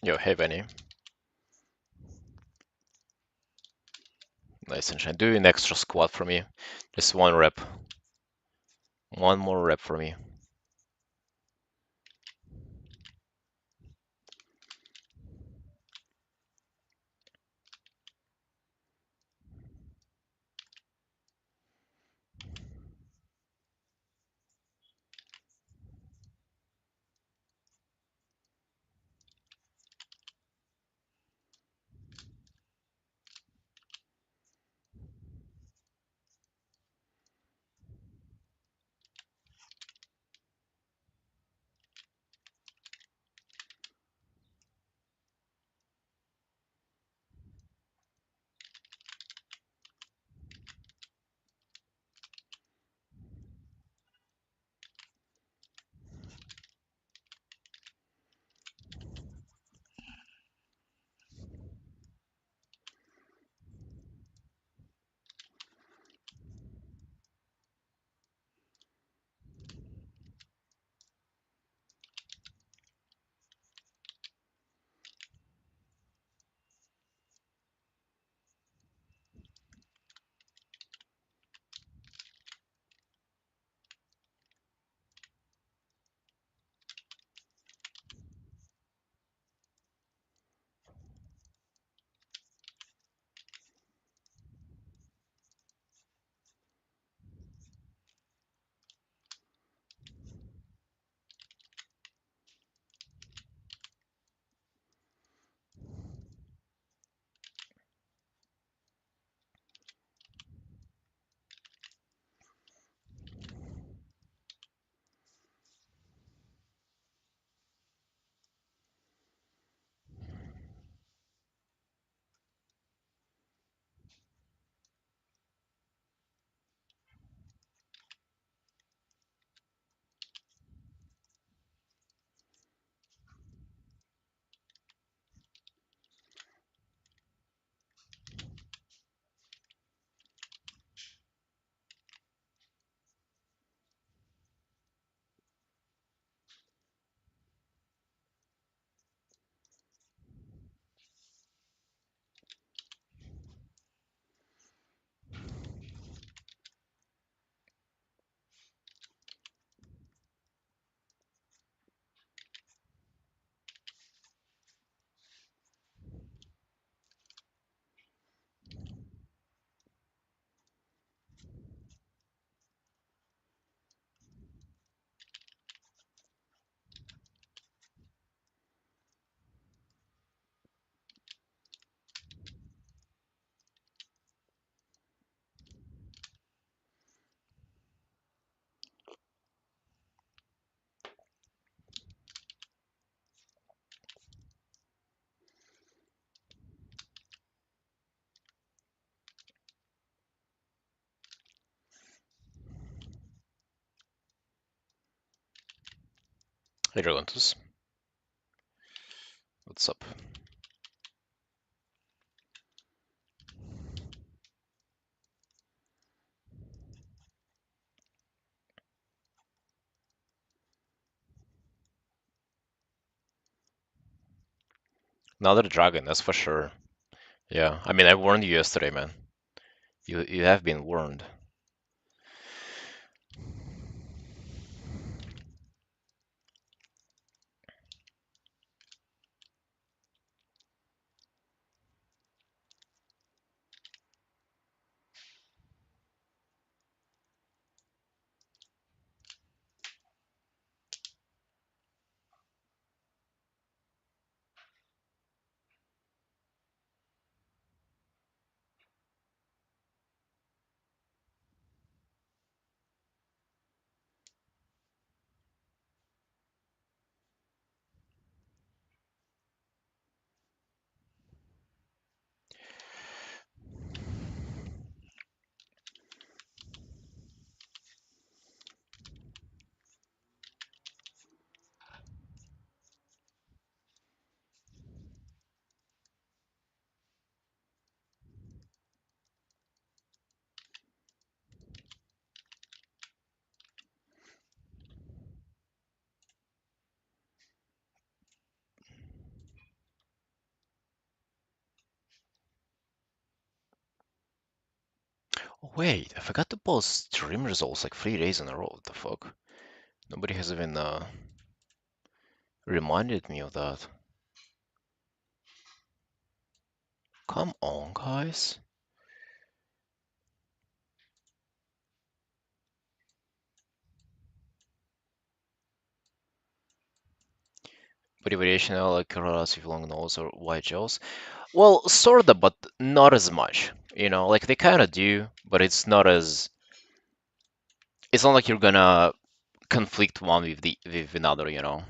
Yo, hey Benny. Nice and shine. Do an extra squat for me. Just one rep. One more rep for me. Hey Dragontus. What's up? Another dragon, that's for sure. Yeah, I mean I warned you yesterday, man. You have been warned. Wait, I forgot to post stream results like 3 days in a row. What the fuck? Nobody has even reminded me of that. Come on, guys. Body variation, I like relatively long nose or wide jaws. Well, sorta, but not as much. You know, like they kind of do, but it's not as. It's not like you're gonna conflict one with the with another. You know,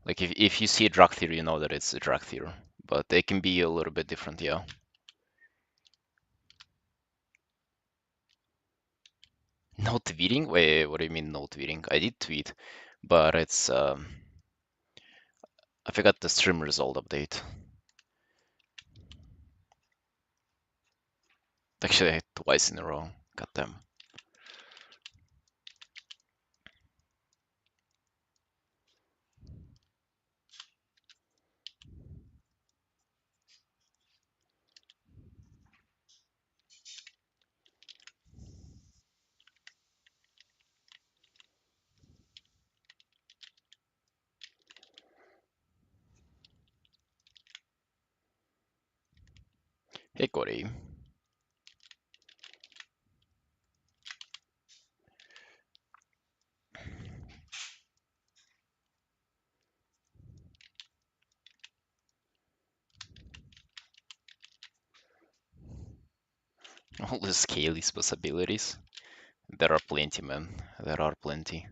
like if you see a drug theory, you know that it's a drug theory, but they can be a little bit different. Yeah. No tweeting? Wait, what do you mean no tweeting? I did tweet, but it's I forgot the stream result update. Actually, twice in a row. Got them. Hey, Corey. All the Scaly's possibilities. There are plenty, man. There are plenty.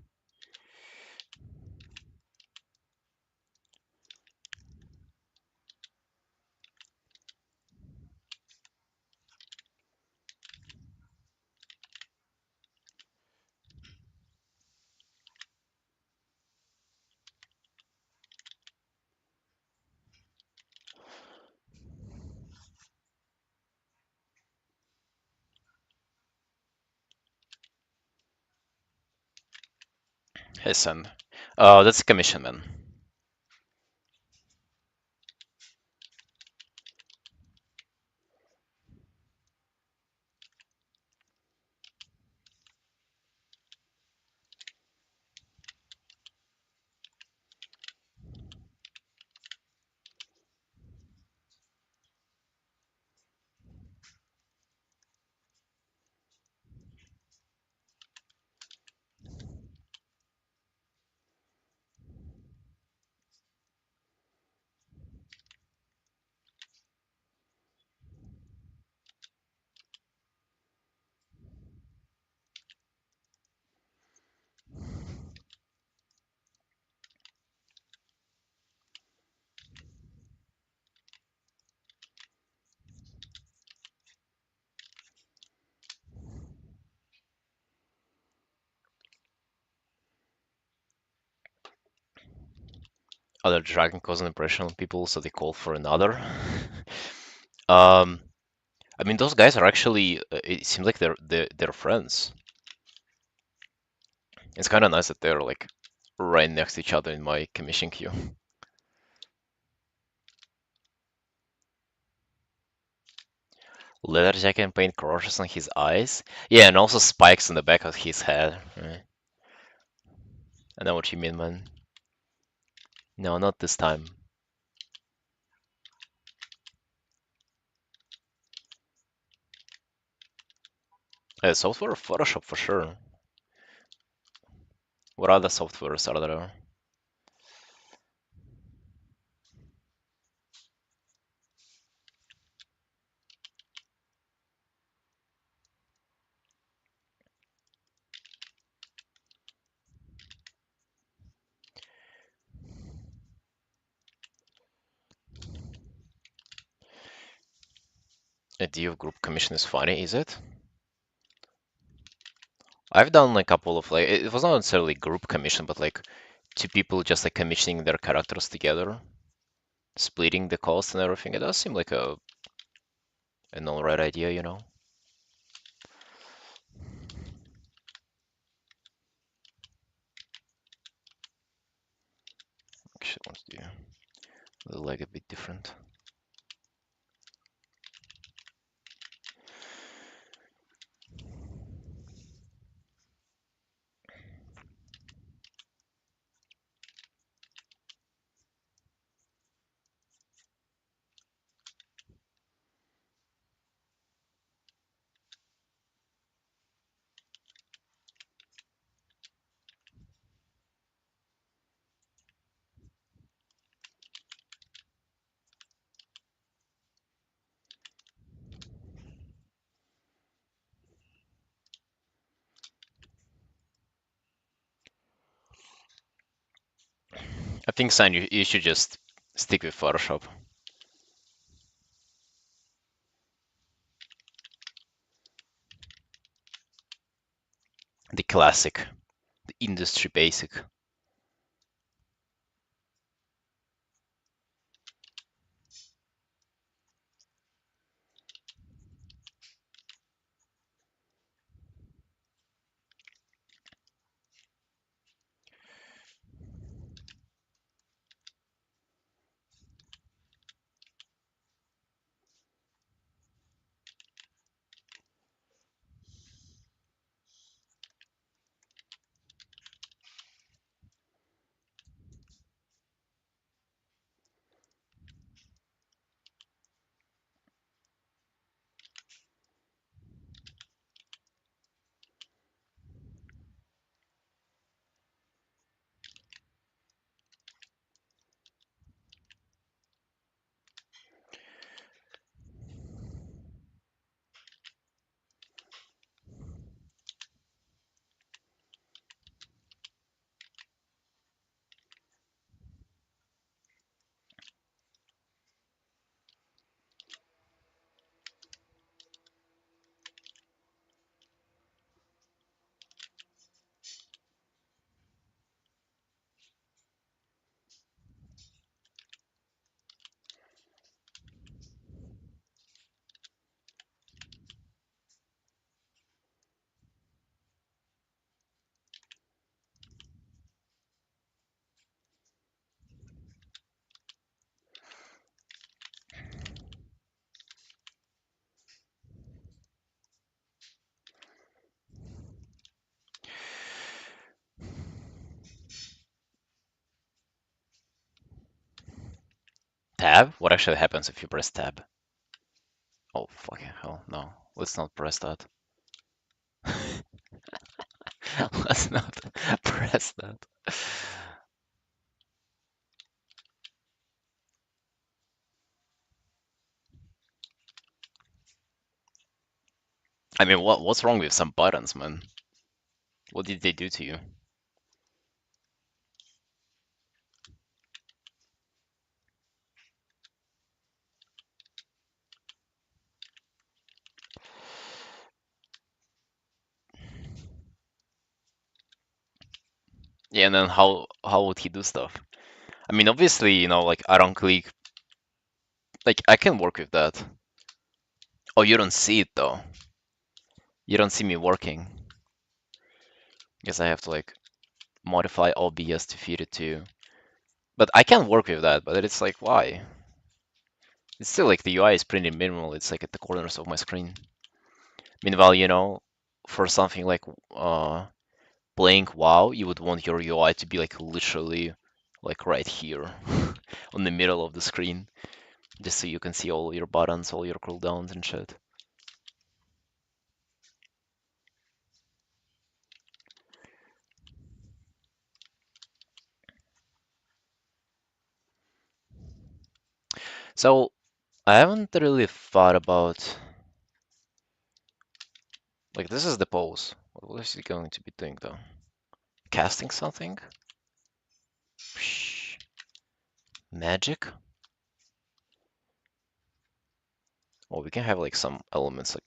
Hey, son. That's a commission, man. Other dragon cause an impression on people, so they call for another. um, I mean, those guys are actually. It seems like they're friends. It's kind of nice that they're like right next to each other in my commission queue. Leather jacket and paint crosses on his eyes. Yeah, and also spikes on the back of his head. I know what you mean, man. No, not this time. Software Photoshop for sure. What other softwares are there? Idea of group commission is funny, is it? I've done a couple of like it was not necessarily group commission, but like two people just like commissioning their characters together, splitting the cost and everything. It does seem like an alright idea, you know. Actually, I want to do the leg a bit different. I think, San, you should just stick with Photoshop. The classic, the industry basic. Tab? What actually happens if you press tab? Oh, fucking hell, no. Let's not press that. Let's not press that. I mean, what's wrong with some buttons, man? What did they do to you? Yeah, and then how would he do stuff? I mean, obviously, like I don't click. Like I can work with that. Oh, you don't see it though. You don't see me working. Guess I have to like modify OBS to feed it to. But I can work with that. But it's like why? It's still like the UI is pretty minimal. It's like at the corners of my screen. Meanwhile, for something like uh playing WoW, you would want your UI to be like literally like right here on the middle of the screen, just so you can see all your buttons, all your cooldowns and shit. So I haven't really thought about like this is the pose. What is he going to be doing though? Casting something? Psh, magic? Well, we can have like some elements like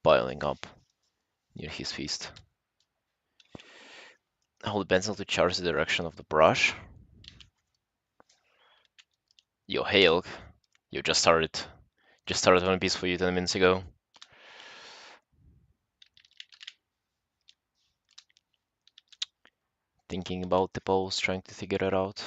piling up near his feast. Hold pencil to charge the direction of the brush. Yo, hail. You just started One Piece for you 10 minutes ago. Thinking about the pose, trying to figure it out.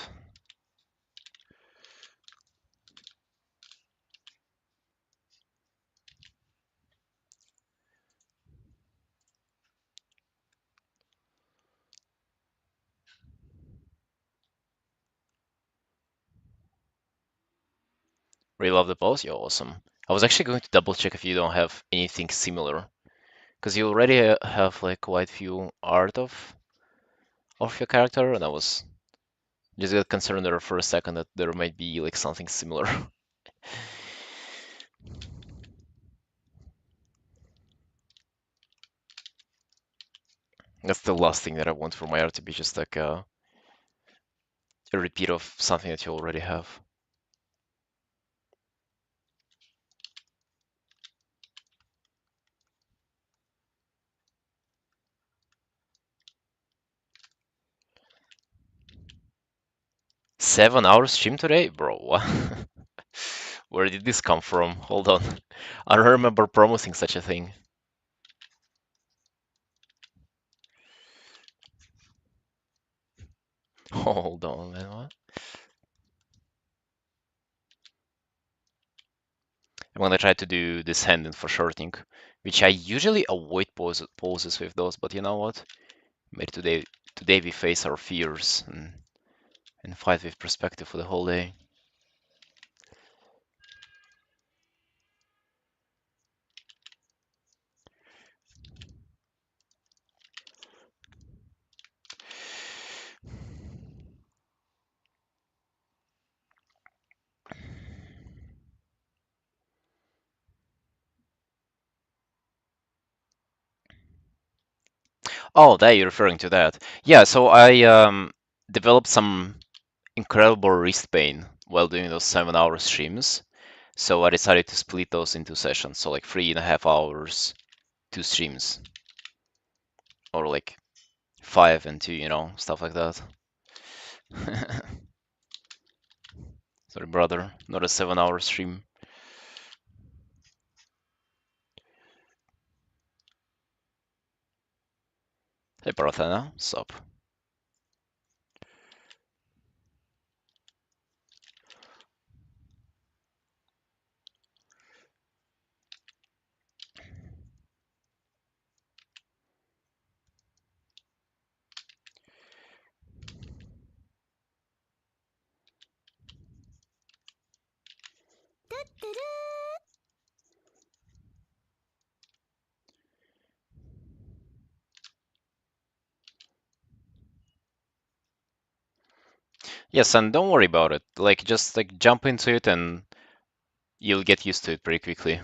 Really love the pose. Yo, awesome. I was actually going to double check if you don't have anything similar, because you already have like quite few art of your character, and I was just got concerned there for a second that there might be like something similar. That's the last thing that I want for my art to be just like a repeat of something that you already have. 7 hours stream today? Bro, where did this come from? Hold on. I don't remember promising such a thing. Hold on, man. What? I'm gonna try to do this hand in for shorting, which I usually avoid poses with those, but you know what? Maybe today we face our fears and fight with perspective for the whole day. Oh, that you're referring to that. Yeah, so I developed some incredible wrist pain while doing those 7 hour streams. So I decided to split those into sessions. So like 3.5 hours, two streams, or like 5 and 2, stuff like that. Sorry, brother, not a 7 hour stream. Hey, Parathena, sup? Yes, and don't worry about it. Like, just like jump into it and you'll get used to it pretty quickly.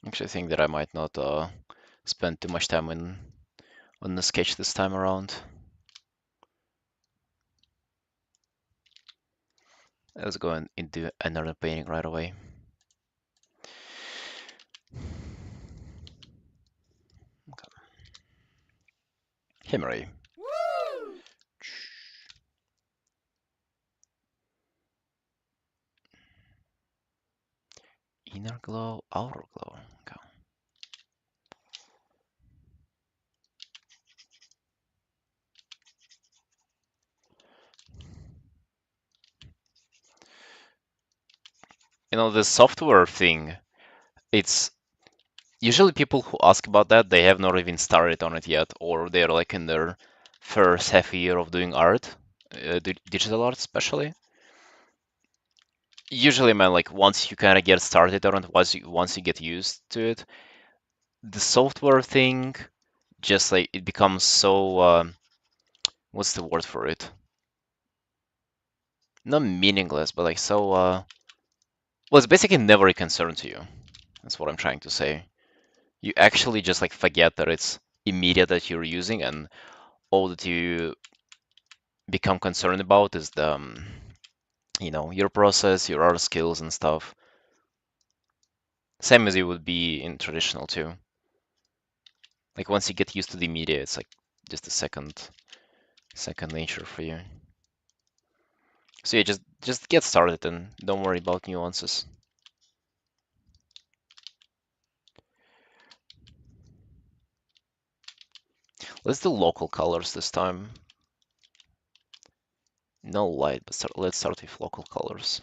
Actually, I think that I might not spend too much time on the sketch this time around. Let's go into another painting right away. Himmery. Inner glow, outer glow. Okay. The software thing, it's usually people who ask about that, they have not even started on it yet, or they're like in their first half year of doing art, digital art especially. Usually, man, like once you kind of get started on it, once you get used to it, the software thing just like it becomes so what's the word for it? Not meaningless, but like so well, it's basically never a concern to you. That's what I'm trying to say. You actually just like forget that it's immediate that you're using, and all that you become concerned about is the your process, your art skills and stuff. Same as it would be in traditional too. Like once you get used to the media, it's like just a second nature for you. So yeah, just get started and don't worry about nuances. Let's do local colors this time. No light, but let's start with local colors.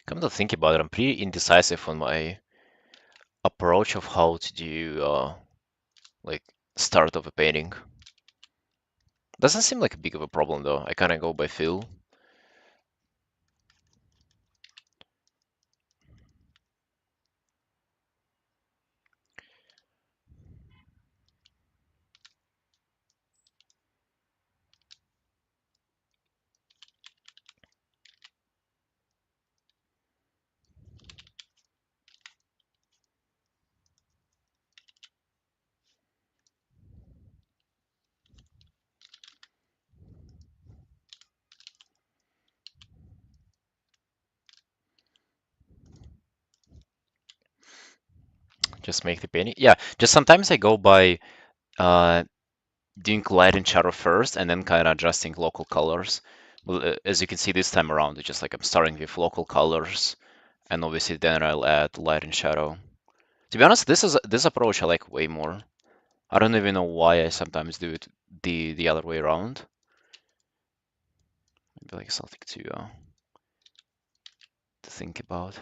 Come to think about it, I'm pretty indecisive on my approach of how to do like start of a painting. Doesn't seem like a big of a problem though. I kind of go by feel. Just make the painting. Yeah, just sometimes I go by uh, doing light and shadow first and then kind of adjusting local colors. Well, as you can see this time around, it's just like I'm starting with local colors and obviously then I'll add light and shadow. To be honest, this approach I like way more. I don't even know why I sometimes do it the other way around. Maybe like something to think about.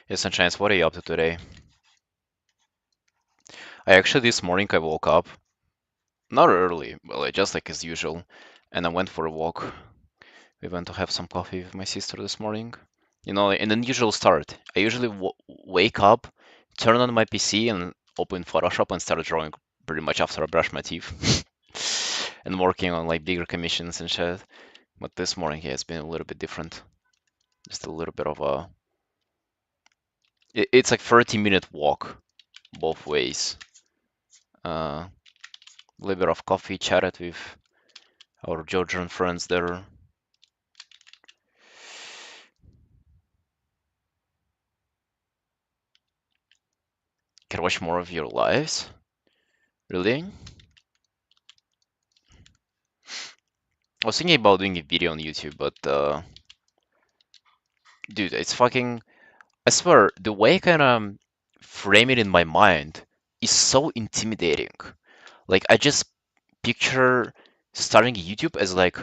Yes, and Chance, what are you up to today? I actually this morning I woke up not early, but like just like as usual, and I went for a walk. We went to have some coffee with my sister this morning. You know, an unusual start. I usually wake up, turn on my PC, and open Photoshop and start drawing pretty much after I brush my teeth and working on like bigger commissions and shit. But this morning, yeah, it's been a little bit different. Just a little bit of a. It's like 30-minute walk both ways. A little bit of coffee, chatted with our Georgian friends there. Can watch more of your lives? Really? I was thinking about doing a video on YouTube, but dude, it's fucking. I swear, the way I kind of frame it in my mind is so intimidating. Like, I just picture starting YouTube as like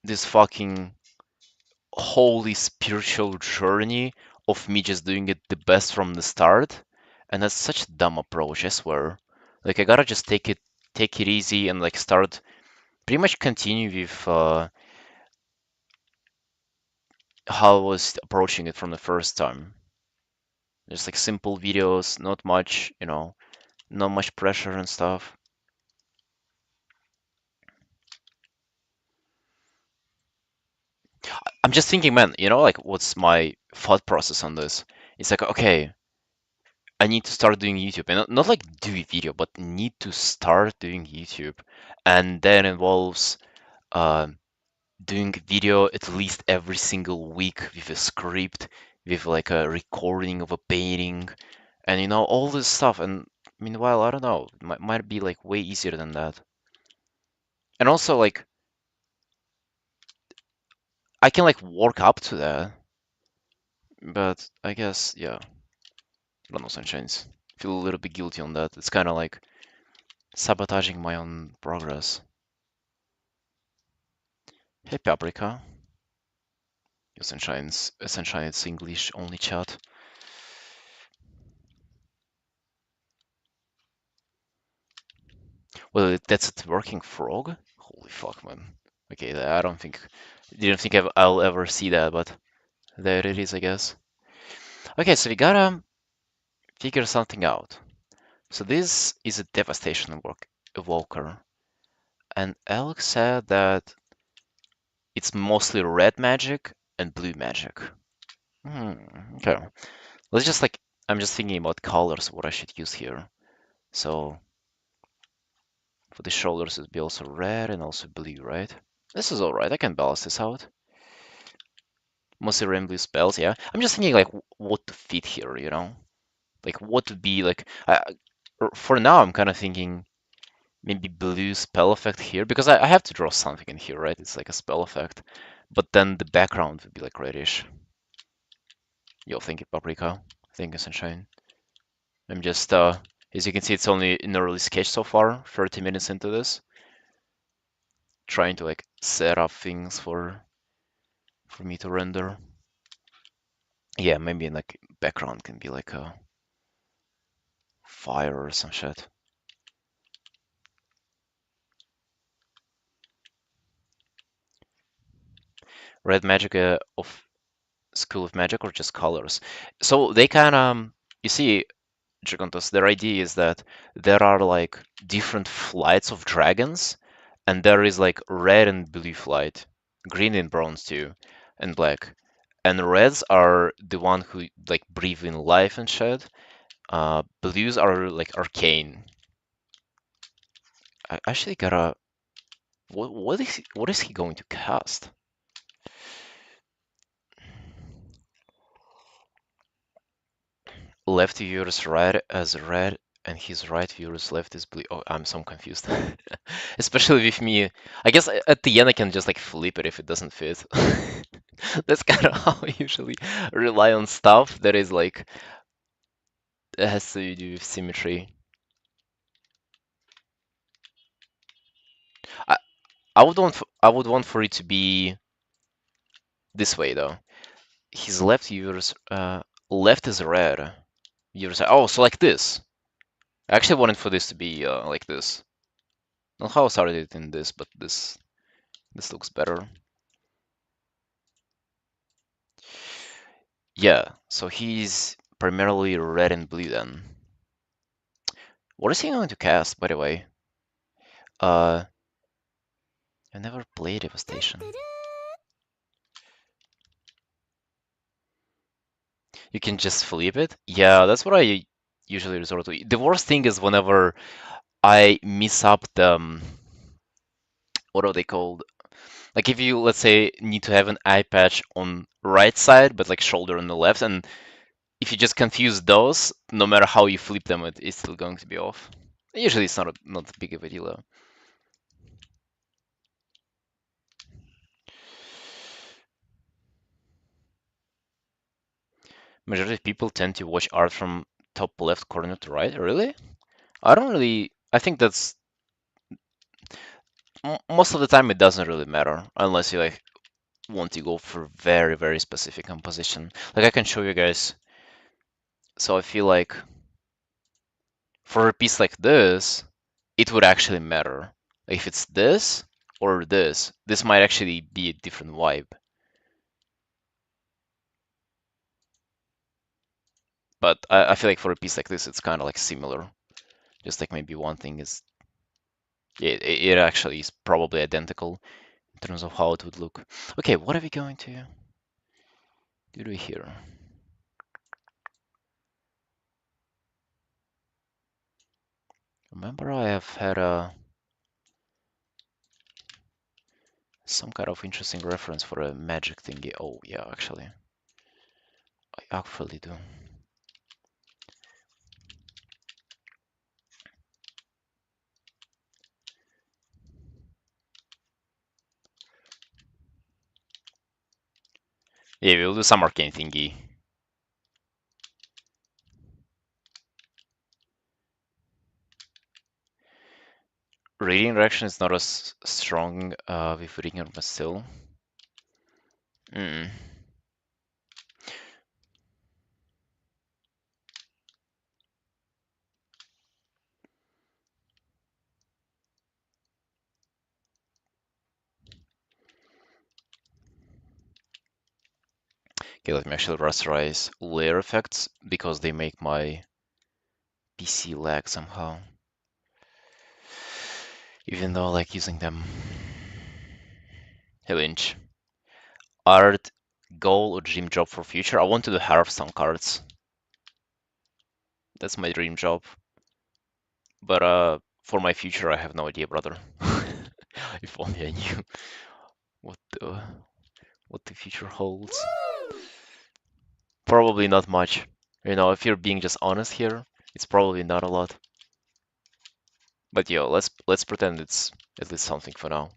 this fucking holy spiritual journey of me just doing it the best from the start. And that's such a dumb approach, I swear. Like, I gotta just take it easy and like start pretty much continue with how I was approaching it from the first time. Just like simple videos, not much, not much pressure and stuff. I'm just thinking, man, like what's my thought process on this? It's like, okay, I need to start doing YouTube, and not like do a video, but need to start doing YouTube, and that involves uh, doing video at least every single week with a script, with like a recording of a painting, and all this stuff. And meanwhile, I don't know, might be like way easier than that. And also like I can like work up to that, but I guess yeah, I don't know, Sunshines. Feel a little bit guilty on that. It's kind of like sabotaging my own progress. Hey Paprika, your Sunshine, it's English only chat. Well, that's a working frog. Holy fuck, man! Okay, I don't think, didn't think I'll ever see that, but there it is, I guess. Okay, so we gotta figure something out. So this is a devastation evoker, and Alex said that it's mostly red magic and blue magic. Okay. Let's just like, I'm just thinking about colors, what I should use here. So for the shoulders, it'd be also red and also blue, right? This is alright, I can balance this out. Mostly red and blue spells, yeah. I'm just thinking like what to fit here, you know? Like what would be like, for now, I'm kind of thinking maybe blue spell effect here, because I have to draw something in here, right? It's like a spell effect. But then the background would be like reddish. Yo, thank you, Paprika. Thank you, Sunshine. I'm just, as you can see, it's only an early sketch so far, 30 minutes into this. Trying to like set up things for me to render. Yeah, maybe like background can be like a fire or some shit. Red magic of School of Magic or just colors. So they kind of, you see, Gigantos, their idea is that there are like different flights of dragons, and there is like red and blue flight, green and bronze too, and black. And reds are the one who like breathe in life and shit. Blues are like arcane. I actually gotta. What is he going to cast? Left viewer is right as red, and his right viewer is left is blue. Oh, I'm so confused. Especially with me. I guess at the end I can just like flip it if it doesn't fit. That's kind of how I usually rely on stuff that is like that has to do with symmetry. I I would want for it to be this way though. His left viewers left is red. Viewers oh, so like this. I actually wanted for this to be like this. Not how I started it in this, but this looks better. Yeah, so he's primarily red and blue then. What is he going to cast, by the way? Uh, I never played Devastation. You can just flip it? Yeah, that's what I usually resort to. The worst thing is whenever I miss up the, what are they called? Like if you, let's say, need to have an eye patch on right side, but like shoulder on the left, and if you just confuse those, no matter how you flip them, it's still going to be off. Usually it's not big of a deal though. Majority of people tend to watch art from top left corner to right. Really? I don't really. I think that's most of the time it doesn't really matter unless you like want to go for very specific composition. Like I can show you guys. So I feel like for a piece like this, it would actually matter. Like if it's this or this might actually be a different vibe. But I feel like for a piece like this, it's kind of like similar. Just like maybe one thing is, it actually is probably identical in terms of how it would look. Okay, what are we going to do here? Remember I have had some kind of interesting reference for a magic thingy. Oh yeah, actually, I actually do. Yeah, we'll do some arcane thingy. Reading direction is not as strong with reading, but still. Mm. Okay, let me actually rasterize layer effects because they make my PC lag somehow. Even though I like using them. Hey Lynch. Art, goal or dream job for future? I want to do Hearthstone cards. That's my dream job. But for my future, I have no idea, brother. If only I knew what the what the future holds. Probably not much. You know, if you're being just honest here, it's probably not a lot. But yo, let's pretend it's at least something for now.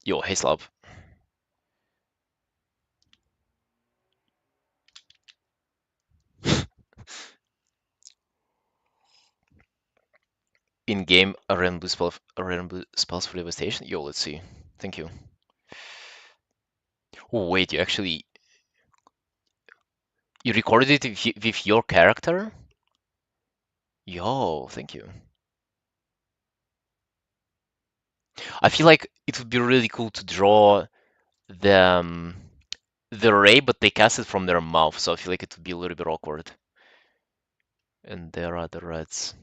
Yo, hey Slav. In-game random spells for devastation. Yo, let's see. Thank you. Oh wait, you recorded it with your character? Yo, thank you. I feel like it would be really cool to draw them the ray, but they cast it from their mouth, so I feel like it would be a little bit awkward. And there are the reds.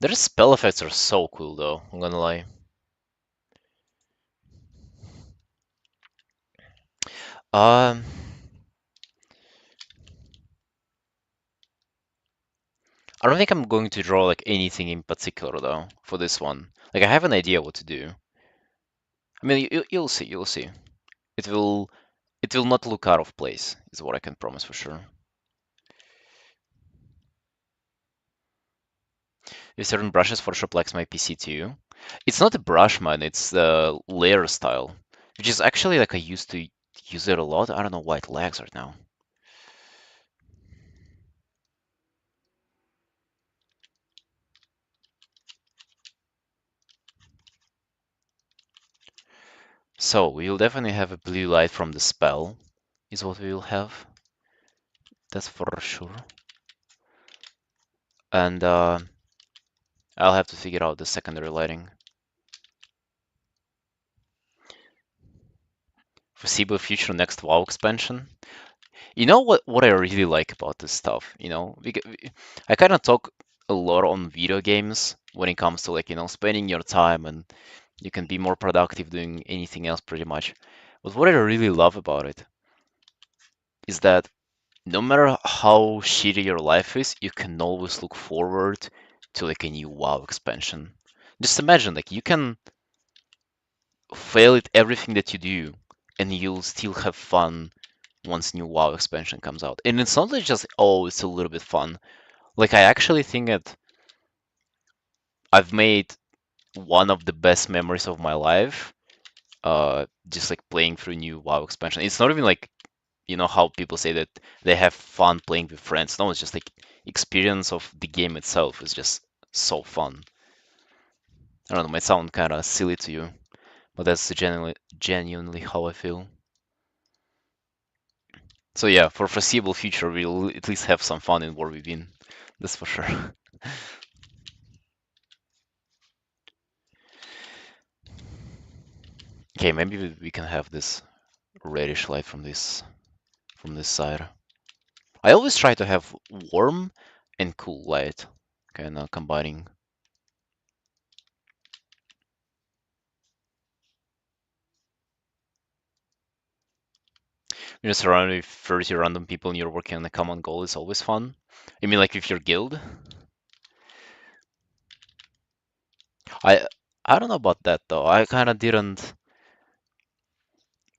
Their spell effects are so cool, though. I'm gonna lie. Um, I don't think I'm going to draw like anything in particular though for this one. Like I have an idea what to do. I mean, you'll see, you'll see. It will, it will not look out of place, is what I can promise for sure. If certain brushes Photoshop likes my PC too. It's not a brush, man. It's the layer style, which is actually like I used to use it a lot. I don't know why it lags right now. So we'll definitely have a blue light from the spell, is what we will have. That's for sure. And I'll have to figure out the secondary lighting. Foreseeable future next WoW expansion. You know what I really like about this stuff, you know? Because I kind of talk a lot on video games when it comes to like, you know, spending your time and you can be more productive doing anything else pretty much. But what I really love about it is that no matter how shitty your life is, you can always look forward to like a new WoW expansion. Just imagine like you can fail at everything that you do and you'll still have fun once new WoW expansion comes out. And it's not like just, oh, it's a little bit fun. Like I actually think that I've made one of the best memories of my life, just like playing through new WoW expansion. It's not even like, you know, how people say that they have fun playing with friends. No, it's just like experience of the game itself is just so fun. I don't know, it might sound kind of silly to you, but that's genuinely how I feel. So yeah, for foreseeable future, we'll at least have some fun in where we've been. That's for sure. Okay, maybe we can have this reddish light from this side. I always try to have warm and cool light, kind of combining. You're surrounded with 30 random people and you're working on a common goal is always fun. You mean like with your guild? I I don't know about that though. I kind of didn't.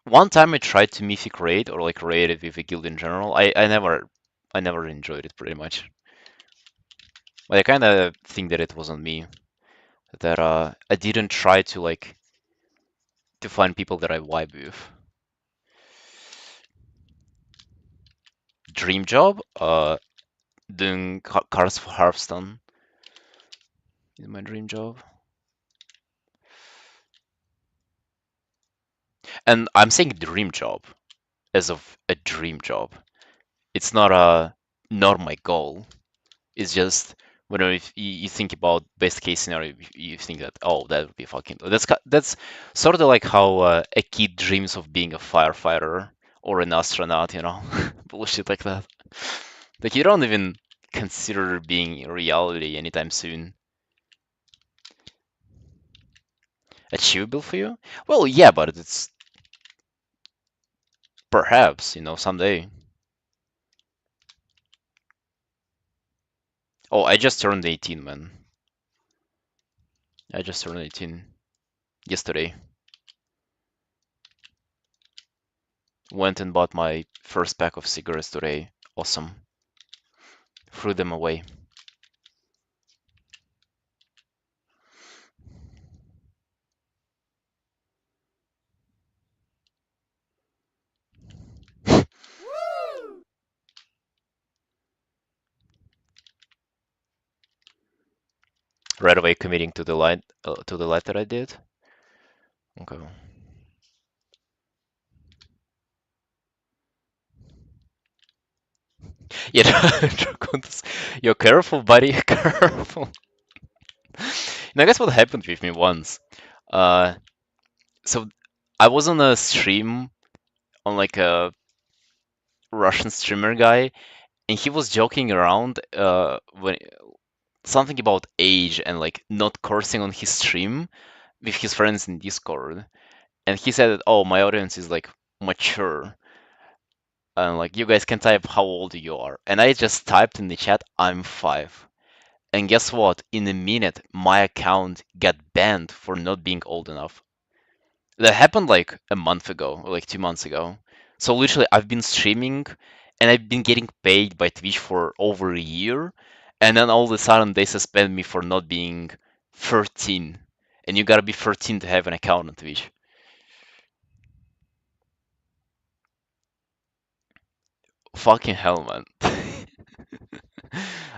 One time I tried to mythic raid or like raid it with a guild in general. I never enjoyed it pretty much. But I kind of think that it wasn't me. That I didn't try to like to find people that I vibe with. Dream job? Doing cards for Hearthstone is my dream job. And I'm saying dream job as of a dream job. It's not my goal. It's just whenever if you think about best case scenario, you think that oh that would be fucking. That's sort of like how a kid dreams of being a firefighter or an astronaut, you know, bullshit like that. Like you don't even consider being reality anytime soon. Achievable for you? Well, yeah, but it's perhaps, someday. Oh, I just turned 18, man. I just turned 18 yesterday. Went and bought my first pack of cigarettes today. Awesome. Threw them away. Right away committing to the light that I did. Okay. Yeah, Draconis, you're careful, buddy. Careful. Now, guess what happened with me once? Uh, so I was on a stream on like a Russian streamer guy, and he was joking around when something about age and like not cursing on his stream with his friends in Discord. And he said that, oh, my audience is like mature. And like you guys can type how old you are. And I just typed in the chat, I'm 5. And guess what? In a minute, my account got banned for not being old enough. That happened like a month ago, or like 2 months ago. So literally, I've been streaming and I've been getting paid by Twitch for over a year. And then all of a sudden, they suspend me for not being 13. And you gotta be 13 to have an account on Twitch. Fucking hell, man.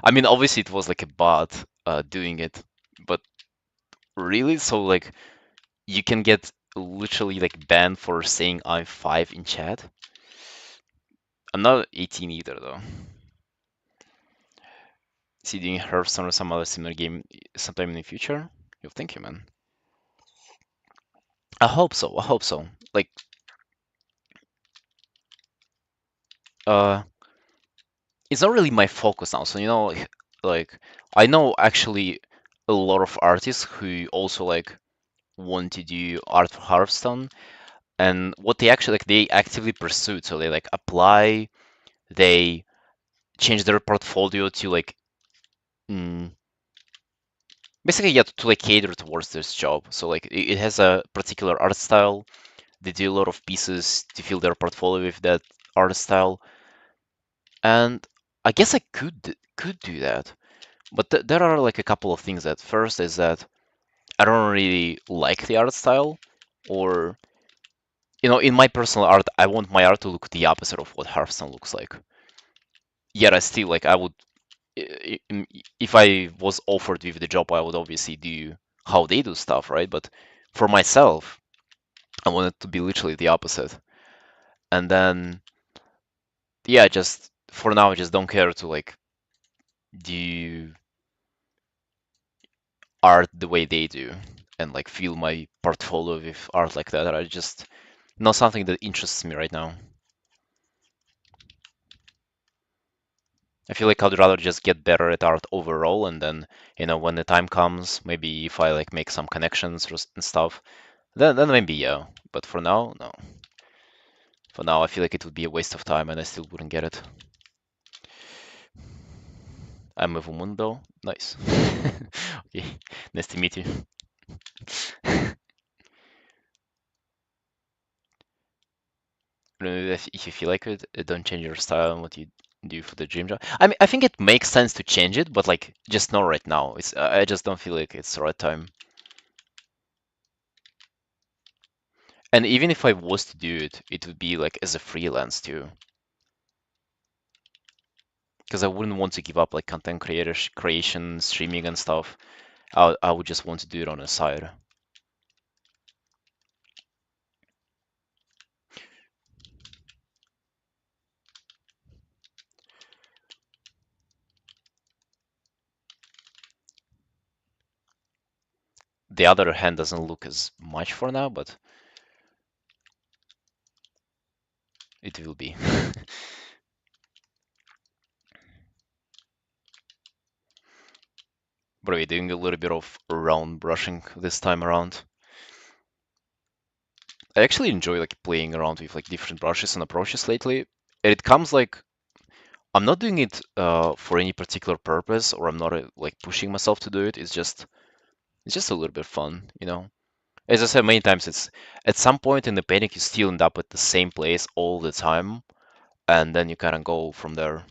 I mean, obviously, it was like a bot doing it, but really? So, like, you can get literally like banned for saying I'm 5 in chat? I'm not 18 either, though. Is he doing Hearthstone or some other similar game sometime in the future? You'll think you, man. I hope so. I hope so. Like, uh, it's not really my focus now. So, like, I know actually a lot of artists who also like want to do art for Hearthstone, and what they actually like, they actively pursue it. So they like apply, they change their portfolio to like, mm, basically, yeah, to like cater towards this job. So like, it has a particular art style. They do a lot of pieces to fill their portfolio with that art style, and I guess I could do that. But there are like a couple of things. That first is that I don't really like the art style, or in my personal art, I want my art to look the opposite of what Hearthstone looks like. Yet I still like I would, if I was offered with the job, I would obviously do how they do stuff, right? But for myself, I want it to be literally the opposite. And then, yeah, just for now, I just don't care to like do art the way they do and like fill my portfolio with art like that. I just not something that interests me right now. I feel like I'd rather just get better at art overall, and then, when the time comes, maybe if I like make some connections and stuff, then maybe yeah. But for now, no. For now, I feel like it would be a waste of time, and I still wouldn't get it. I'm a woman though. Nice. Okay, nice to meet you. If you feel like it, don't change your style and what you do for the dream job. I mean, I think it makes sense to change it, but like just not right now. I just don't feel like it's the right time. And even if I was to do it, it would be like as a freelance too. because I wouldn't want to give up like content creation, streaming and stuff. I would just want to do it on the side. The other hand doesn't look as much for now, but it will be. But we're doing a little bit of round brushing this time around. I actually enjoy like playing around with like different brushes and approaches lately. And it comes like I'm not doing it for any particular purpose, or I'm not like pushing myself to do it. It's just a little bit fun, you know. As I said many times, it's at some point in the painting you still end up at the same place all the time, and then you kind of go from there.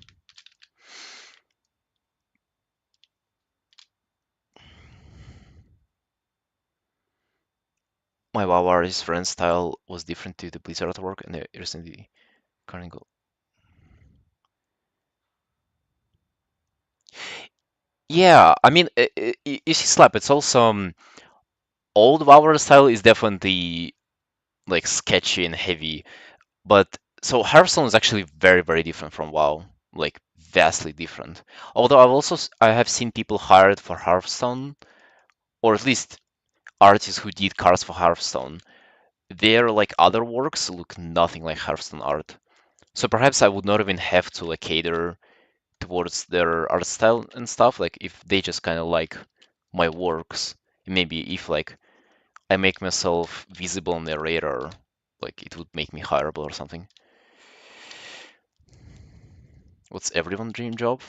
My WoW artist friend's style was different to the Blizzard artwork, and they recently kind of go. Yeah, I mean, you see, Slap. It's also old WoW style is definitely like sketchy and heavy, but so Hearthstone is actually very, very different from WoW, like vastly different. Although I have seen people hired for Hearthstone, or at least artists who did cards for Hearthstone. Their like other works look nothing like Hearthstone art. So perhaps I would not even have to like cater towards their art style and stuff. Like if they just kind of like my works, maybe if like I make myself visible on their radar, like it would make me hireable or something. What's everyone's dream job?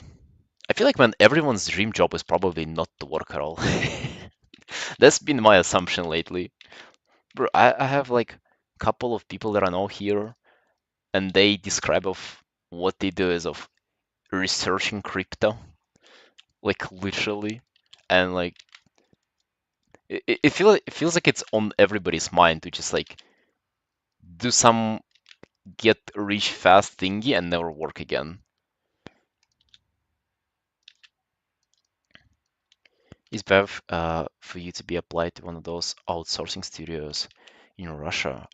I feel like man, everyone's dream job is probably not to work at all. That's been my assumption lately. Bro, I have like a couple of people that I know here, and they describe of what they do is of researching crypto, like literally, and like it feels like it's on everybody's mind to just like do some get rich fast thingy and never work again. Is Bev for you to be applied to one of those outsourcing studios in Russia?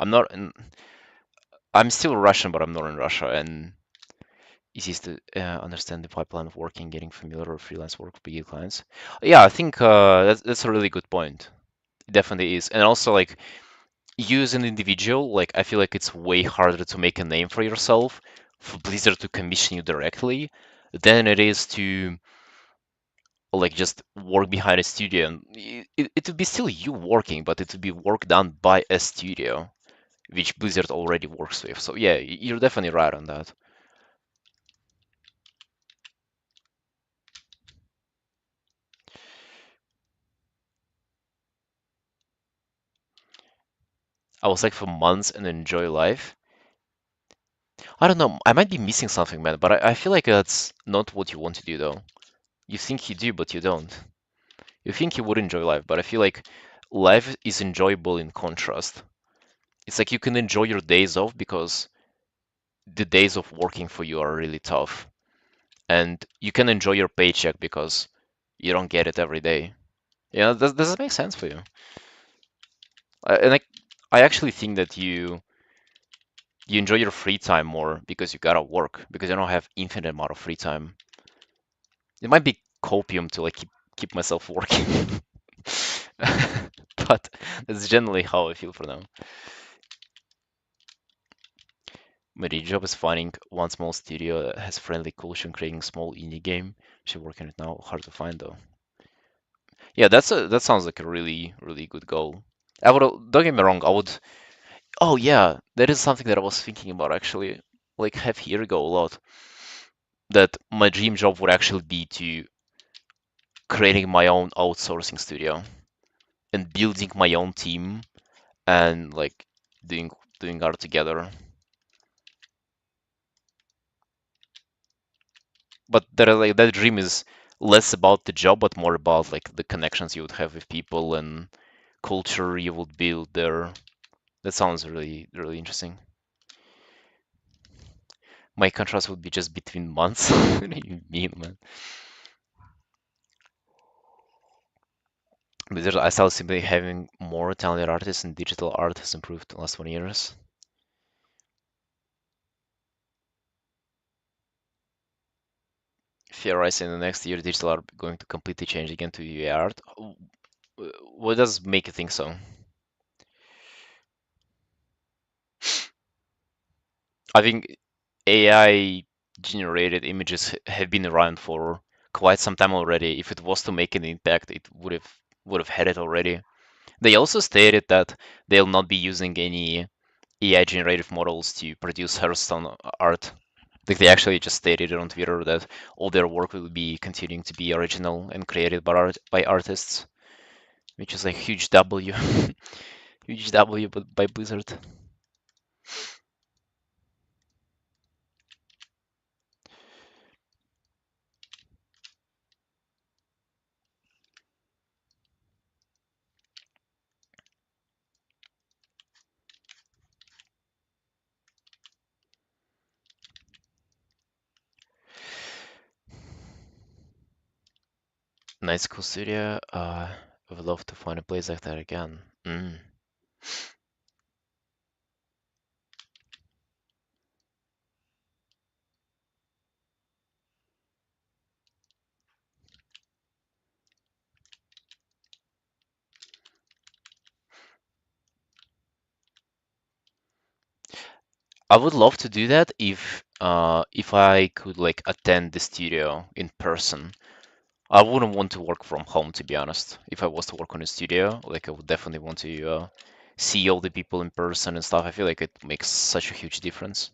I'm still Russian, but I'm not in Russia, and it's easy to understand the pipeline of working, getting familiar with freelance work with big clients. Yeah, I think that's a really good point. It definitely is, and also like you as an individual, like I feel like it's way harder to make a name for yourself for Blizzard to commission you directly than it is to like just work behind a studio. And it would be still you working, but it would be work done by a studio, which Blizzard already works with. So yeah, you're definitely right on that. I was like for months and enjoy life. I don't know. I might be missing something, man, but I feel like that's not what you want to do, though. You think you do, but you don't. You think you would enjoy life, but I feel like life is enjoyable in contrast. It's like you can enjoy your days off because the days of working for you are really tough. And you can enjoy your paycheck because you don't get it every day. Yeah, does it make sense for you? And I actually think that you enjoy your free time more because you gotta work because you don't have infinite amount of free time. It might be copium to like keep myself working, but that's generally how I feel for now. My day job is finding one small studio that has friendly culture and creating small indie game. She working it now. Hard to find though. Yeah, that sounds like a really really good goal. I would don't get me wrong. I would. Oh yeah, that is something that I was thinking about actually. Like half year ago a lot. That my dream job would actually be to creating my own outsourcing studio and building my own team and like doing doing art together. But that dream is less about the job, but more about like the connections you would have with people and culture you would build there. That sounds really really interesting. My contrast would be just between months. What do you mean, man? I still simply having more talented artists and digital art has improved in the last 20 years. Theorizing the next year digital art going to completely change again to UA art. What does make you think so? I think AI generated images have been around for quite some time already. If it was to make an impact, it would have had it already. They also stated that they'll not be using any AI generative models to produce Hearthstone art. Like they actually just stated it on Twitter that all their work will be continuing to be original and created by artists, which is a huge W, huge W by Blizzard. Nice cool studio. I would love to find a place like that again. Mm. I would love to do that if I could like attend the studio in person. I wouldn't want to work from home, to be honest. If I was to work on a studio, like I would definitely want to see all the people in person and stuff. I feel like it makes such a huge difference.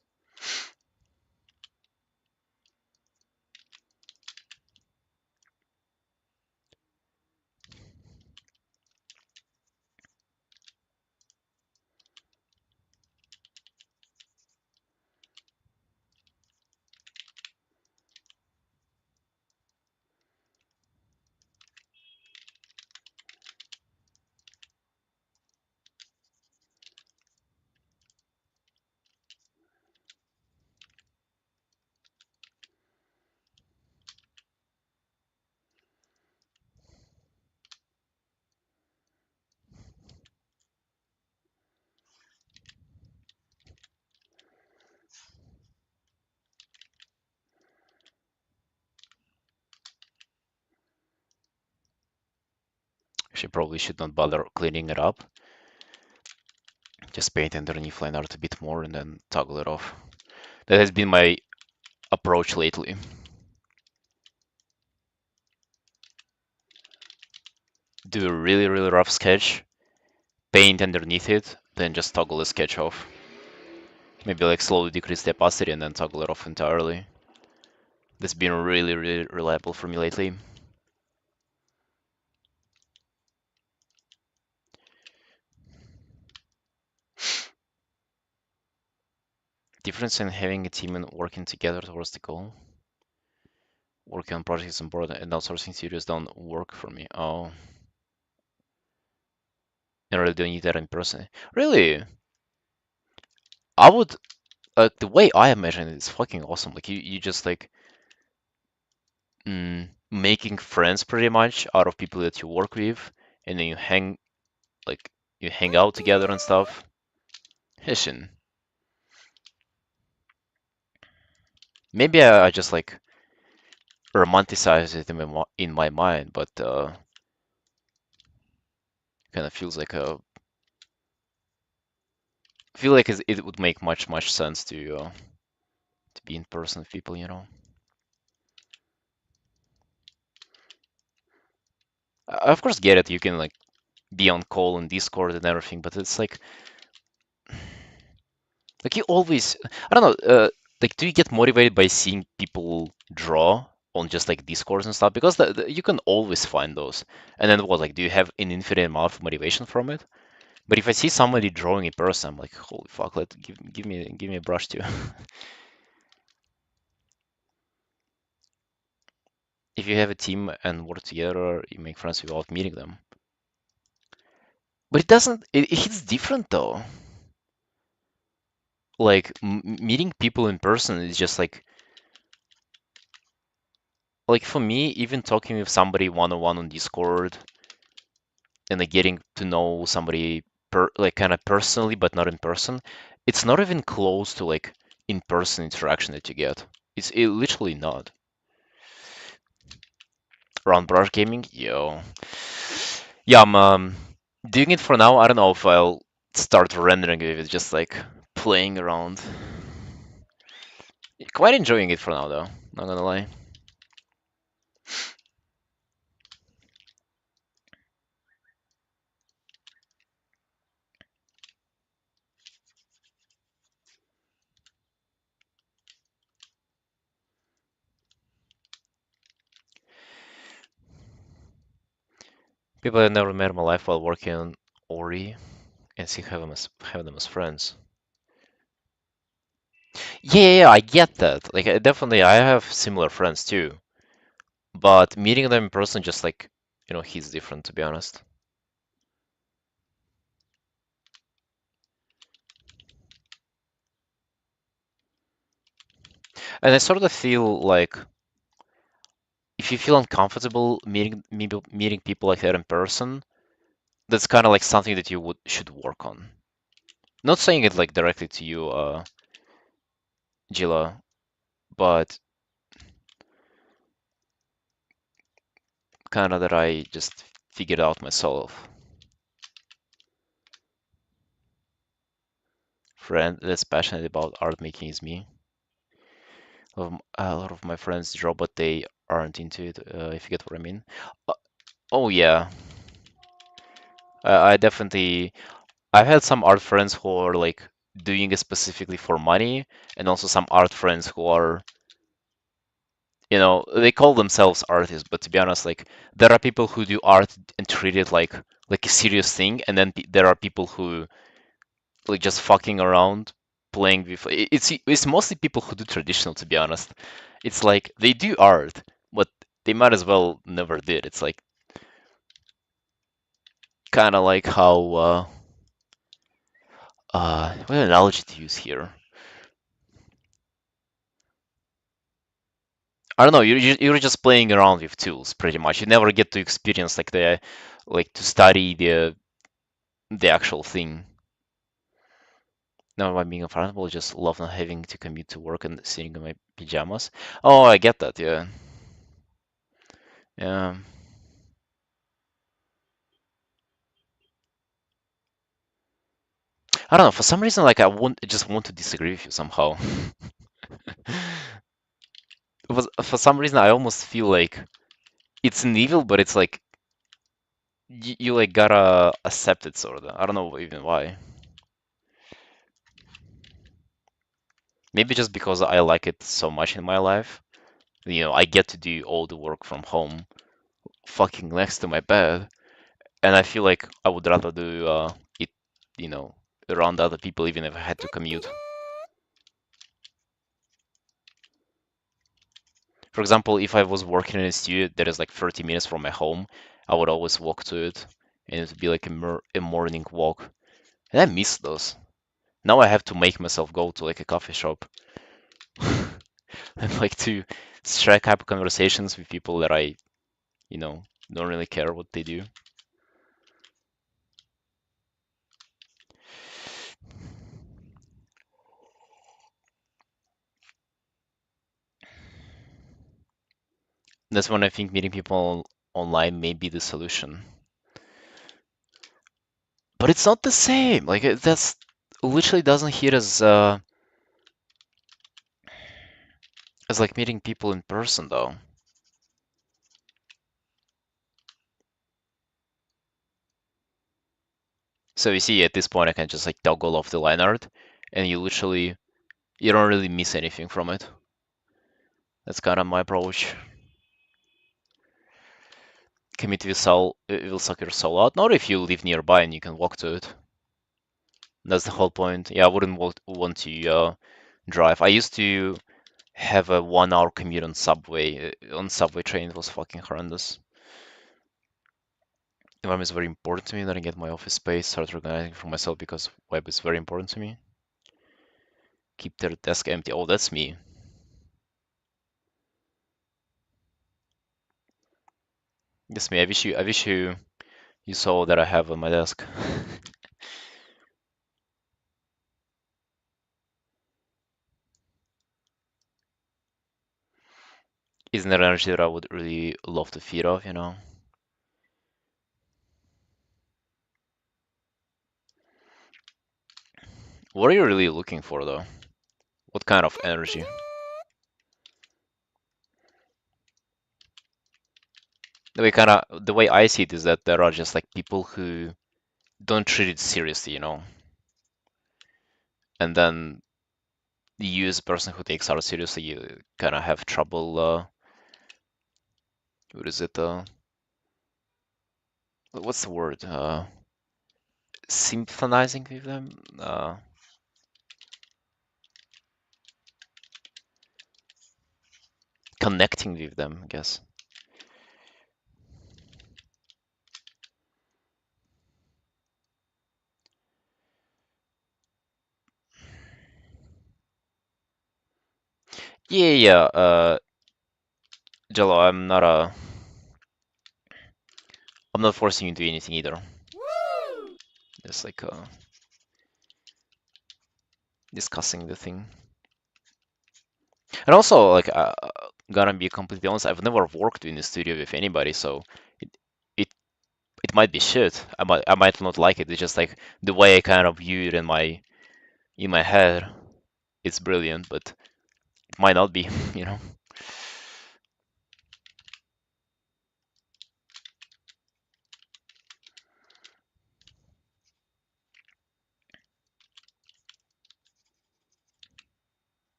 She probably should not bother cleaning it up. Just paint underneath line art a bit more and then toggle it off. That has been my approach lately. Do a really, really rough sketch, paint underneath it, then just toggle the sketch off. Maybe like slowly decrease the opacity and then toggle it off entirely. That's been really, really reliable for me lately. Difference in having a team and working together towards the goal. Working on projects on board and outsourcing studios don't work for me. Oh, I really don't need that in person. Really? I would the way I imagine it is fucking awesome. Like you just like making friends pretty much out of people that you work with, and then like you hang out together and stuff. Hisshin. Maybe I just like romanticize it in my mind, but kind of feels like a feel like it would make much sense to be in person with people, you know. I of course get it. You can like be on call and Discord and everything, but it's like you always I don't know. Like, do you get motivated by seeing people draw on just like Discords and stuff? Because you can always find those. And then what? Like, do you have an infinite amount of motivation from it? But if I see somebody drawing in person, I'm like, holy fuck! Give me a brush too. If you have a team and work together, you make friends without meeting them. But it doesn't. It hits different though. like meeting people in person is just like for me, even talking with somebody one-on-one on Discord and like getting to know somebody like kind of personally, but not in person, it's not even close to like in-person interaction that you get. Literally not. Around brush gaming, yo. Yeah, I'm doing it for now. I don't know if I'll start rendering it. It's just like playing around. Quite enjoying it for now, though. Not gonna lie. People I've never met in my life while working on Ori and see have them as friends. Yeah, I get that. Like, definitely, I have similar friends too. But meeting them in person, just like, he's different, to be honest. And I sort of feel like if you feel uncomfortable meeting people like that in person, that's kind of like something that you would should work on. Not saying it like directly to you, Gila, but kind of that I just figured out myself. Friend that's passionate about art making is me. A lot of my friends draw, but they aren't into it, if you get what I mean. Uh, oh yeah, I definitely. I've had some art friends who are like doing it specifically for money, and also some art friends who are, they call themselves artists, but to be honest, like there are people who do art and treat it like a serious thing, and then there are people who like just fucking around playing with it's mostly people who do traditional, to be honest. It's like they do art, but they might as well never did. It's like kind of like how what analogy to use here. I don't know. You're just playing around with tools, pretty much. You never get to experience like to study the actual thing. Now, by being uncomfortable, just love not having to commute to work and sitting in my pajamas. Oh, I get that. Yeah, yeah. I don't know. For some reason, like I just want to disagree with you somehow. For some reason, I almost feel like it's an evil, but it's like you like gotta accept it, sort of. I don't know even why. Maybe just because I like it so much in my life. I get to do all the work from home, fucking next to my bed, and I feel like I would rather do it, you know, around other people, even if I had to commute. For example, if I was working in a studio that is like 30 minutes from my home, I would always walk to it, and it would be like a morning walk. And I miss those. Now I have to make myself go to like a coffee shop and like to strike up conversations with people that you know, don't really care what they do. That's when I think meeting people online may be the solution. But it's not the same. Like that's literally doesn't hit as like meeting people in person though. So you see, at this point, I can just like toggle off the line art, and you don't really miss anything from it. That's kind of my approach. Commit will it will suck your soul out. Not if you live nearby and you can walk to it. That's the whole point. Yeah, I wouldn't want to drive. I used to have a 1 hour commute on subway. On subway train, it was fucking horrendous. Environment is very important to me. Then I get my office space, start organizing for myself because web is very important to me. keep their desk empty. Oh, that's me. That's me. I wish you saw that I have on my desk. Isn't that energy that I would really love to feed off, you know? What are you really looking for, though? What kind of energy? The way I see it is that there are just like people who don't treat it seriously, you know? And then you as a person who takes art seriously, you kind of have trouble, what is it, what's the word? Sympathizing with them? Connecting with them, I guess. Yeah, yeah, Jello, I'm not forcing you to do anything either. Just like, discussing the thing. And also, like, gonna be completely honest, I've never worked in the studio with anybody, so it it it might be shit. I might not like it. It's just like the way I kind of view it in my head. It's brilliant, but it might not be, you know.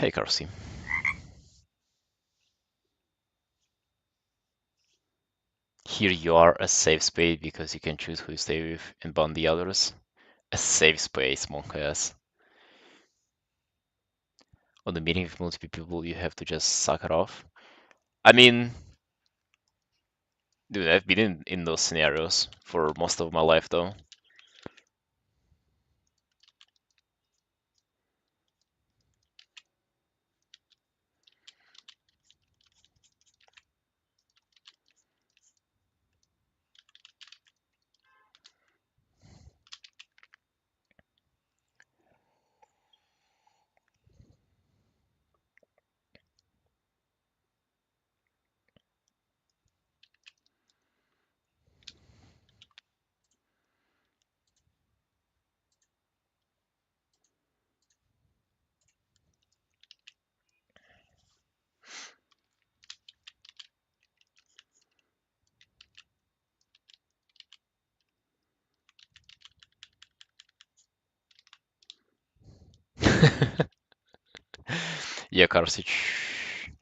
Hey, Karsi. Here you are, a safe space because you can choose who you stay with and ban the others. A safe space, monk ass. On the meeting with multiple people, you have to just suck it off. I mean, dude, I've been in those scenarios for most of my life, though. Yeah, Karsic,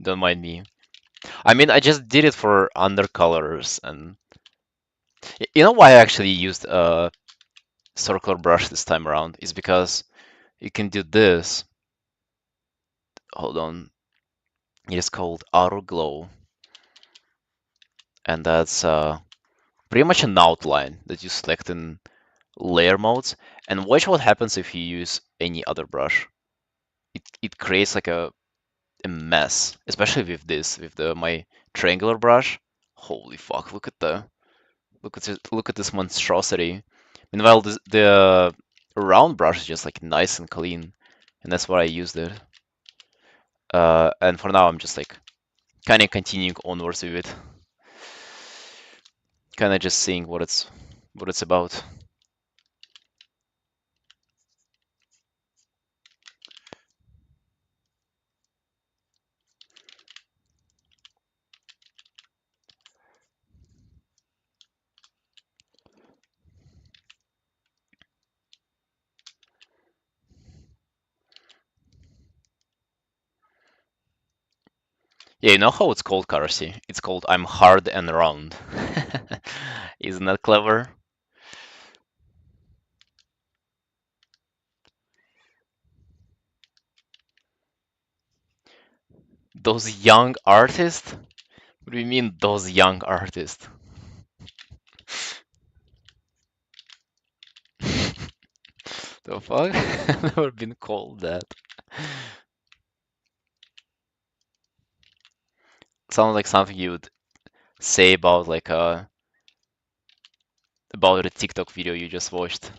don't mind me. I mean, I just did it for undercolors, and you know why I actually used a circular brush this time around is because you can do this. Hold on, it is called Auto Glow, and that's pretty much an outline that you select in layer modes. And watch what happens if you use any other brush. It creates like a mess, especially with this, with the my triangular brush. Holy fuck! Look at this monstrosity. Meanwhile, the round brush is just like nice and clean, and that's what I used it. And for now, I'm just like kind of continuing onwards with it, kind of just seeing what it's about. Yeah, you know how it's called, Karasi? It's called I'm hard and round. Isn't that clever? Those young artists? What do you mean, those young artists? The fuck? I've never been called that. Sounds like something you would say about like about a TikTok video you just watched.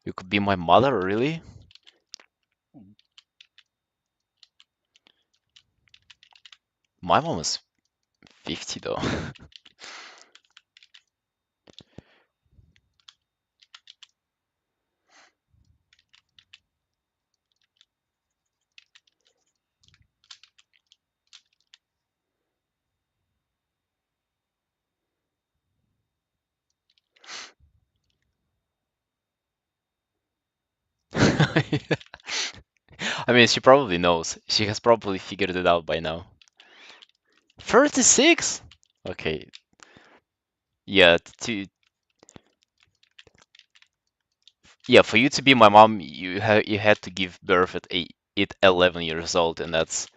You could be my mother, really? My mom is 50 though. I mean, she probably knows. She has probably figured it out by now. 36? Okay, yeah, yeah, for you to be my mom, you had to give birth at 11 years old, and that's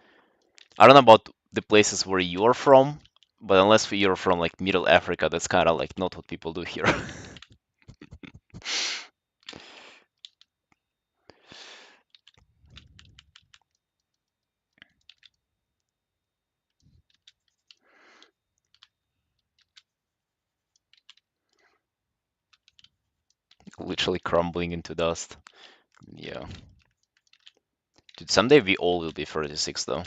I don't know about the places where you're from, but unless you're from like Middle Africa, that's kind of like not what people do here. Literally crumbling into dust. Yeah. Dude, someday we all will be 36 though.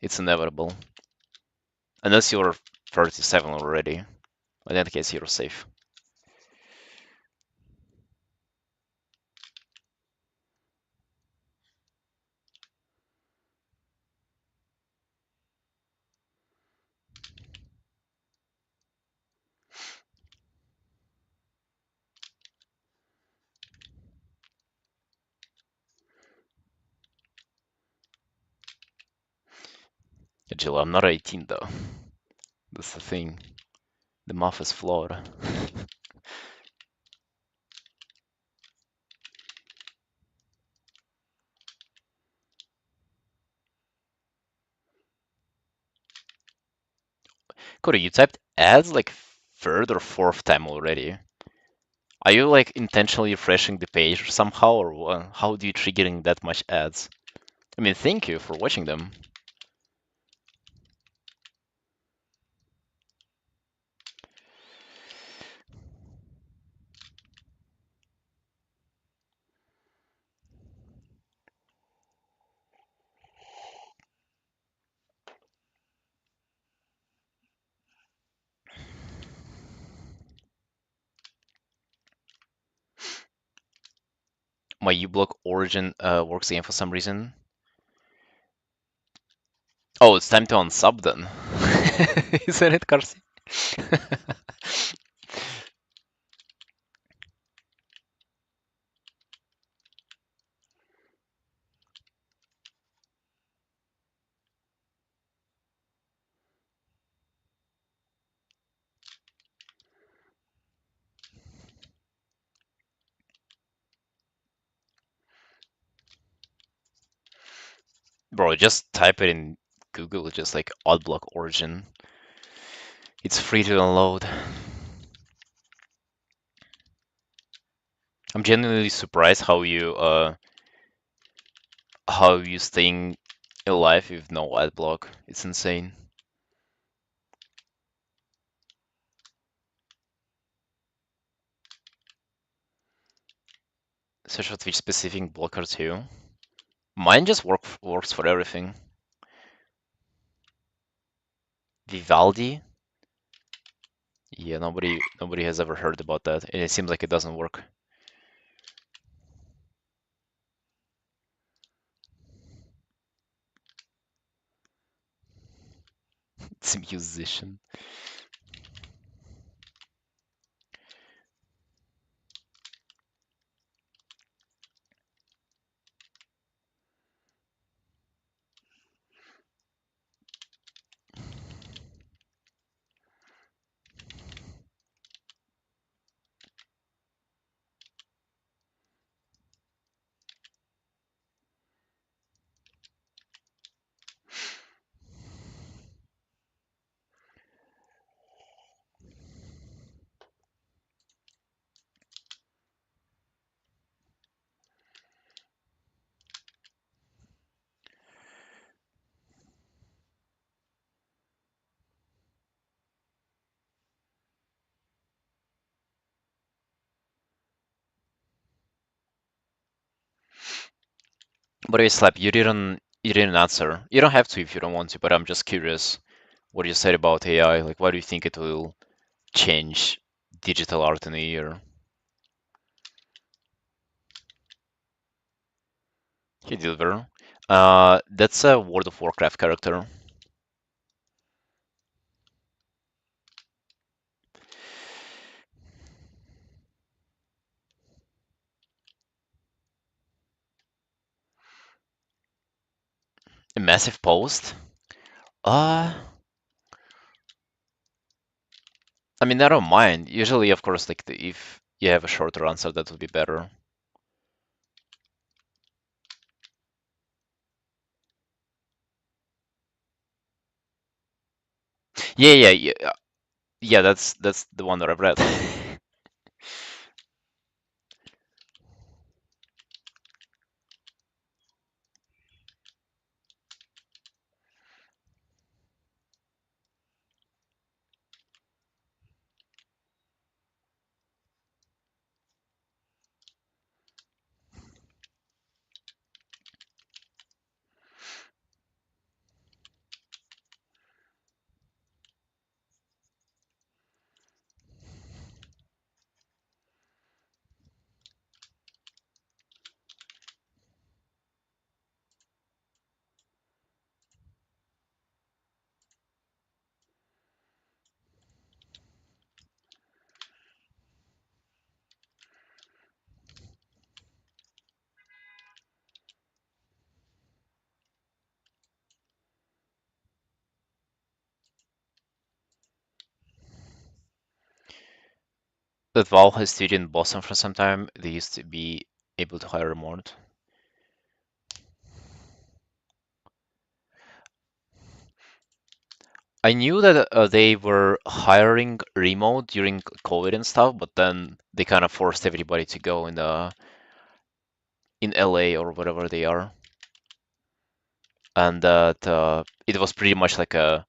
It's inevitable. Unless you're 37 already. In that case, you're safe. Jill, I'm not 18 though. That's the thing. The math is flawed. Cody, you typed ads like third or fourth time already. Are you like intentionally refreshing the page somehow, or how do you triggering that much ads? I mean, thank you for watching them. My uBlock origin works again for some reason. Oh, it's time to unsub then. Isn't it, Karsi? Bro, just type it in Google, just like oddblock origin. It's free to download. I'm genuinely surprised how you staying alive with no adblock. It's insane. Search for Twitch specific blocker too. Mine just works for everything. Vivaldi? Yeah, nobody has ever heard about that, and it seems like it doesn't work. It's a musician. But you Slap, you didn't answer. You don't have to if you don't want to, but I'm just curious what you said about AI. Like, why do you think it will change digital art in a year? Hey, Dilber. That's a World of Warcraft character. A massive post. Uh, I mean, I don't mind. Usually, of course, like if you have a shorter answer, that would be better. Yeah. Yeah, that's the one that I've read. That Valve has studied in Boston for some time. They used to be able to hire remote. I knew that they were hiring remote during COVID and stuff, but then they kind of forced everybody to go in LA or whatever they are, and that it was pretty much like a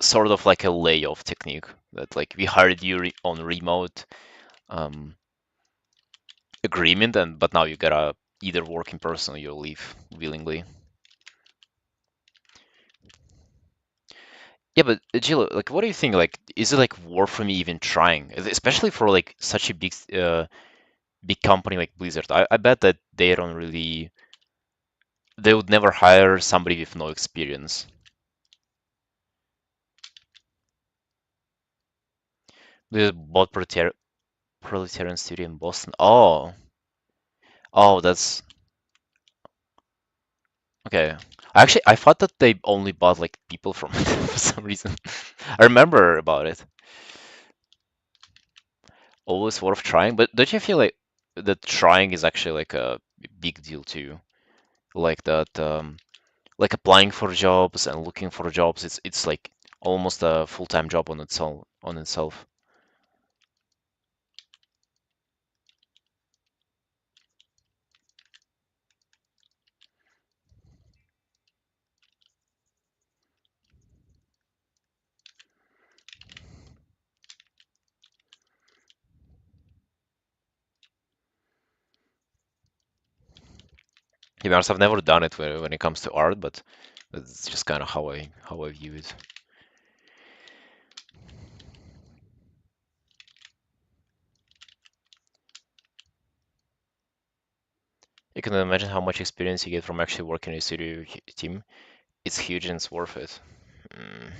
sort of like a layoff technique. That like we hired you on remote um, agreement, and but now you gotta either work in person or you'll leave willingly. Yeah, but Jill, like, what do you think? Like, is it like worth for me even trying, especially for like such a big company like Blizzard? I bet that they don't really, they would never hire somebody with no experience. They bought Proletarian Studio in Boston. Oh, that's okay. I thought that they only bought like people from it for some reason. I remember about it. Always worth trying, but don't you feel like that trying is actually like a big deal too? Like that, like applying for jobs and looking for jobs, it's like almost a full-time job on itself. To be honest, I've never done it when it comes to art, but that's just kind of how I view it. You can imagine how much experience you get from actually working in a studio team. It's huge and it's worth it. I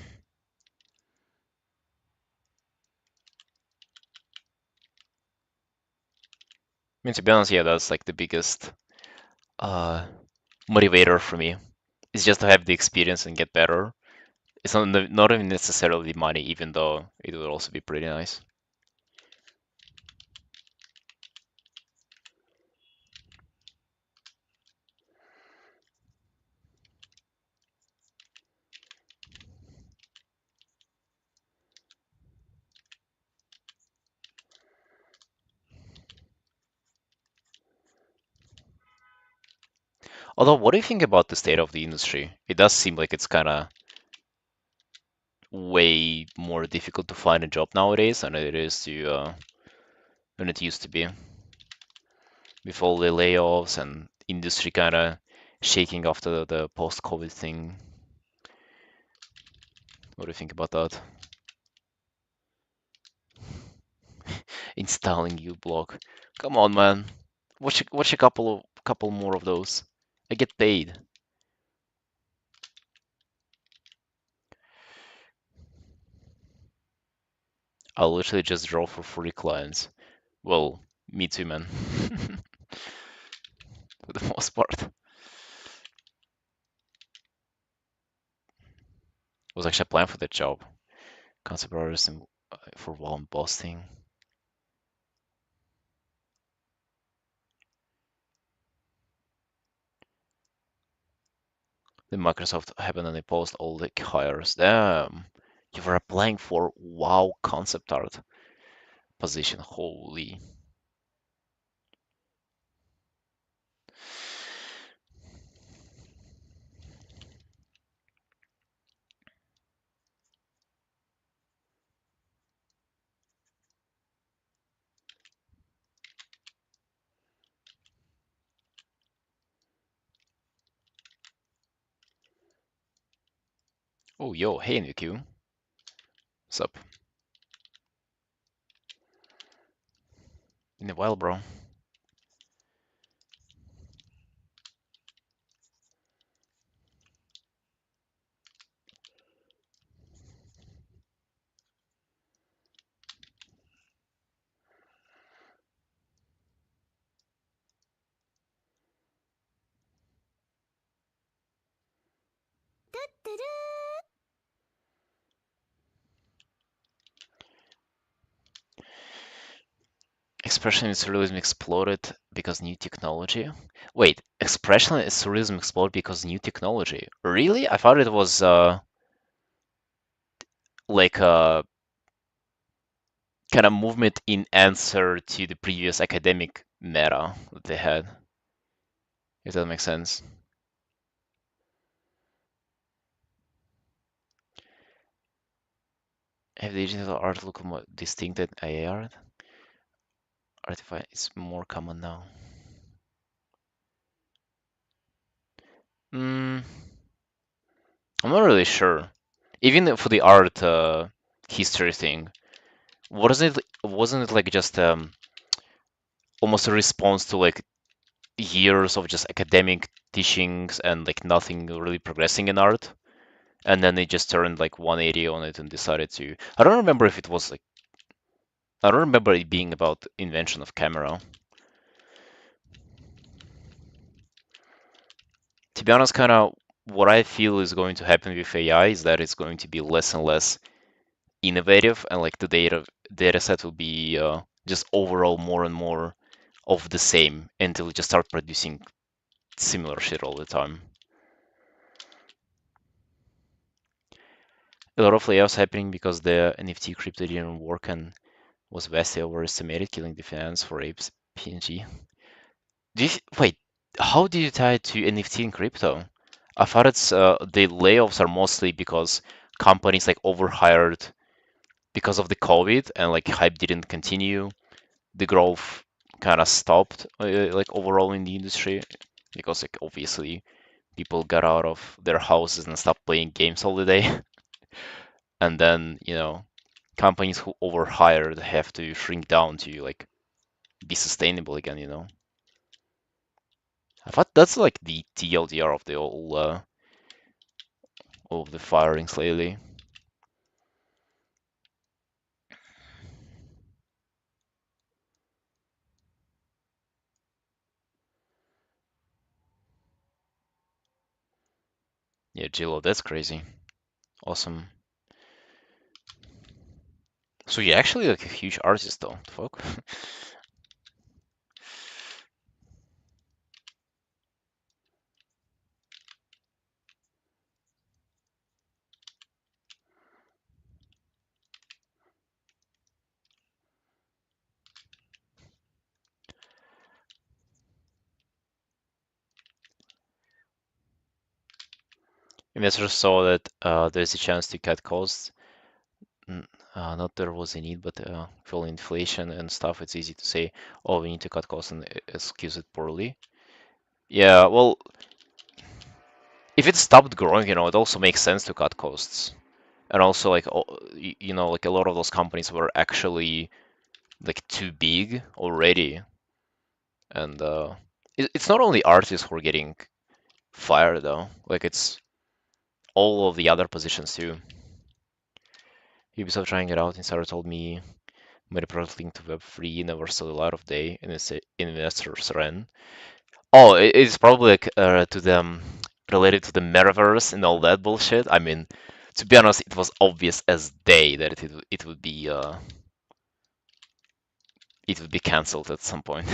mean, to be honest, yeah, that's like the biggest uh, motivator for me. It's just to have the experience and get better. It's not even necessarily money, even though it would also be pretty nice. Although, what do you think about the state of the industry? It does seem like it's kind of way more difficult to find a job nowadays than it used to be with all the layoffs and industry kind of shaking after the post-COVID thing. What do you think about that? Installing uBlock. Come on, man. Watch a couple more of those. I get paid. I'll literally just draw for free clients. Well, me too, man. For the most part. Was actually applying for that job. Concept artist for while embossing. The Microsoft happened and they post all the hires. Damn. You were applying for wow concept art position. Holy. Oh, yo, hey, NVQ. What's up? In a while, bro. Expressionist surrealism exploded because new technology. Wait, expressionist surrealism exploded because new technology. Really? I thought it was like a kind of movement in answer to the previous academic meta that they had, if that makes sense. Have the digital art look more distinct than AI art? Artifact is more common now. Mm, I'm not really sure. Even for the art history thing, wasn't it like just almost a response to like years of just academic teachings and like nothing really progressing in art? And then they just turned like 180 on it and decided to. I don't remember if it was like. I don't remember it being about invention of camera. To be honest, kind of what I feel is going to happen with AI is that it's going to be less and less innovative, and like the data set will be just overall more and more of the same until we just start producing similar shit all the time. A lot of layoffs happening because the NFT crypto didn't work and was vastly overestimated, killing the finance for apes PNG. Wait, how did you tie it to NFT and crypto? I thought it's the layoffs are mostly because companies like overhired because of the COVID and like hype didn't continue. The growth kind of stopped like overall in the industry because like obviously people got out of their houses and stopped playing games all the day. And then, companies who overhired have to shrink down to like be sustainable again. I thought that's like the TLDR of the all of the firings lately. Yeah, Jilo, that's crazy. Awesome. So you're actually like a huge artist though, the fuck? Investors saw that there's a chance to cut costs. Not there was a need, but for inflation and stuff, it's easy to say, oh, we need to cut costs and excuse it poorly. Yeah, well, if it stopped growing, it also makes sense to cut costs. And also, like, like a lot of those companies were actually like too big already. And it's not only artists who are getting fired though. Like it's all of the other positions too. Ubisoft trying it out, Insider told me made a product linked to Web3 never saw the light of day, and it's investors ran. Oh, it's probably like to them related to the metaverse and all that bullshit. I mean, to be honest, it was obvious as day that it would be cancelled at some point.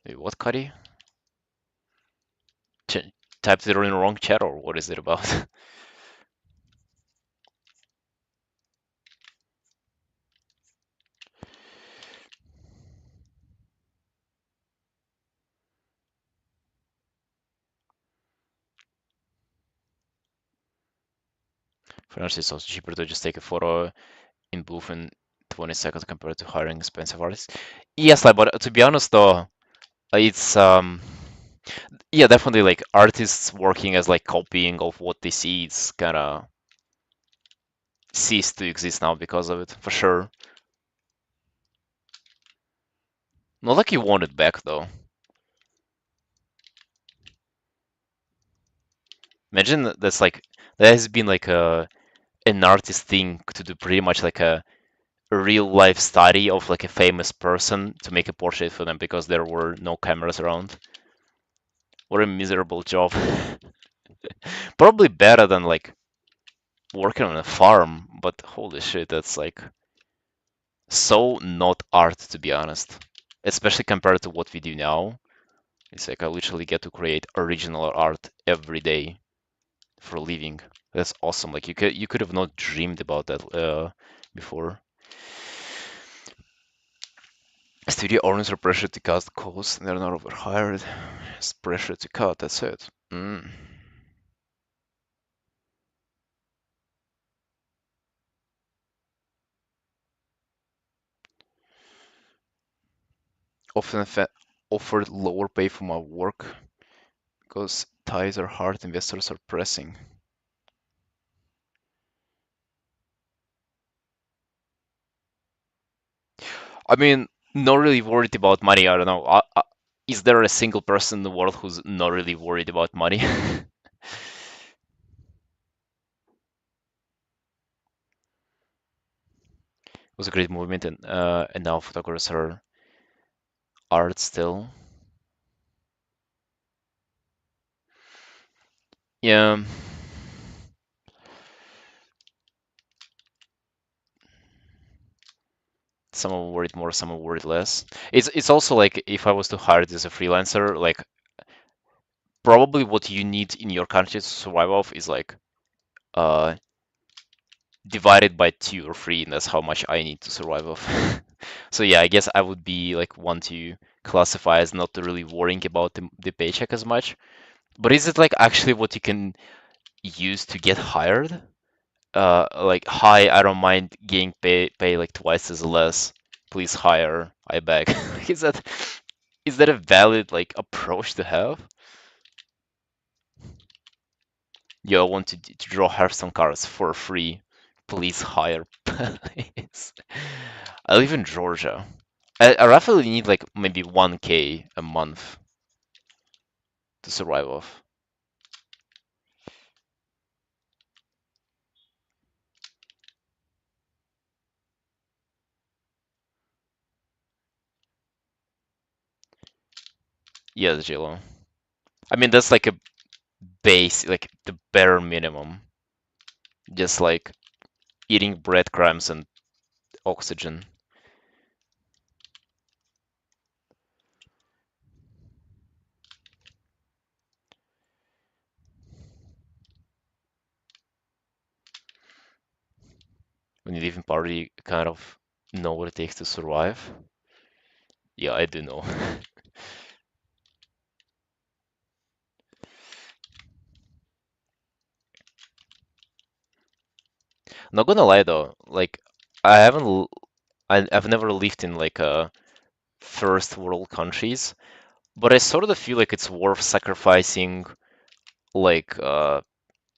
Wait, what, Cuddy? Ch Typed it in the wrong chat, or what is it about? For it's also cheaper to just take a photo in booth in 20 seconds compared to hiring expensive artists. Yes, like, but to be honest though, it's yeah, definitely like artists working as like copying of what they see, it's kind of ceased to exist now because of it, for sure. Not like you want it back though. Imagine that's like that has been like an artist thing to do pretty much like a real life study of like a famous person to make a portrait for them because there were no cameras around. What a miserable job. Probably better than like working on a farm, but holy shit, that's like so not art to be honest. Especially compared to what we do now. It's like I literally get to create original art every day for a living. That's awesome. Like you could have not dreamed about that before. Studio owners are pressured to cut costs and they're not overhired. It's pressure to cut, that's it. Mm. Often offered lower pay for my work because ties are hard, investors are pressing. I mean, not really worried about money. I don't know. Is there a single person in the world who's not really worried about money? It was a great movement, and now photographers are art still. Yeah, some are worried more, some are worried less. It's also like if I was to hire this as a freelancer, like probably what you need in your country to survive off is like uh divided by 2 or 3, and that's how much I need to survive off. So yeah, I guess I would be like one to classify as not really worrying about the paycheck as much. But is it like actually what you can use to get hired? Like, hi, I don't mind getting pay like twice as less. Please hire, I beg. Is that a valid like approach to have? Yo, I want to draw Hearthstone cards for free. Please hire, please. I live in Georgia. I roughly need like maybe 1K a month to survive off. Yeah, the JLo. I mean, that's like a base, like the bare minimum. Just like eating breadcrumbs and oxygen. When you live in poverty, you kind of know what it takes to survive. Yeah, I do know. Not gonna lie though, like I haven't, I've never lived in like first world countries, but I sort of feel like it's worth sacrificing like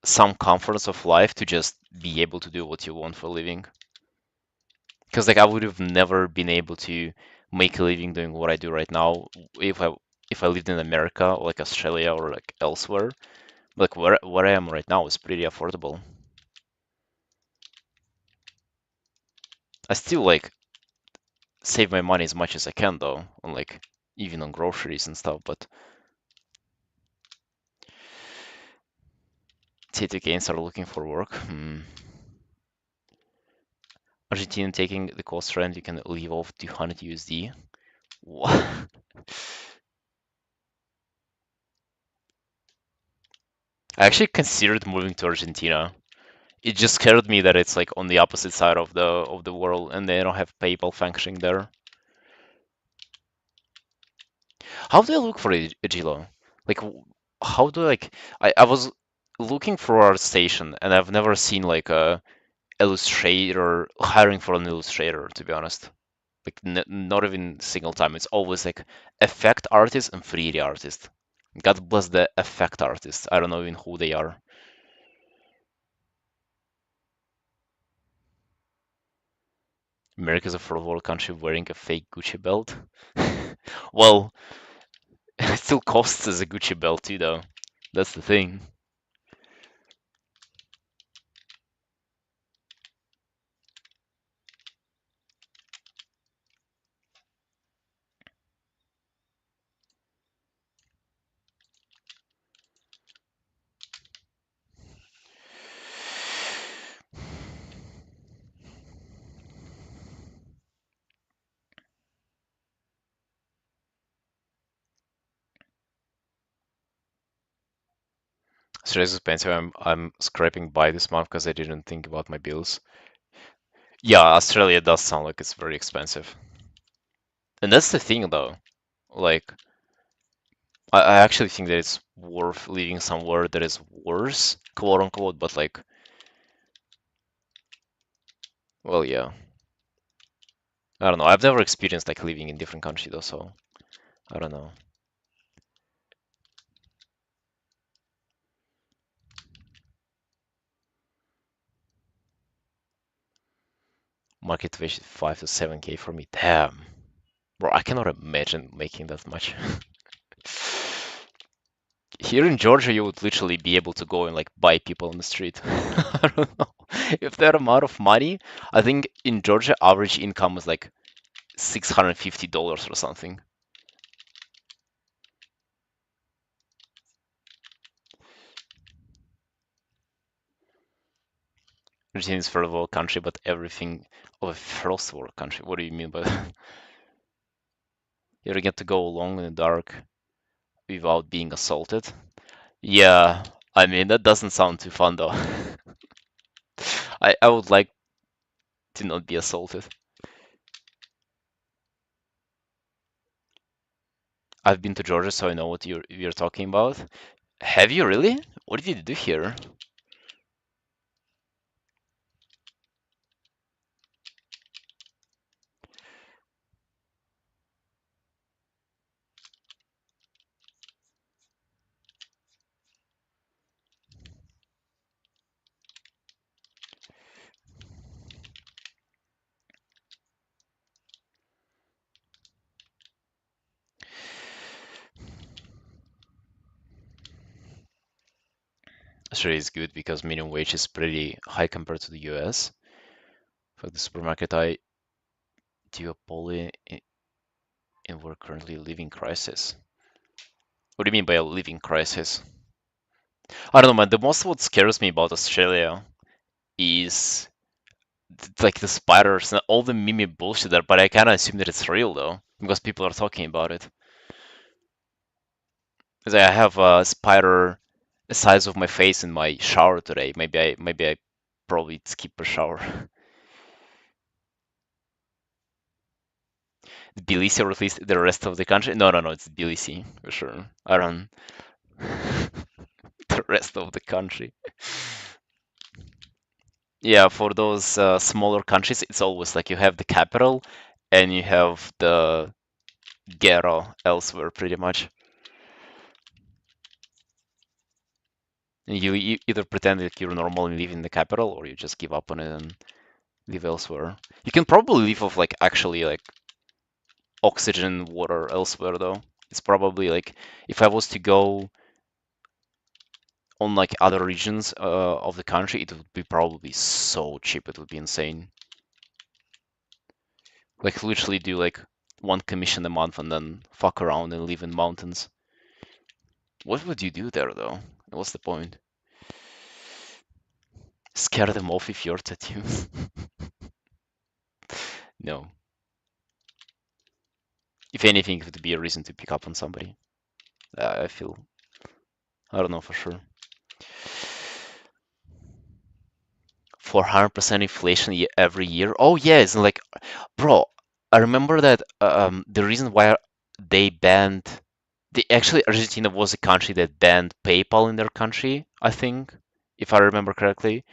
some comforts of life to just be able to do what you want for a living. Because like I would have never been able to make a living doing what I do right now if I lived in America or like Australia or like elsewhere. Like where I am right now is pretty affordable. I still like save my money as much as I can though, on like even on groceries and stuff. But Tito gains are looking for work. Argentina taking the cost trend, you can leave off 200 USD. What? I actually considered moving to Argentina. It just scared me that it's like on the opposite side of the world and they don't have PayPal functioning there. How do I look for a Gilo? Like how do I like I was looking for our station and I've never seen like a illustrator hiring for an illustrator to be honest. Like not even single time. It's always like effect artist and 3D artist. God bless the effect artists. I don't know even who they are. America's a third world country wearing a fake Gucci belt. Well, it still costs as a Gucci belt too, though. That's the thing. Seriously expensive. I'm scraping by this month because I didn't think about my bills. Yeah, Australia does sound like it's very expensive. And that's the thing, though. Like, I actually think that it's worth living somewhere that is worse, quote unquote, but like, well, yeah. I don't know. I've never experienced like living in different country though, so I don't know. Market wage 5 to 7K for me. Damn. Bro, I cannot imagine making that much. Here in Georgia, you would literally be able to go and like buy people on the street. I don't know. If that amount of money, I think in Georgia, average income is like $650 or something. Argentina is third world country, but everything of a first world country. What do you mean by that? You ever get to go alone in the dark without being assaulted? Yeah, I mean that doesn't sound too fun though. I would like to not be assaulted. I've been to Georgia, so I know what you're talking about. Have you really? What did you do here? Australia is good because minimum wage is pretty high compared to the US. For the supermarket, I do a poly and we're currently living crisis. What do you mean by a living crisis? I don't know, man. The most what scares me about Australia is like the spiders and all the meme bullshit there, but I kind of assume that it's real though, because people are talking about it. Because I have a spider the size of my face in my shower today. Maybe I probably skip a shower. Tbilisi or at least the rest of the country? No, it's Tbilisi for sure. I don't the rest of the country. Yeah, for those smaller countries, it's always like you have the capital and you have the ghetto elsewhere, pretty much. And you either pretend like you're normal and live in the capital, or you just give up on it and live elsewhere. You can probably live off like actually like oxygen, water elsewhere though. It's probably like if I was to go on like other regions of the country, it would be probably so cheap. It would be insane. Like literally do like one commission a month and then fuck around and live in mountains. What would you do there though? What's the point? Scare them off if you're tattoo? No. If anything, it would be a reason to pick up on somebody. I feel. I don't know for sure. 400% inflation every year. Oh yeah, it's like, bro. I remember that the reason why they banned. Actually, Argentina was a country that banned PayPal in their country, I think, if I remember correctly,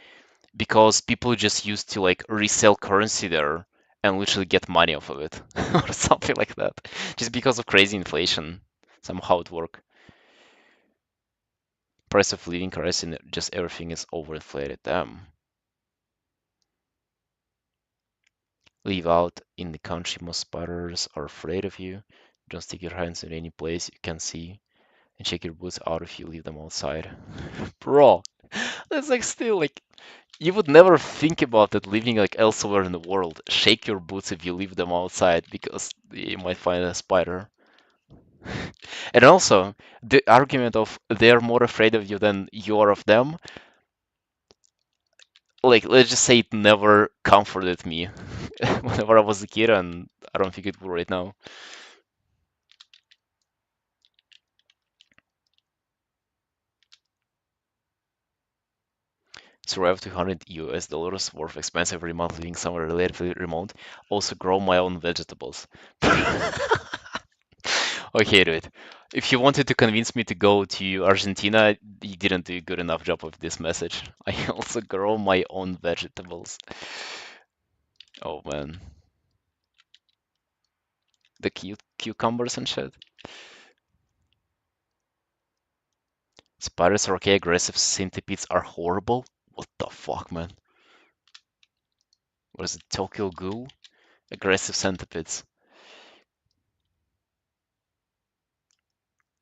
because people just used to like resell currency there and literally get money off of it or something like that, just because of crazy inflation. Somehow it worked. Price of living crisis and just everything is overinflated. Damn. Live out in the country, most spiders are afraid of you. Don't stick your hands in any place you can see, and check your boots out if you leave them outside. Bro, that's like still like you would never think about it living like elsewhere in the world. Shake your boots if you leave them outside because you might find a spider. And also, the argument of they're more afraid of you than you're of them, like let's just say it never comforted me whenever I was a kid, and I don't think it will right now. Survive 200 US dollars worth expense every month living somewhere relatively remote. Also grow my own vegetables. Okay, dude. If you wanted to convince me to go to Argentina, you didn't do a good enough job of this message. I also grow my own vegetables. Oh man, the cucumbers and shit. Spiders are okay, aggressive centipedes are horrible. What the fuck, man? What is it, Tokyo Ghoul? Aggressive centipedes.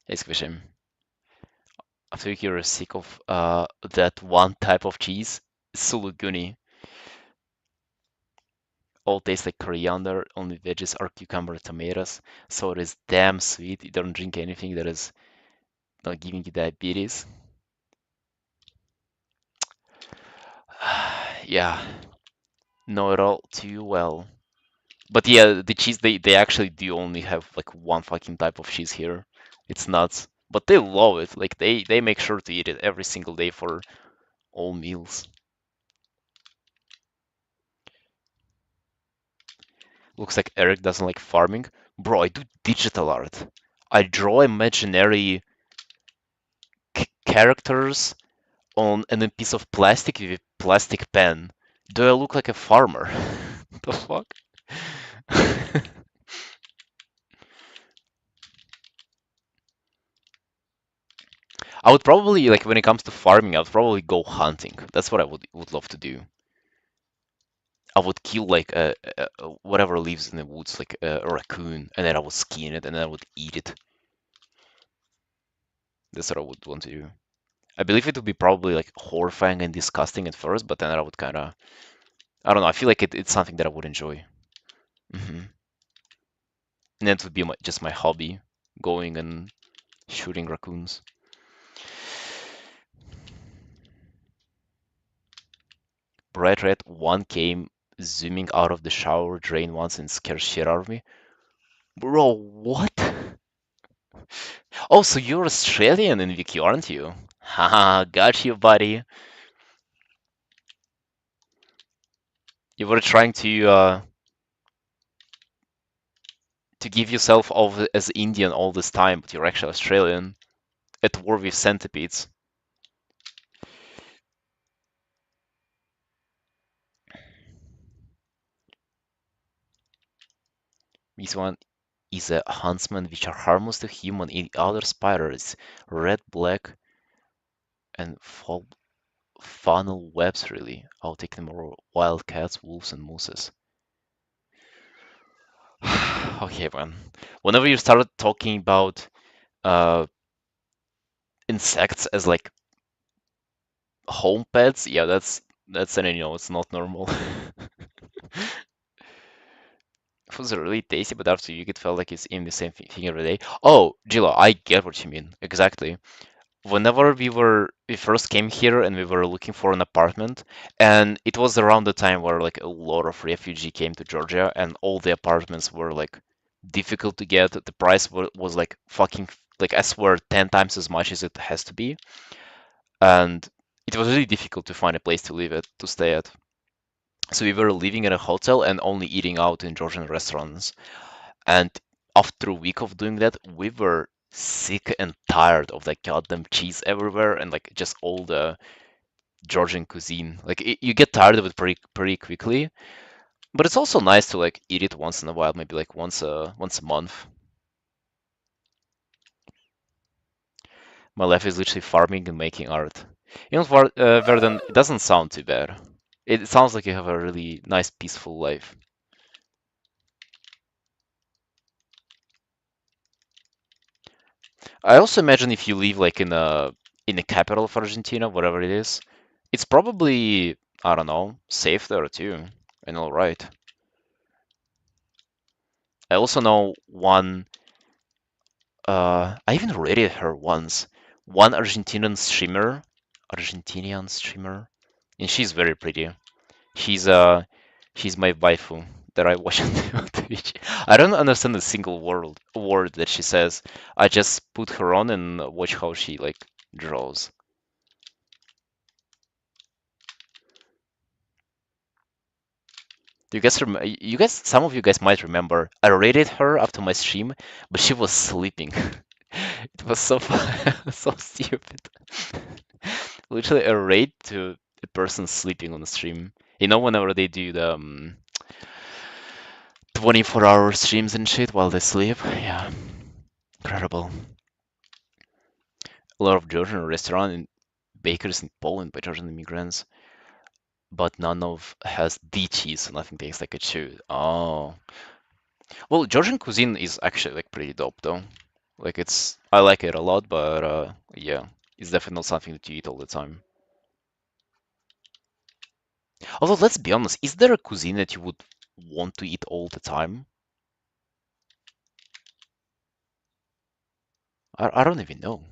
Hey, Squishim. I think you're sick of that one type of cheese, Suluguni. All taste like coriander, only veggies are cucumber and tomatoes. So it is damn sweet. You don't drink anything that is not giving you diabetes. Yeah, know it all too well. But yeah, the cheese they actually do only have like one fucking type of cheese here. It's nuts. But they love it. Like they make sure to eat it every single day for all meals. Looks like Eric doesn't like farming. Bro, I do digital art. I draw imaginary characters on a piece of plastic with a plastic pen. Do I look like a farmer? The fuck? I would probably like when it comes to farming, I would probably go hunting. That's what I would love to do. I would kill like whatever lives in the woods, like a raccoon, and then I would skin it, and then I would eat it. That's what I would want to do. I believe it would be probably like horrifying and disgusting at first, but then I would kind of, I don't know. I feel like it's something that I would enjoy. And that would be just my hobby, going and shooting raccoons. Bright Red 1 came zooming out of the shower drain once and scared shit out of me. Bro, what? Oh, so you're Australian in Wiki, aren't you? Haha, got you, buddy. You were trying to give yourself off as Indian all this time, but you're actually Australian at war with centipedes. This one is a huntsman, which are harmless to human. In other spiders, red, black, and funnel webs. Really, I'll take them over wild cats, wolves, and mooses. Okay, man. Whenever you started talking about uh insects as like home pets, yeah, that's an it's not normal. It was really tasty, but after you get felt like it's eating the same thing every day. Oh, Gila, I get what you mean. Exactly. Whenever we first came here and we were looking for an apartment, and it was around the time where like a lot of refugee came to Georgia, and all the apartments were like difficult to get. The price was like fucking like I swear 10 times as much as it has to be, and it was really difficult to find a place to live at to stay at. So we were living in a hotel and only eating out in Georgian restaurants. And after a week of doing that, we were sick and tired of that goddamn cheese everywhere and like just all the Georgian cuisine. Like you get tired of it pretty quickly, but it's also nice to like eat it once in a while, maybe like once a month. My life is literally farming and making art. Verden, it doesn't sound too bad. It sounds like you have a really nice, peaceful life. I also imagine if you live like in the capital of Argentina, whatever it is, it's probably, I don't know, safe there too, and all right. I also know I even rated her once, one Argentinian streamer, and she's very pretty. She's she's my waifu that I watch on Twitch. I don't understand a single word that she says. I just put her on and watch how she like draws. You guys, some of you guys might remember. I rated her after my stream, but she was sleeping. It was so so stupid. Literally a raid to a person sleeping on the stream. You know, whenever they do the 24-hour streams and shit while they sleep. Yeah, incredible. A lot of Georgian restaurant and bakers in Poland by Georgian immigrants, but none of has the cheese. Nothing tastes like a chew. Oh, well, Georgian cuisine is actually like pretty dope though. Like I like it a lot, but yeah, it's definitely not something that you eat all the time. Although, let's be honest, is there a cuisine that you would want to eat all the time? I don't even know.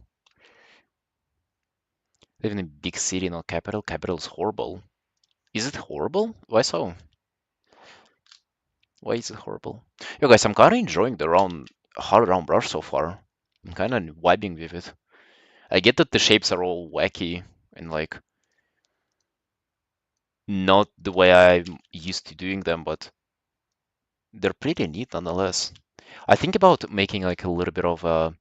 Living in a big city, not capital. Capital is horrible. Is it horrible? Why so? Why is it horrible? Yo, guys, I'm kind of enjoying the hard round brush so far. I'm kind of vibing with it. I get that the shapes are all wacky and like not the way I'm used to doing them, but they're pretty neat nonetheless. I think about making like a little bit of a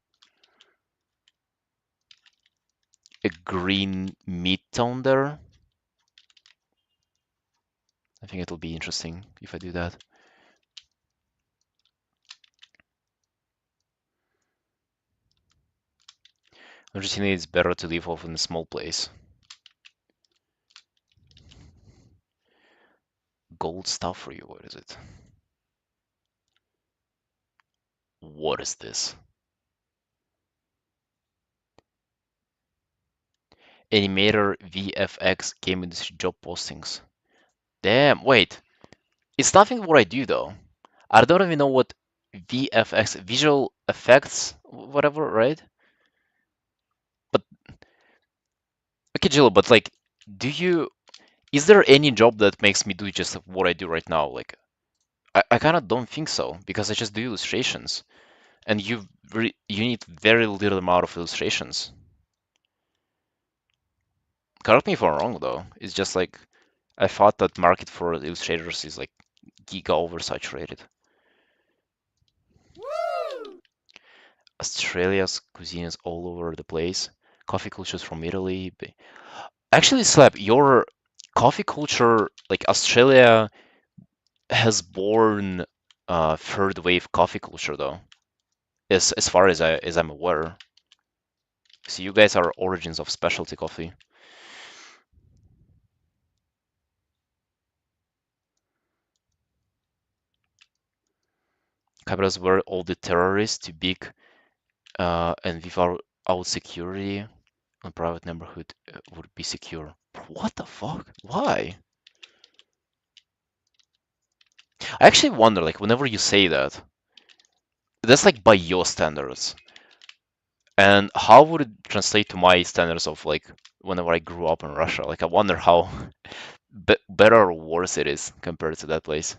green mid tone there. I think it'll be interesting if I do that. I just think it's better to live off in a small place. Gold stuff for you, what is it? What is this? Animator VFX game industry job postings. Damn, wait. It's nothing what I do though. I don't even know what VFX, visual effects, whatever, right? But okay, Jill, but like, is there any job that makes me do just what I do right now? Like, I kind of don't think so because I just do illustrations, and you need very little amount of illustrations. Correct me if I'm wrong though. It's just like I thought that market for illustrators is like giga oversaturated. Australia's cuisine is all over the place. Coffee cultures from Italy. Actually, Slap, your coffee culture, like Australia has born. third wave coffee culture though, as far as I'm aware. So you guys are origins of specialty coffee. Capitals were all the terrorists too big and without security, a private neighborhood would be secure. What the fuck? Why? I actually wonder, like, whenever you say that, that's like by your standards. And how would it translate to my standards of like whenever I grew up in Russia? Like, I wonder how better or worse it is compared to that place.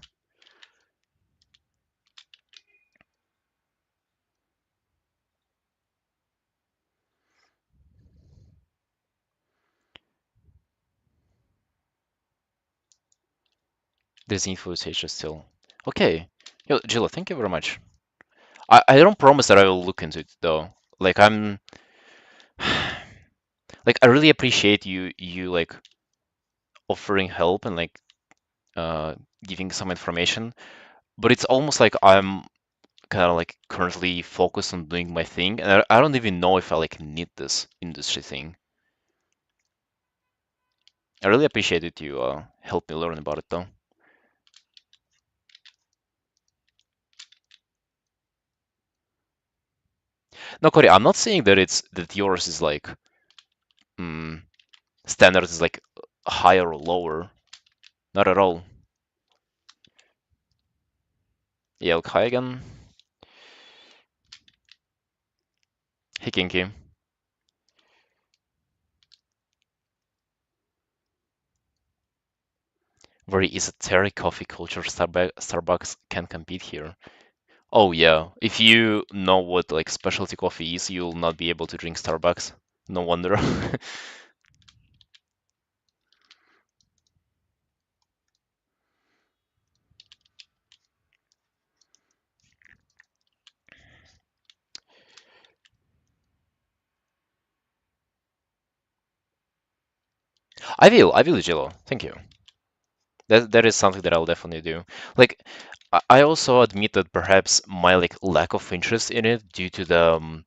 This info is just still. Okay. Yo, Gila, thank you very much. I don't promise that I will look into it though. Like I'm like I really appreciate you like offering help and like uh giving some information, but it's almost like I'm kind of like currently focused on doing my thing, and I don't even know if I like need this industry thing. I really appreciate it you help me learn about it though. No, Corey, I'm not saying that it's that yours is like mm, standards is like higher or lower. Not at all. Yeah, look, hi again. Hey, Kinky. Very esoteric coffee culture. Starbucks can compete here. Oh yeah, if you know what like specialty coffee is, you'll not be able to drink Starbucks. No wonder. I will, Jello. Thank you. That is something that I'll definitely do. Like, I also admit that perhaps my like lack of interest in it due to the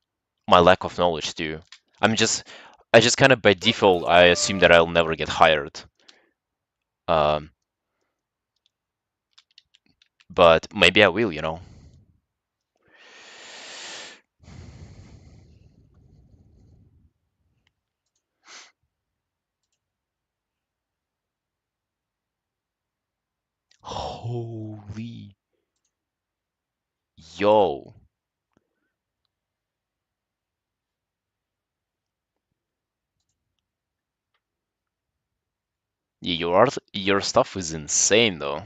my lack of knowledge too. I'm just I just kind of by default I assume that I'll never get hired. Um, but maybe I will, you know. Holy yo, your stuff is insane though.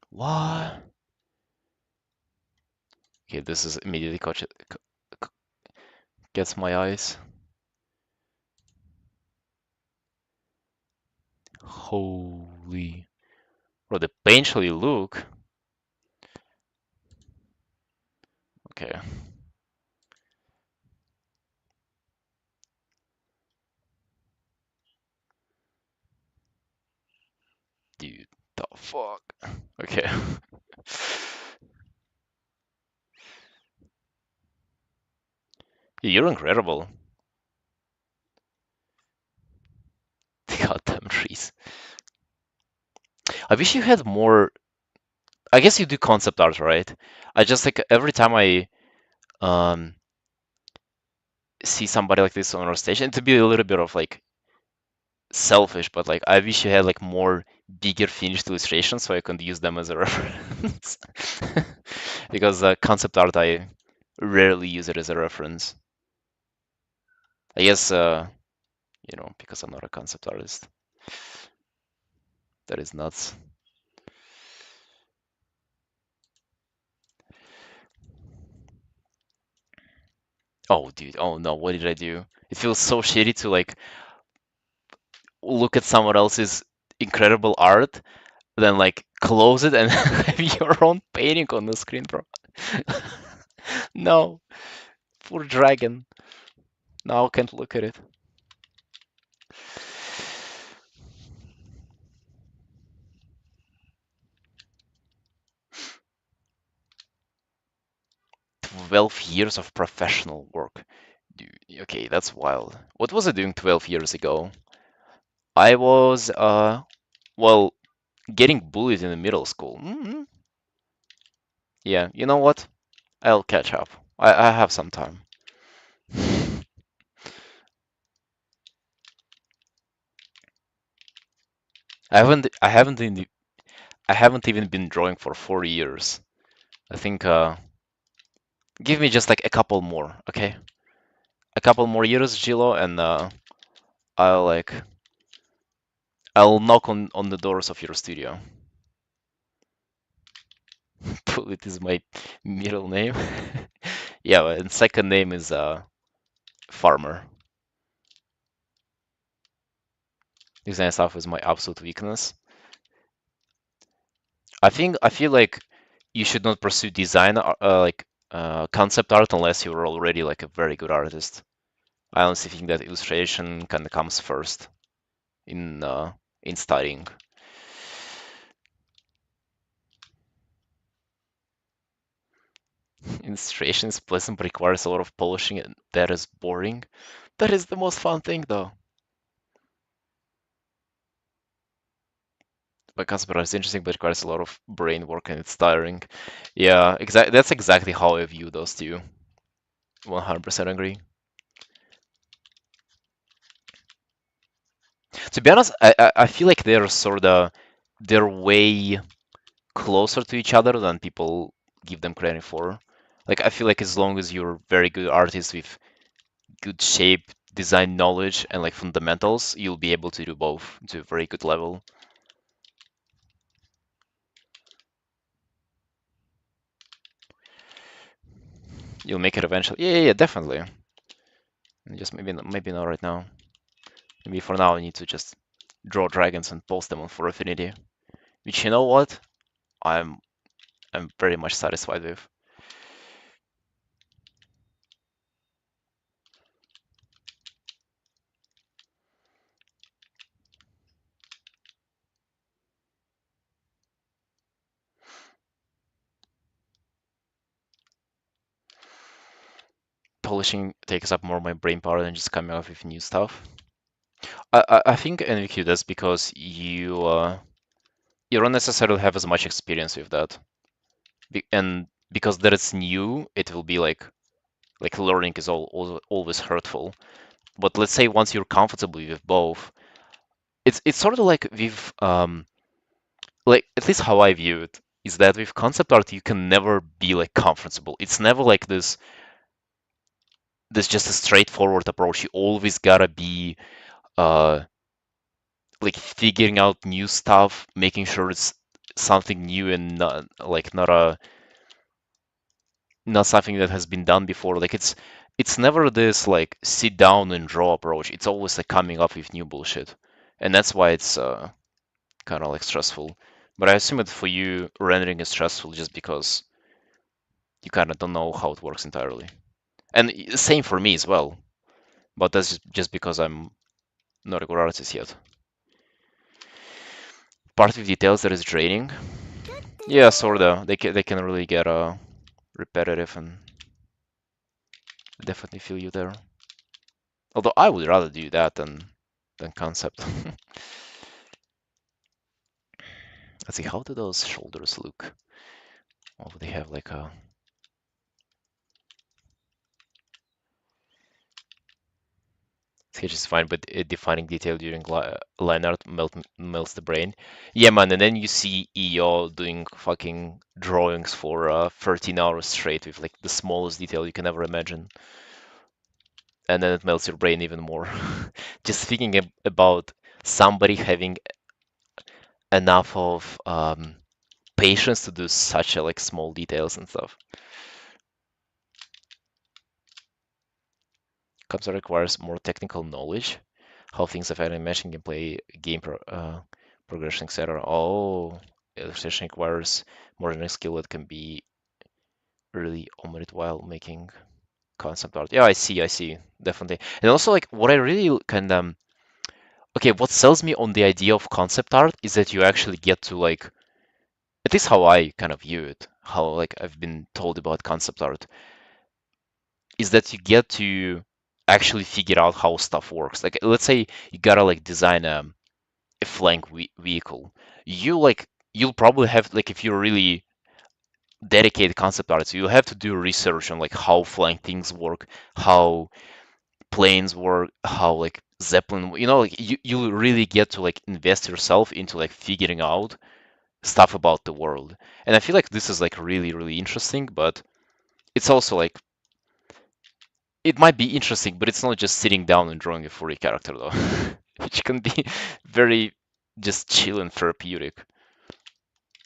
What? Okay, this is immediately gets my eyes. Holy, bro, the painfully look. Okay, dude, the fuck. Okay, you're incredible. The goddamn trees. I wish you had more. I guess you do concept art, right? I just like every time I um see somebody like this on our stage, and to be a little bit of like selfish, but like I wish you had like more bigger finished illustrations so I could use them as a reference. Because concept art, I rarely use it as a reference. I guess because I'm not a concept artist. That is nuts. Oh, dude. Oh no, what did I do? It feels so shitty to like look at someone else's incredible art, then like close it and have your own painting on the screen, bro. No, poor dragon. Now I can't look at it. 12 years of professional work. Dude, okay, that's wild. What was I doing 12 years ago? I was, well, getting bullied in the middle school. Yeah, you know what? I'll catch up. I have some time. I haven't even been drawing for 4 years. I think give me just like a couple more, okay? A couple more years, Gilo, and I'll like I'll knock on the doors of your studio. Bullet is my middle name. Yeah, and second name is Farmer. Design stuff is my absolute weakness. I feel like you should not pursue design concept art unless you're already like a very good artist. I honestly think that illustration kind of comes first in studying. Illustration is pleasant but requires a lot of polishing and that is boring. That is the most fun thing though. But concept art is interesting but requires a lot of brain work and it's tiring. Yeah, exactly. That's exactly how I view those two. 100% agree. To be honest, I feel like they're way closer to each other than people give them credit for. Like I feel like as long as you're very good artist with good shape, design knowledge, and like fundamentals, you'll be able to do both to a very good level. You'll make it eventually. Yeah, definitely. Just maybe not right now. Maybe for now I need to just draw dragons and post them on for Affinity. Which you know what? I'm I'm very much satisfied with. Polishing takes up more of my brain power than just coming up with new stuff. I think NVQ does because you don't necessarily have as much experience with that. And because that it's new, it will be like learning is always hurtful. But let's say once you're comfortable with both, it's sort of like with like at least how I view it is that with concept art you can never be like comfortable. It's never like this just a straightforward approach. You always gotta be uh like figuring out new stuff, making sure it's something new and not something that has been done before. Like it's never this like sit down and draw approach. It's always like coming up with new bullshit, and that's why it's kind of like stressful. But I assume that for you, rendering is stressful just because you kind of don't know how it works entirely. And same for me as well. But that's just because I'm not a good artist yet. Part with details that is draining. Yeah, sorta. They can really get repetitive and definitely feel you there. Although I would rather do that than concept. Let's see, how do those shoulders look? Oh, they have like a sketch is fine, but defining detail during line art melts the brain. Yeah, man, and then you see EO doing fucking drawings for 13 hours straight with like the smallest detail you can ever imagine, and then it melts your brain even more. Just thinking about somebody having enough of patience to do such a like small details and stuff. Concept requires more technical knowledge, how things affect animation, gameplay, progression, etc. Oh, illustration requires more than a skill that can be really omitted while making concept art. Yeah, I see, definitely. And also, like, what I really kind of okay, what sells me on the idea of concept art is that you actually get to like, at least how I kind of view it, how like I've been told about concept art, is that you get to actually figure out how stuff works. Like, let's say you gotta like design a flank vehicle. You like you'll probably have like if you're really dedicated concept artist, you'll have to do research on like how flank things work, how planes work, how like Zeppelin, like you really get to like invest yourself into like figuring out stuff about the world. And I feel like this is like really, really interesting, but it's also like it might be interesting, but it's not just sitting down and drawing a furry character though, which can be very just chill and therapeutic.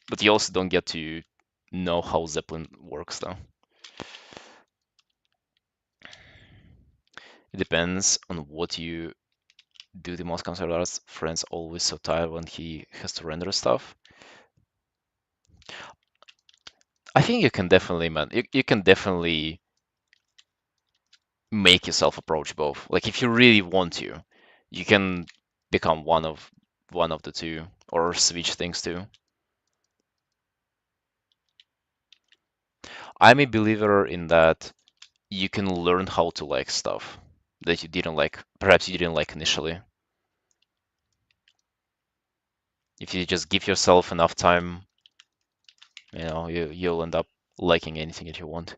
But you also don't get to know how Zeppelin works though. It depends on what you do. The most conservative artist friends always so tired when he has to render stuff. I think you can definitely, man, you can definitely make yourself approach both. Like if you really want to, you can become one of the two or switch things too. I'm a believer in that you can learn how to like stuff that you didn't like, perhaps you didn't like initially. If you just give yourself enough time, you'll end up liking anything that you want.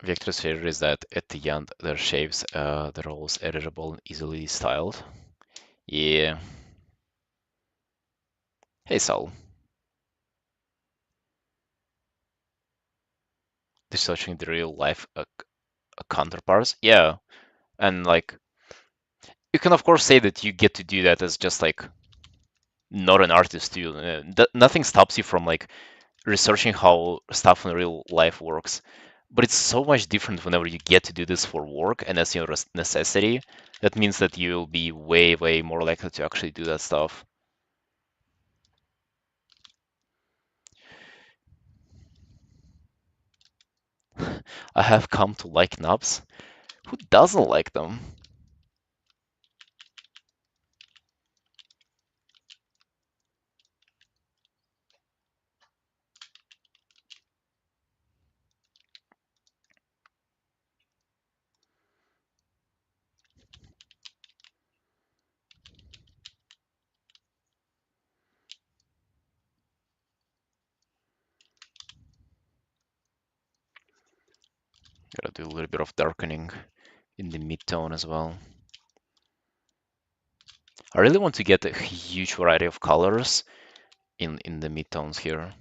Vector's favorite is that at the end their shapes, they're always editable and easily styled. Yeah. Hey Saul, researching the real life counterparts. Yeah, and like you can of course say that you get to do that as just like not an artist too. Nothing stops you from like researching how stuff in real life works. But it's so much different whenever you get to do this for work and as your necessity. That means that you'll be way, way more likely to actually do that stuff. I have come to like knobs. Who doesn't like them? Gotta do a little bit of darkening in the mid-tone as well. I really want to get a huge variety of colors in the mid-tones here.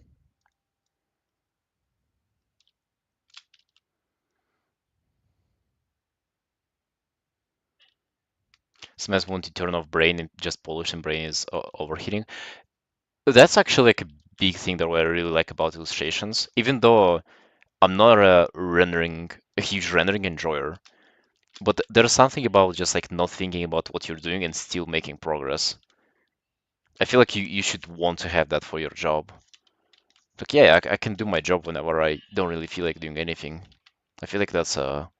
Sometimes want to turn off brain and just polish and brain is overheating. That's actually like a big thing that I really like about illustrations. Even though I'm not a huge rendering enjoyer, but there's something about just like not thinking about what you're doing and still making progress. I feel like you should want to have that for your job. Like, yeah, I can do my job whenever I don't really feel like doing anything. I feel like that's a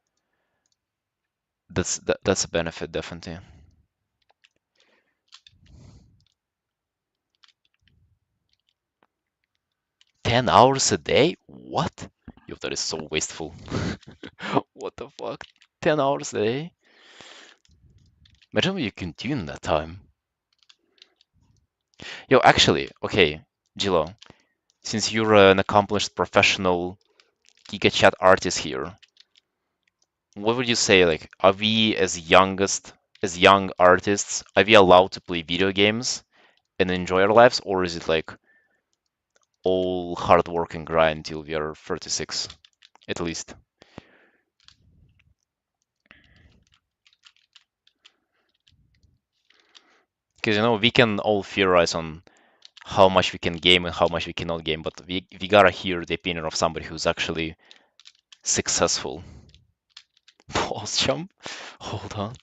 benefit definitely. 10 hours a day? What? Yo, that is so wasteful. What the fuck? 10 hours a day? Imagine what you can do in that time. Yo, actually, okay, Gilo, since you're an accomplished professional GigaChat artist here, what would you say? Like, are we as young artists, are we allowed to play video games and enjoy our lives, or is it like all hard work and grind till we are 36? at least. Because we can all theorize on how much we can game and how much we cannot game, but we gotta hear the opinion of somebody who's actually successful. Pause jump. Hold on.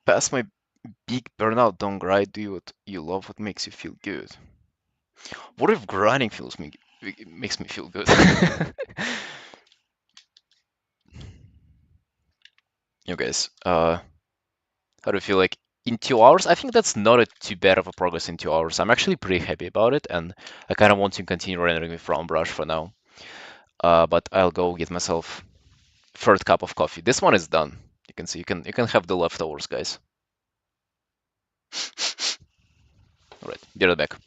Pass my big burnout, don't grind, do what you love, what makes you feel good. What if grinding makes me feel good? You guys, how do you feel like in 2 hours? I think that's not a too bad of a progress in 2 hours. I'm actually pretty happy about it, and I kind of want to continue rendering with Round Brush for now. But I'll go get myself third cup of coffee. This one is done. You can see you can have the leftovers, guys. All right, be right back.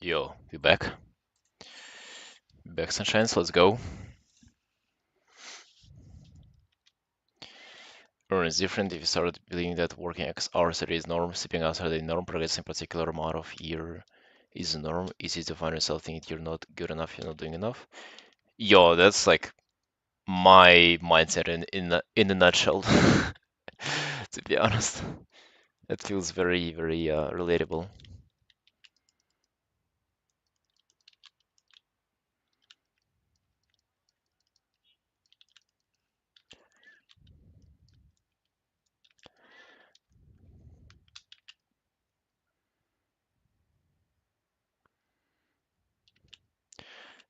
Yo, you back? Back, sunshines, let's go. Or is different if you start believing that working X hours a day is norm, sleeping hours a day norm, progressing particular amount of year is the norm. Easy to find yourself thinking you're not good enough, you're not doing enough. Yo, that's like my mindset in a nutshell. To be honest, it feels very relatable.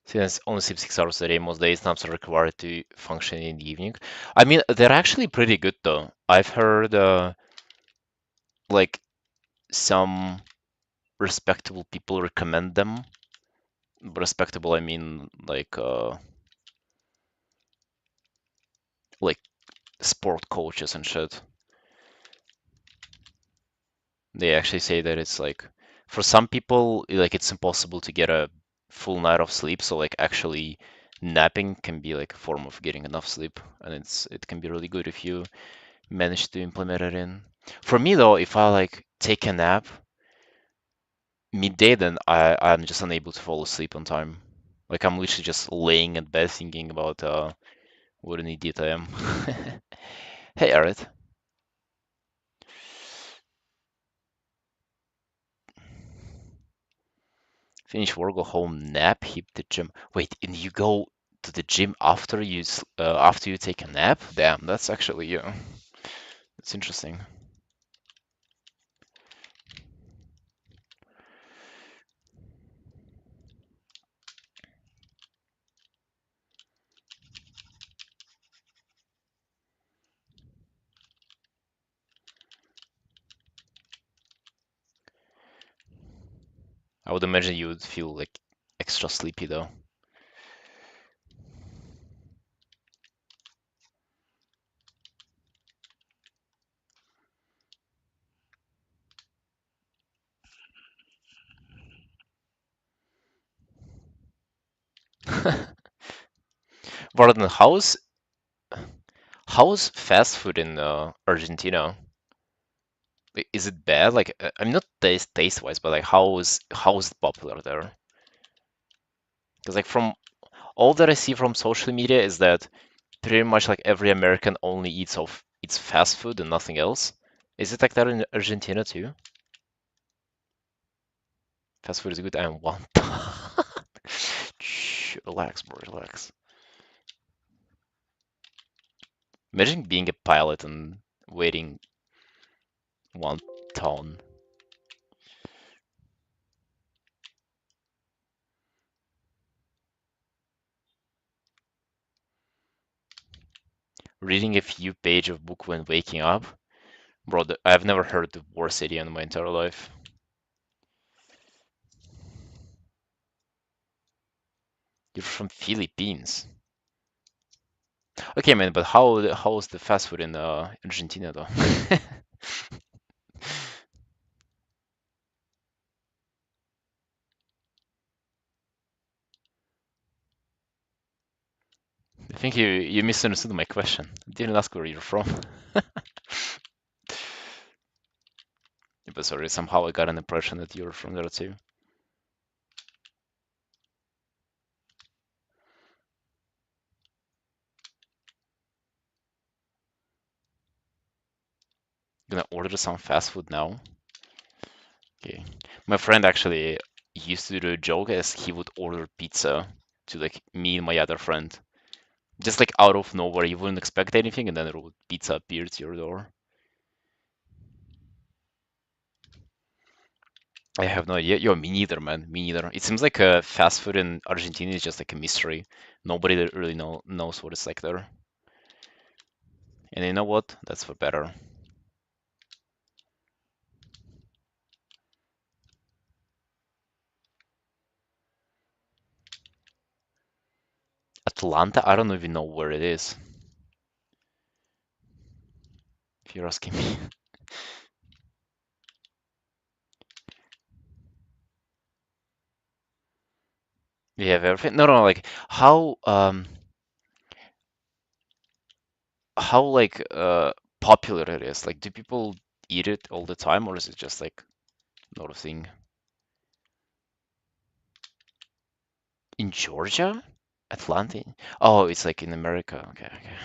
Since I only sleep 6 hours a day, most days naps are required to function in the evening. I mean, they're actually pretty good though. I've heard like some respectable people recommend them. Respectable, I mean like sport coaches and shit. They actually say that it's like for some people like it's impossible to get a full night of sleep, so like actually napping can be like a form of getting enough sleep, and it can be really good if you manage to implement it in. For me though, if I like take a nap midday, then I'm just unable to fall asleep on time. Like I'm literally just laying in bed thinking about what an idiot I am. Hey, Arid. Finish work, go home, nap, hit the gym. Wait, and you go to the gym after after you take a nap? Damn, that's actually yeah, that's interesting. I would imagine you would feel like extra sleepy though. Vardan, how's fast food in Argentina? Like, is it bad? Like, I'm not taste wise, but like, how is it popular there? Because like from all that I see from social media is that pretty much like every American only eats fast food and nothing else. Is it like that in Argentina too? Fast food is good and one. Shh, relax, bro, relax. Imagine being a pilot and waiting 1 ton. Reading a few pages of book when waking up. Bro, I've never heard the worst idea in my entire life. You're from Philippines. Okay, man, but how's the fast food in Argentina though? I think you misunderstood my question. I didn't ask where you're from. But sorry, somehow I got an impression that you're from there too. Gonna order some fast food now. Okay. My friend actually used to do a joke as he would order pizza to like me and my other friend. Just like out of nowhere, you wouldn't expect anything, and then pizza appear to your door. I have no idea. Yo, me neither, man. Me neither. It seems like fast food in Argentina is just like a mystery. Nobody that really knows what it's like there. And you know what? That's for better. Atlanta, I don't even know where it is, if you're asking me. You have everything? No, no, like how like popular it is. Like, do people eat it all the time, or is it just like not a thing? In Georgia? Atlanta? Oh, it's like in America. Okay, okay.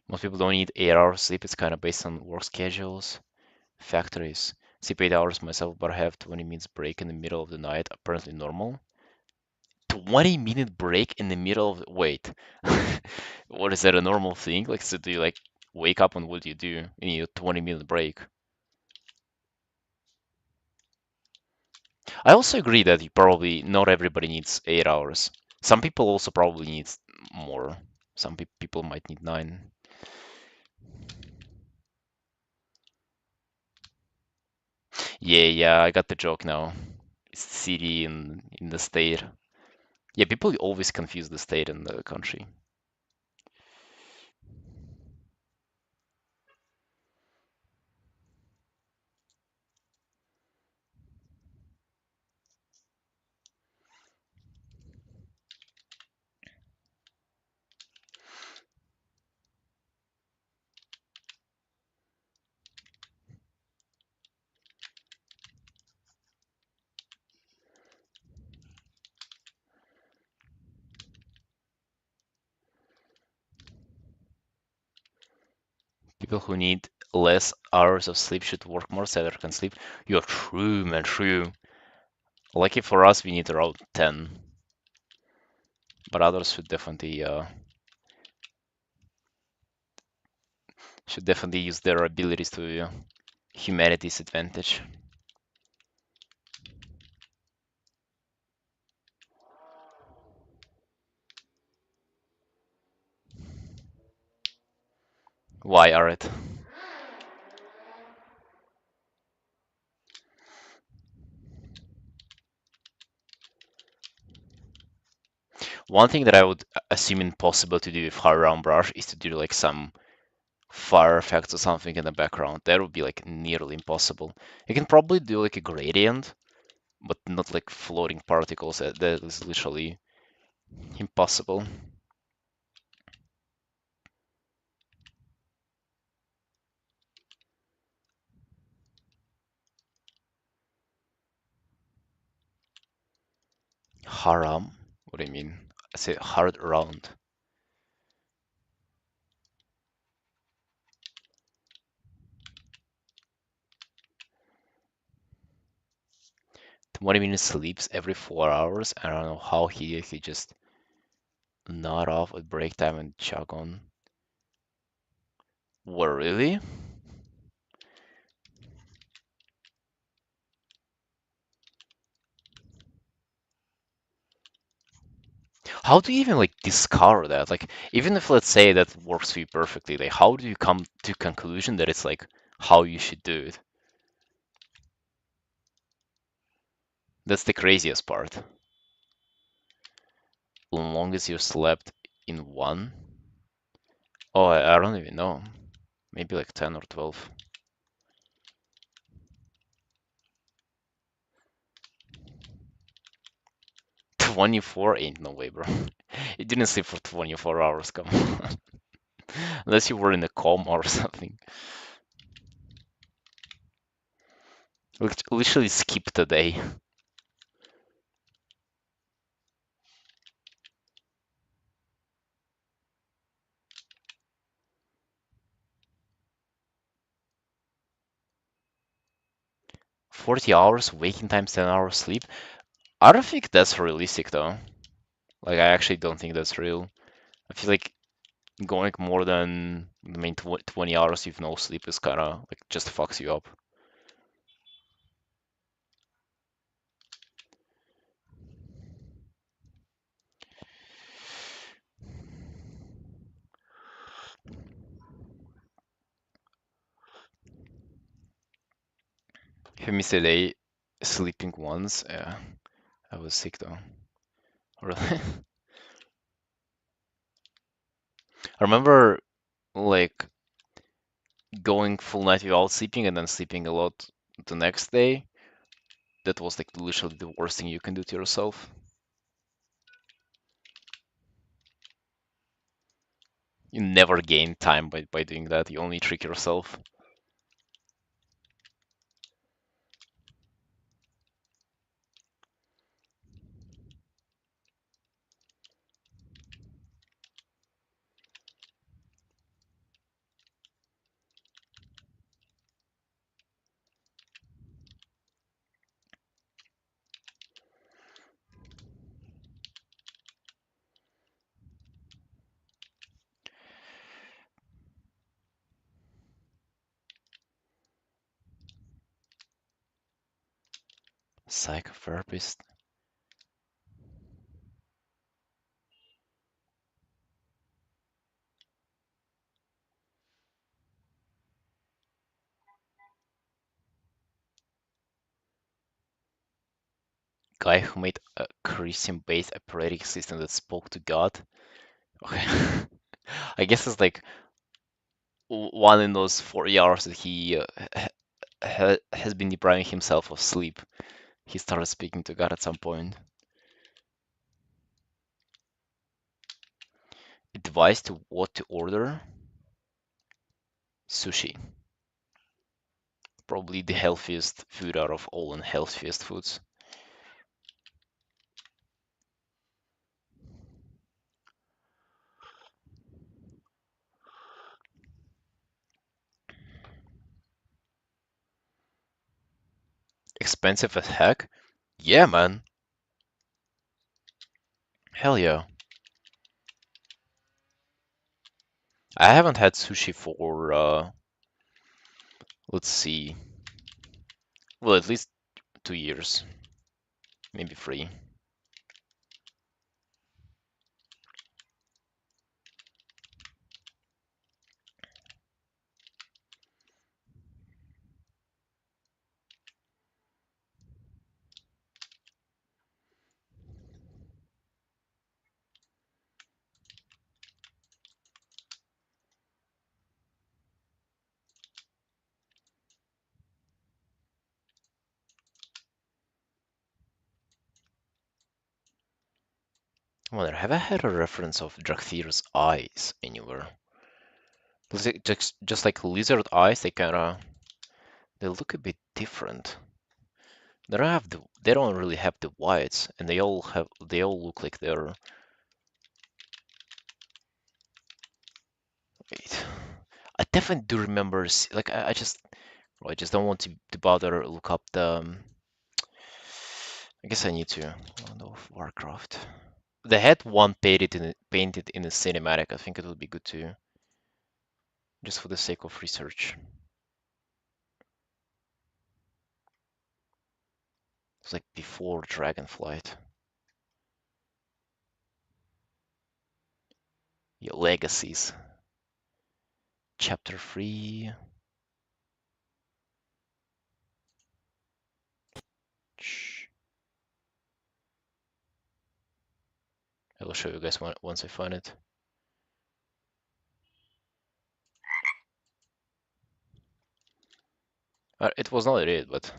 Most people don't need 8 hours sleep. It's kind of based on work schedules, factories. Sleep 8 hours myself, but I have 20 minutes break in the middle of the night. Apparently normal. 20-minute break in the middle of wait. What is that a normal thing? Like, so do you like wake up and what do you do in your 20-minute break? I also agree that you probably not everybody needs 8 hours. Some people also probably need more. Some people might need nine. Yeah, yeah, I got the joke now. It's the city in the state. Yeah, people always confuse the state and the country. People who need less hours of sleep should work more so they can sleep. You're true, man, true. Lucky for us, we need around 10, but others should definitely use their abilities to humanity's advantage. Why are it? One thing that I would assume impossible to do with high round brush is to do like some fire effects or something in the background. That would be like nearly impossible. You can probably do like a gradient, but not like floating particles. That is literally impossible. Haram? What do you mean? I say hard round. 20 minutes sleeps every 4 hours. I don't know how he just nod off at break time and chug on. What really? How do you even like discover that? Like, even if let's say that works for you perfectly, like how do you come to conclusion that it's like how you should do it? That's the craziest part. Longest you slept in one? Oh, I don't even know. Maybe like 10 or 12. 24 ain't no way, bro. You didn't sleep for 24 hours, come on. Unless you were in a coma or something. Literally skipped a day. 40 hours, waking time, 10 hours sleep. I don't think that's realistic though. Like, I actually don't think that's real. I feel like going more than the main 20 hours with no sleep is kind of like just fucks you up. If I missed a day sleeping once, yeah, I was sick though. Really. I remember like going full night without sleeping and then sleeping a lot the next day, that was like literally the worst thing you can do to yourself. You never gain time by doing that. You only trick yourself. Psychotherapist. Guy who made a Christian-based operating system that spoke to God. Okay. I guess it's like one in those 4 years that he has been depriving himself of sleep. He started speaking to God at some point. Advice to what to order? Sushi. Probably the healthiest food out of all unhealthiest foods. Expensive as heck? Yeah, man. Hell yeah. I haven't had sushi for, let's see, well, at least 2 years, maybe 3. I wonder, have I had a reference of Drakthir's eyes anywhere? Just like lizard eyes, they look a bit different. They don't really have the whites, and they all look like they're. Wait, I definitely do remember. Like I just don't want to bother look up the. I guess I need to. World of Warcraft. They had one painted in a cinematic. I think it would be good to just for the sake of research. It's like before Dragonflight. Yeah, Legacies. Chapter 3. Shh. I will show you guys once I find it. It was not it, but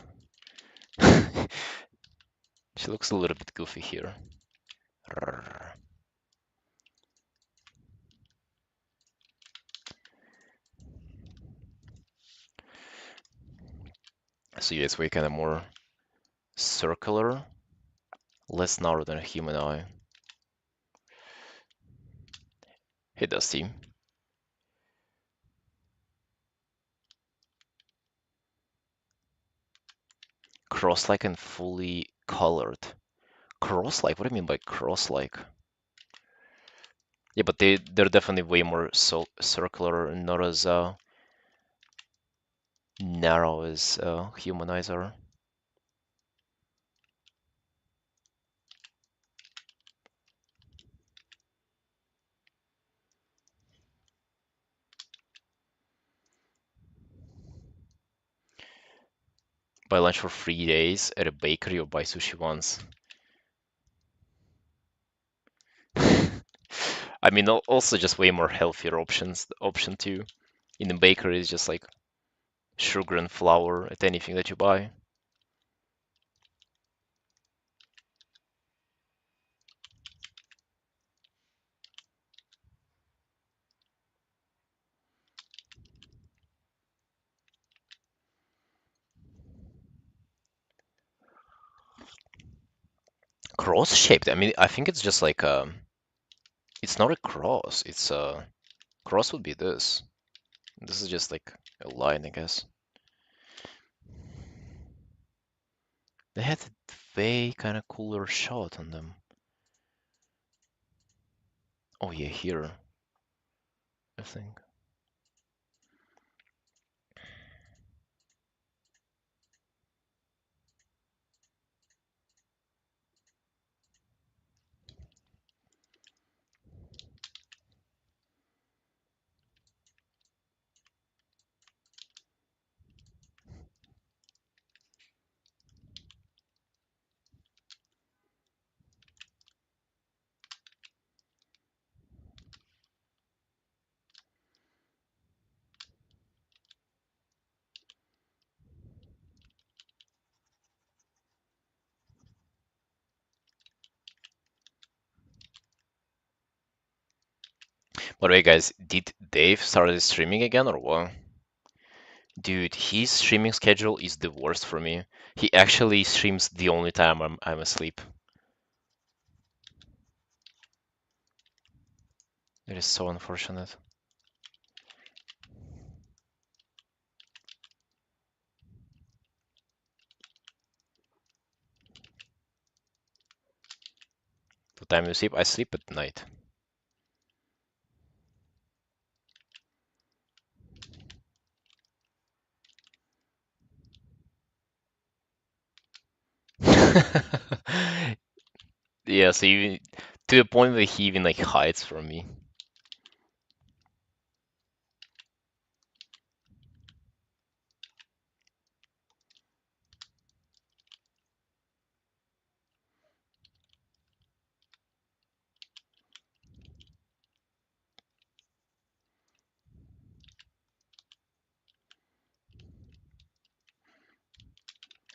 she looks a little bit goofy here. So yes, we're kind of more circular, less narrow than a human eye. Hey, Dusty. Cross-like and fully colored. Cross-like? What do you mean by cross-like? Yeah, but they're definitely way more circular and not as narrow as human eyes are. Buy lunch for 3 days at a bakery or buy sushi once. I mean, also just way more healthier options. The option two in the bakery is just like sugar and flour at anything that you buy. Cross shaped. I mean, I think it's just like it's not a cross. It's a cross would be this. This is just like a line, I guess. They had a way kind of cooler shot on them. Oh yeah, here, I think. By the way, guys, did Dave start streaming again or what? Dude, his streaming schedule is the worst for me. He actually streams the only time I'm asleep. It is so unfortunate. The time you sleep, I sleep at night. Yeah, so even to the point where he even like hides from me.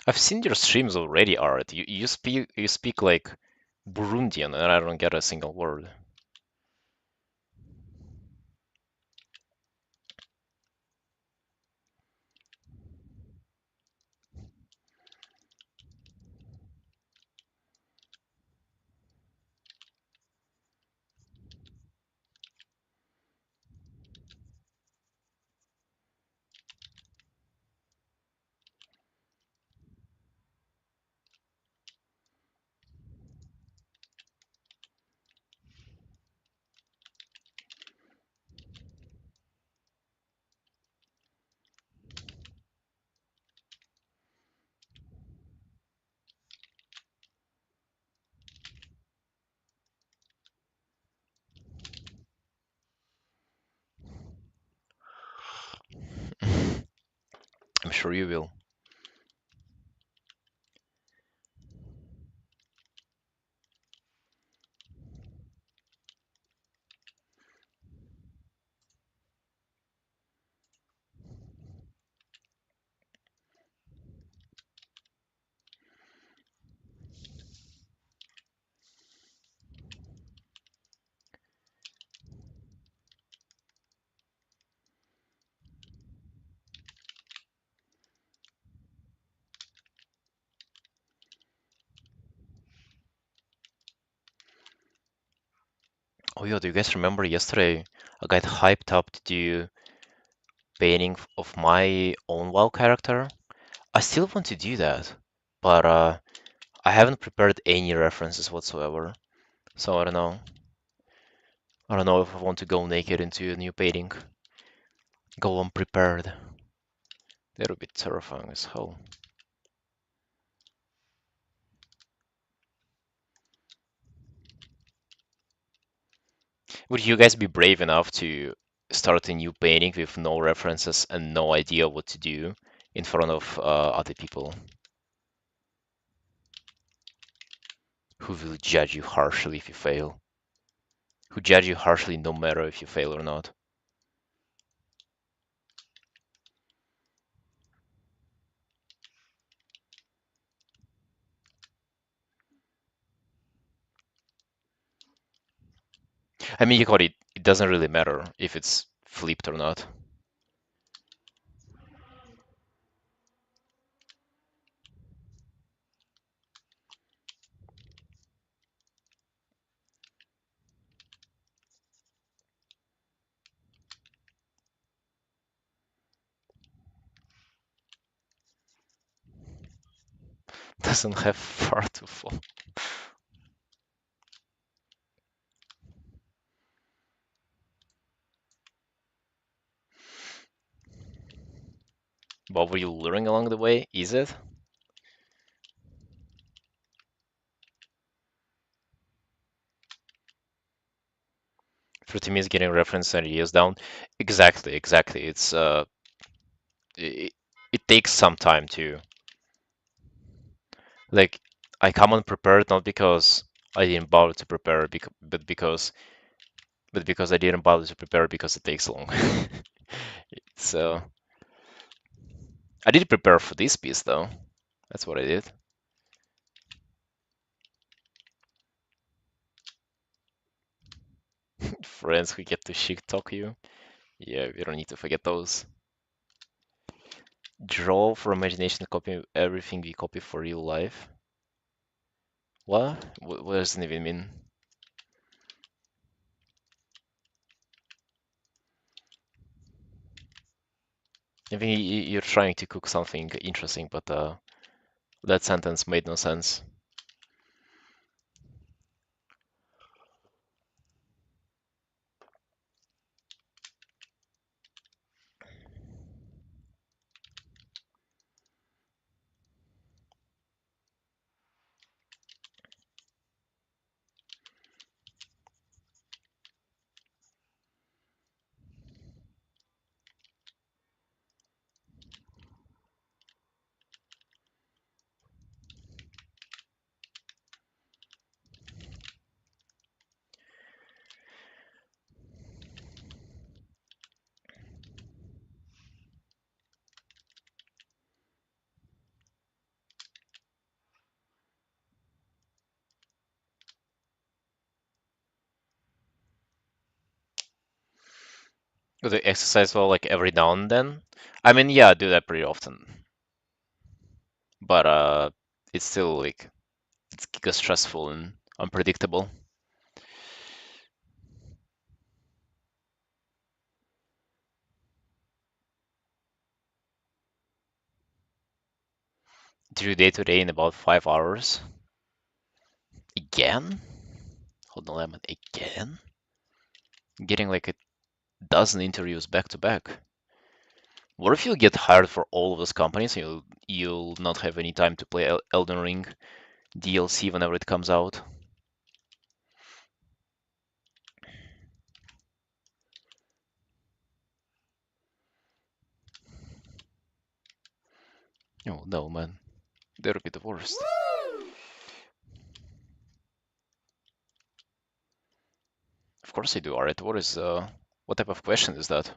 I've seen your streams already, Art. You speak like Burundian, and I don't get a single word. I'm sure you will. Oh yeah, do you guys remember yesterday I got hyped up to do painting of my own WoW character? I still want to do that, but I haven't prepared any references whatsoever. So I don't know. I don't know if I want to go naked into a new painting. Go unprepared. That would be terrifying as hell. Would you guys be brave enough to start a new painting with no references and no idea what to do in front of other people who will judge you harshly if you fail? Who judge you harshly no matter if you fail or not? I mean, you got it. It doesn't really matter if it's flipped or not. Doesn't have far to fall. What were you learning along the way? Is it? For to me, it's getting reference and ideas down. Exactly, exactly. It, it takes some time to like. I come unprepared not because I didn't bother to prepare, but because I didn't bother to prepare because it takes long. So I did prepare for this piece though. That's what I did. Friends who get to shit talk you. Yeah, we don't need to forget those. Draw for imagination, copy everything we copy for real life. What? What does it even mean? I think you're trying to cook something interesting, but that sentence made no sense. Do they exercise well like every now and then? I mean, yeah, I do that pretty often, but it's still like it's giga stressful and unpredictable. Do you day to day in about 5 hours? Again? Hold on, Lemon. Again? Getting like a dozen interviews back to back. What if you get hired for all of those companies and you'll not have any time to play Elden Ring DLC whenever it comes out? Oh no, man. That'll be the worst. Of course I do, alright. What type of question is that?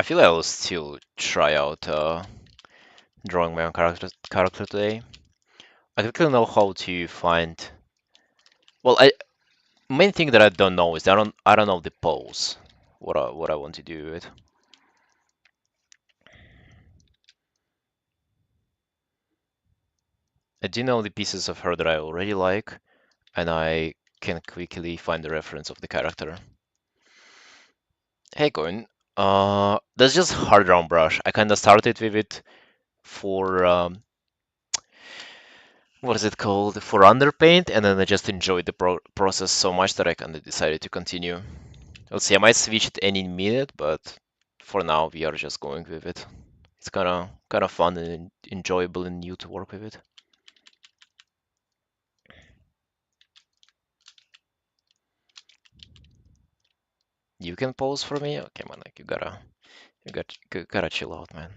I feel I'll still try out drawing my own character today. I quickly know how to find. Well, I main thing that I don't know is I don't know the pose. What I want to do with it. I do know the pieces of her that I already like, and I can quickly find the reference of the character. Hey, Coin. That's just hard round brush. I kind of started with it for what is it called? For underpaint, and then I just enjoyed the process so much that I kind of decided to continue. Let's see, I might switch it any minute, but for now we are just going with it. It's kind of fun and enjoyable and new to work with it. You can pose for me? Okay, man, like you gotta chill out, man.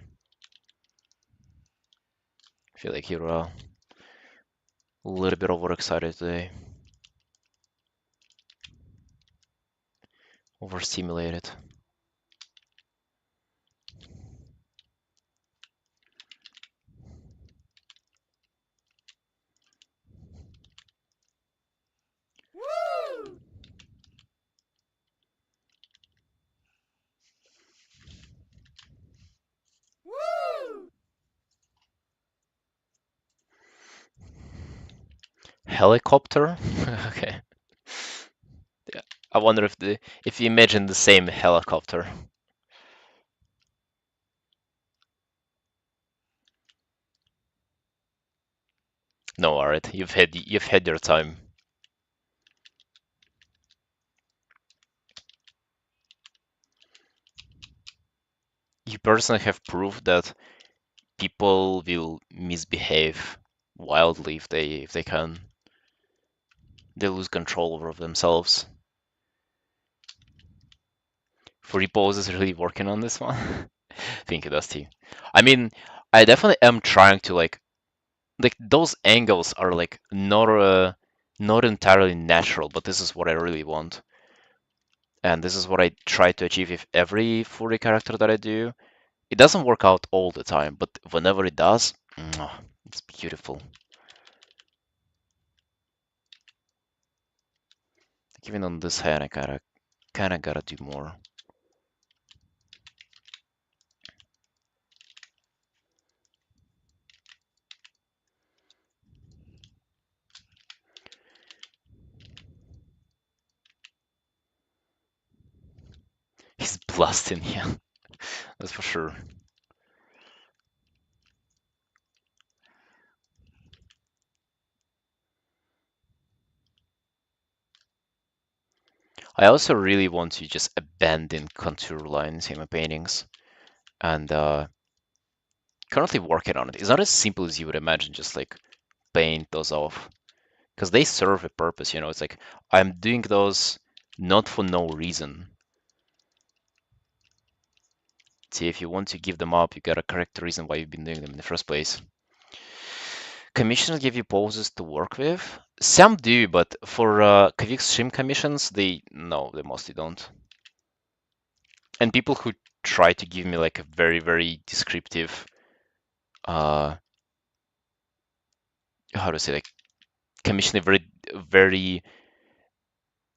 I feel like you're a little bit overexcited today, overstimulated. Helicopter? Okay. Yeah. I wonder if you imagine the same helicopter. No, alright. You've had your time. You personally have proof that people will misbehave wildly if they can. They lose control over themselves. Free Pose is really working on this one. Thank you, Dusty. I mean, I definitely am trying to like those angles are like not entirely natural, but this is what I really want. And this is what I try to achieve with every furry character that I do. It doesn't work out all the time, but whenever it does, it's beautiful. Even on this hand, I kinda gotta do more. He's blasting, yeah, that's for sure. I also really want to just abandon contour lines in my paintings, and currently working on it. It's not as simple as you would imagine, just like paint those off, because they serve a purpose, you know. It's like I'm doing those not for no reason. See, if you want to give them up, you gotta correct the reason why you've been doing them in the first place. Commissions give you poses to work with. Some do, but for quick stream commissions, they mostly don't. And people who try to give me like a very, very descriptive, uh, how to say, like commission a very, very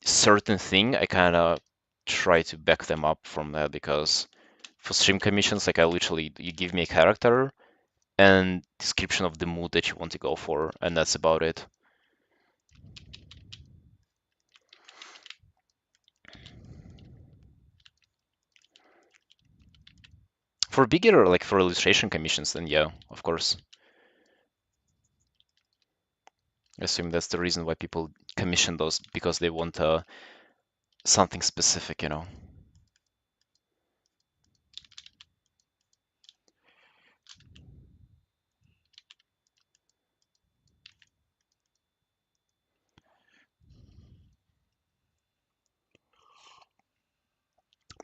certain thing, I kind of try to back them up from that because for stream commissions, like I literally, you give me a character and description of the mood that you want to go for, and that's about it. For bigger, like for illustration commissions, then yeah, of course. I assume that's the reason why people commission those because they want something specific, you know.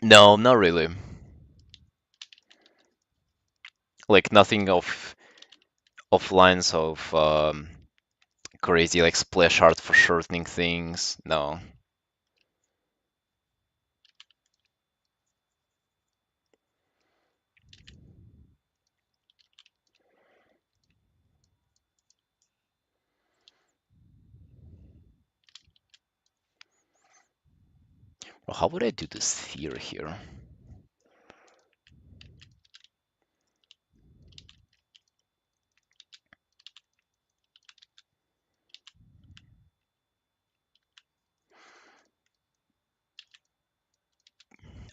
No, not really. Like nothing of lines of crazy like splash art for shortening things. No. Well, how would I do this theory here?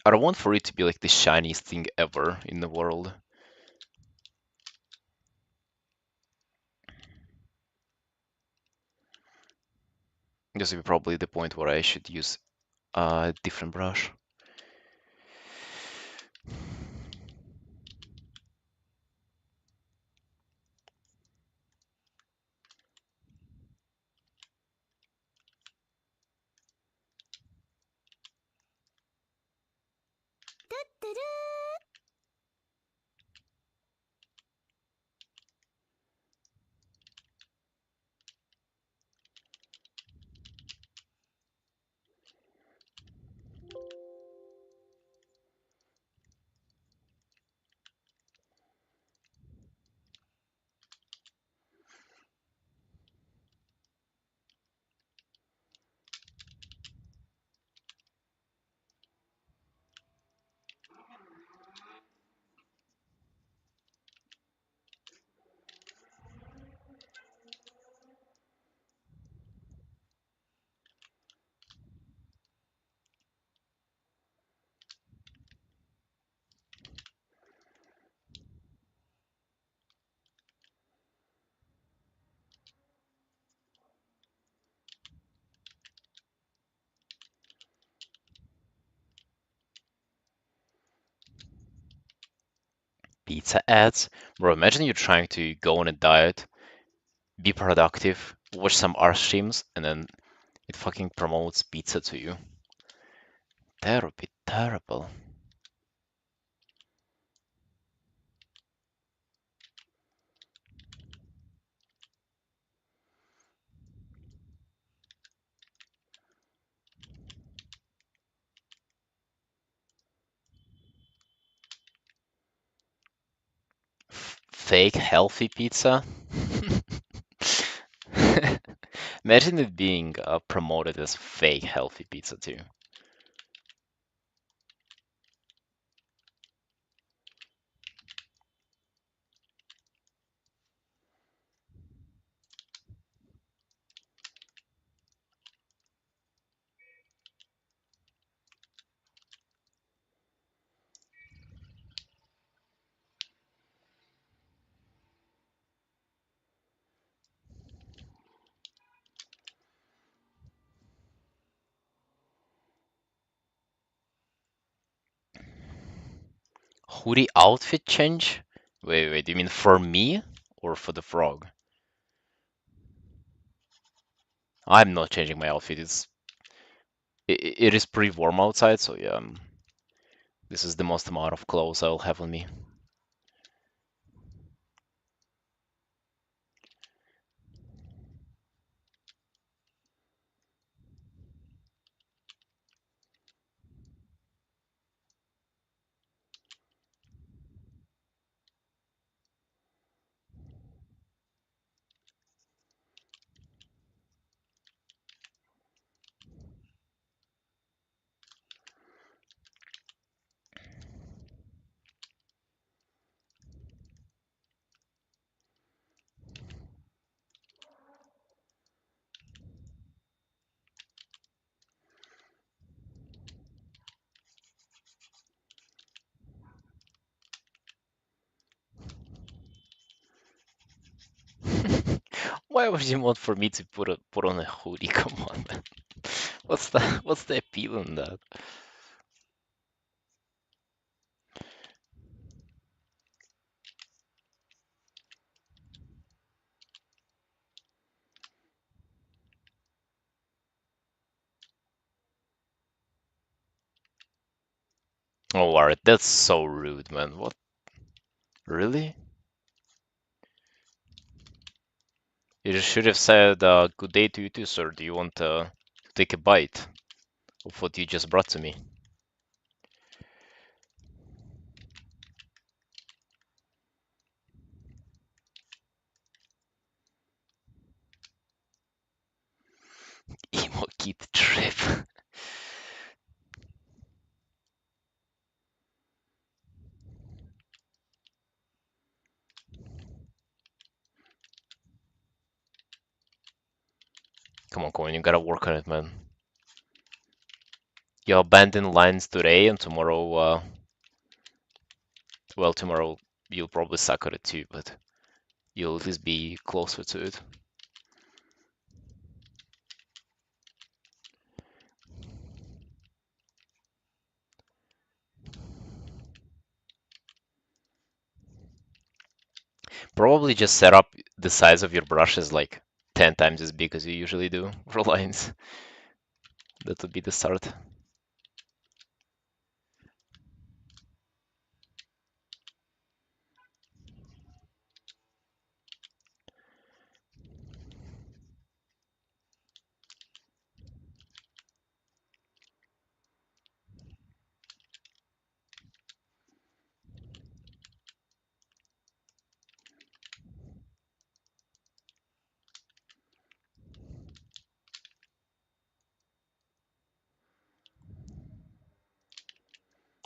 I don't want for it to be like the shiniest thing ever in the world. This would be probably the point where I should use a different brush. Pizza ads? Bro, imagine you're trying to go on a diet, be productive, watch some art streams, and then it fucking promotes pizza to you. That would be terrible. Fake healthy pizza? Imagine it being promoted as fake healthy pizza too. Hoodie outfit change? Wait, do you mean for me or for the frog? I'm not changing my outfit. It is pretty warm outside, so yeah, this is the most amount of clothes I'll have on me. Why would you want for me to put on a hoodie? Come on, man. What's the appeal in that? Oh, alright, that's so rude, man. What? Really? You just should have said, good day to you too, sir. Do you want to take a bite of what you just brought to me? Emo kid trip. Come on, Coin, you gotta work on it, man. You abandon lines today, and tomorrow, well, tomorrow you'll probably suck at it too, but you'll at least be closer to it. Probably just set up the size of your brushes like 10 times as big as you usually do for lines. That would be the start.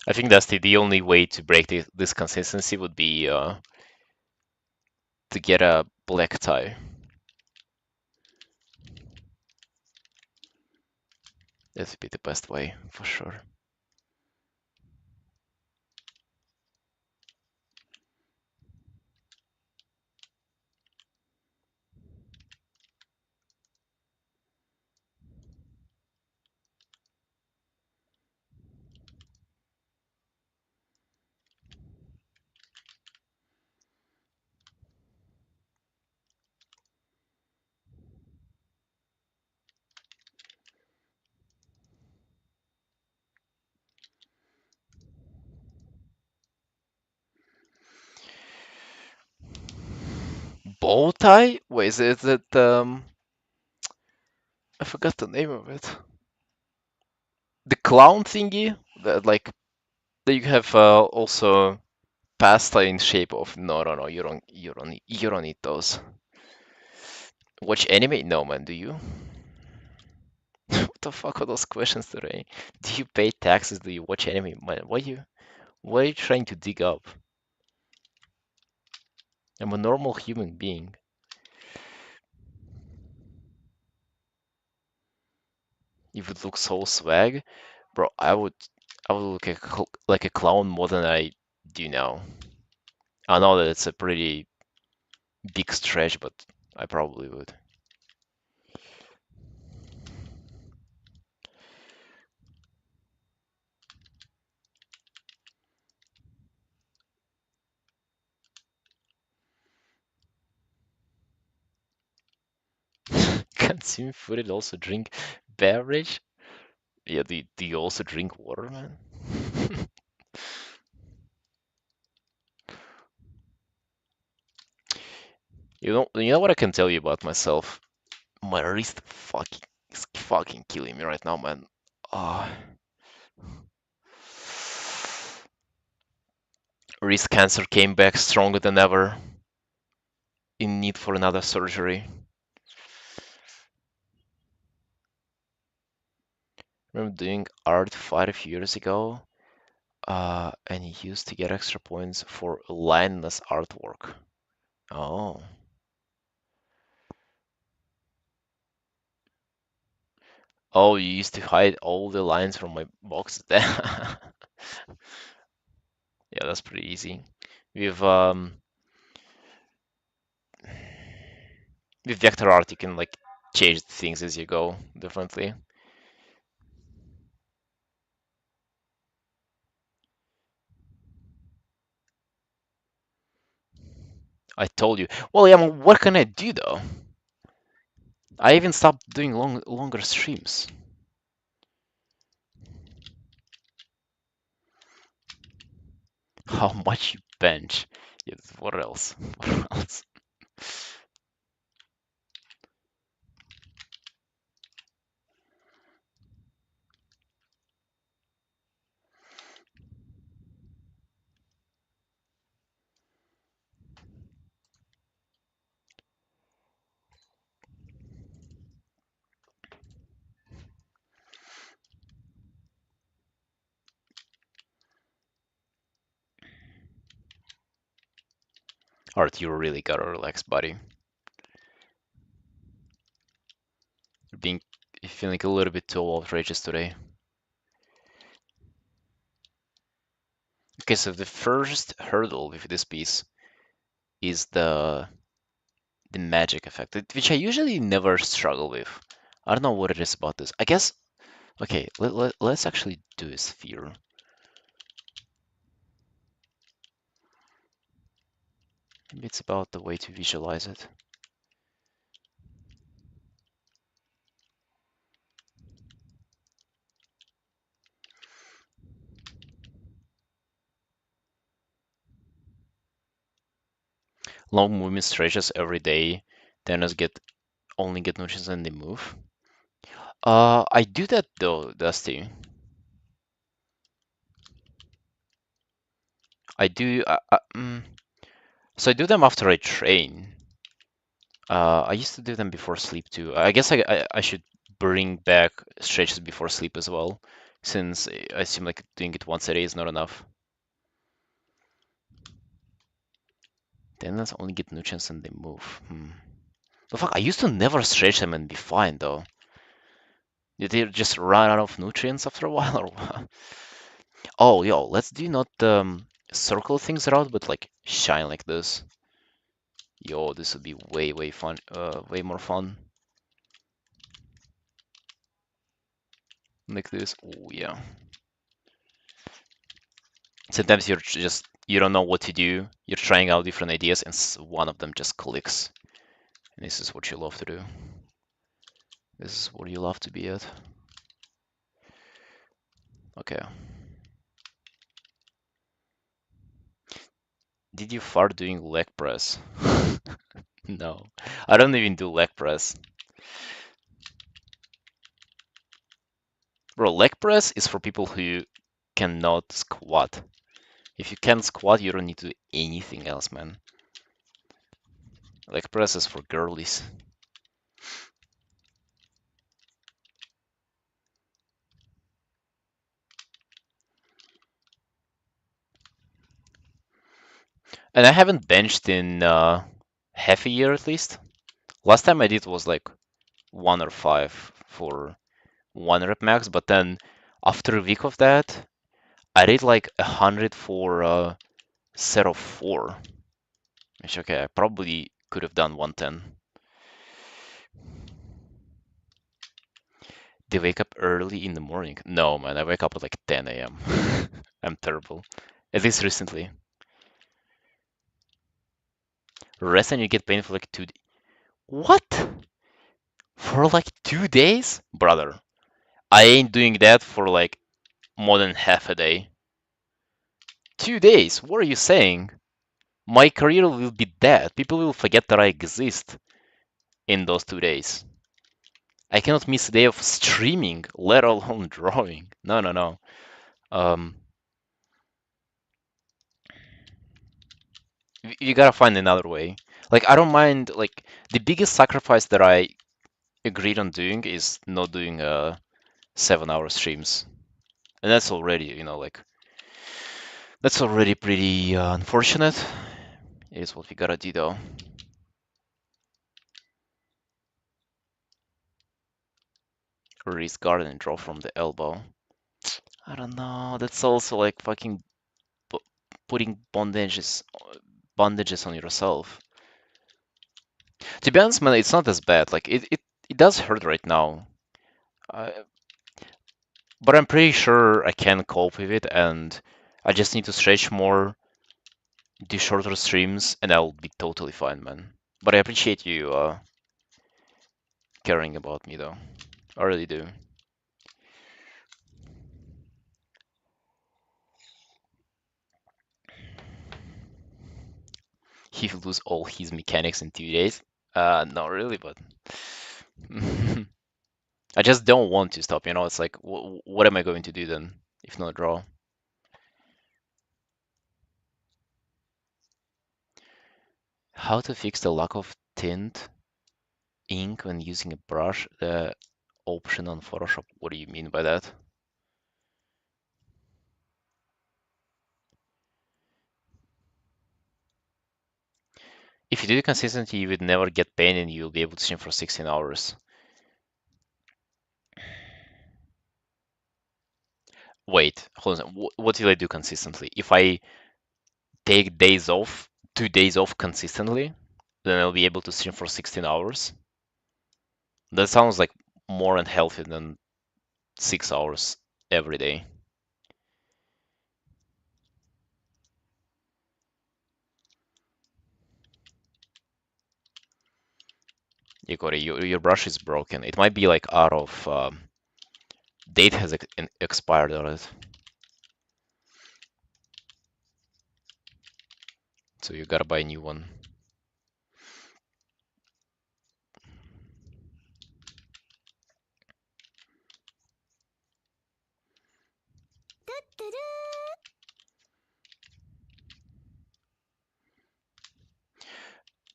I think that's the only way to break this consistency would be to get a black tie. That would be the best way for sure. Bow tie? Wait, is it I forgot the name of it. The clown thingy that like that you have also pasta in shape of. No, you don't need those. Watch anime? No, man, do you? What the fuck are those questions today? Do you pay taxes? Do you watch anime? Man, what are you trying to dig up? I'm a normal human being. You would look so swag, bro. I would look like a clown more than I do now. I know that it's a pretty big stretch, but I probably would. Consume food and also drink beverage? Yeah, do you also drink water, man? You know what I can tell you about myself? My wrist fucking is fucking killing me right now, man. Ah, wrist cancer came back stronger than ever, in need for another surgery. Remember doing art 5 years ago, and he used to get extra points for lineless artwork. Oh, oh, you used to hide all the lines from my box. Yeah, that's pretty easy. With with vector art, you can like change things as you go differently. I told you. Well, yeah, what can I do though? I even stopped doing longer streams. How much you bench? Yes, what else? What else? Art, you really gotta relax, buddy. being feeling a little bit too outrageous today. Okay, so the first hurdle with this piece is the magic effect, which I usually never struggle with. I don't know what it is about this. I guess, okay, let's actually do a sphere. Maybe it's about the way to visualize it. Long movement stretches every day, then us get only get nutrients and they move. I do that though, Dusty. I do. So I do them after I train. I used to do them before sleep too. I guess I should bring back stretches before sleep as well, since I seem like doing it once a day is not enough. Then let's only get nutrients and they move. The fuck, I used to never stretch them and be fine though. Did they just run out of nutrients after a while or what? Oh, yo, let's do not circle things around, but like shine like this. Yo, this would be way fun, way more fun. Like this. Oh yeah. Sometimes you don't know what to do. You're trying out different ideas, and one of them just clicks. And this is what you love to do. This is what you love to be at. Okay. Did you fart doing leg press? No, I don't even do leg press. Bro, leg press is for people who cannot squat. If you can't squat, you don't need to do anything else, man. Leg press is for girlies. And I haven't benched in half a year at least. Last time I did was like 1 or 5 for 1 rep max, but then after a week of that, I did like 100 for a set of 4. Which, okay, I probably could have done 110. They wake up early in the morning. No, man, I wake up at like 10 a.m. I'm terrible. At least recently. Rest and you get paid for like 2 days. What? For like 2 days? Brother, I ain't doing that for like more than half a day. 2 days? What are you saying? My career will be dead. People will forget that I exist in those 2 days. I cannot miss a day of streaming, let alone drawing. No, no, no. Um, you gotta find another way. Like, I don't mind, like, the biggest sacrifice that I agreed on doing is not doing 7 hour streams. And that's already, like, that's already pretty unfortunate. It is what we gotta do though. Release guard and draw from the elbow. I don't know. That's also like fucking putting bandages on yourself. To be honest, man, it's not as bad. Like it does hurt right now. Uh, but I'm pretty sure I can cope with it, and I just need to stretch more, do shorter streams, and I'll be totally fine, man. But I appreciate you caring about me, though. I really do. He will lose all his mechanics in 2 days. Not really, but I just don't want to stop. It's like, what am I going to do then if not draw? How to fix the lack of tint ink when using a brush? The option on Photoshop. What do you mean by that? If you do it consistently, you would never get pain and you'll be able to stream for 16 hours. Wait, hold on. What will I do consistently? If I take days off, 2 days off consistently, then I'll be able to stream for 16 hours. That sounds like more unhealthy than 6 hours every day. Yeah, Corey, your brush is broken. It might be like out of date has expired on it, so you gotta buy a new one.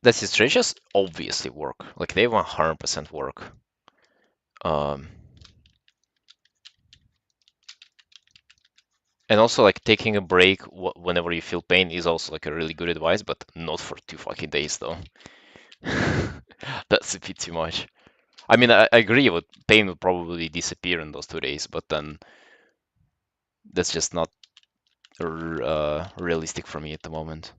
The strategies obviously work. Like they 100% work. Um, and also like taking a break whenever you feel pain is also like a really good advice, but not for 2 fucking days though. That's a bit too much. I mean, I agree with pain will probably disappear in those 2 days, but then that's just not realistic for me at the moment.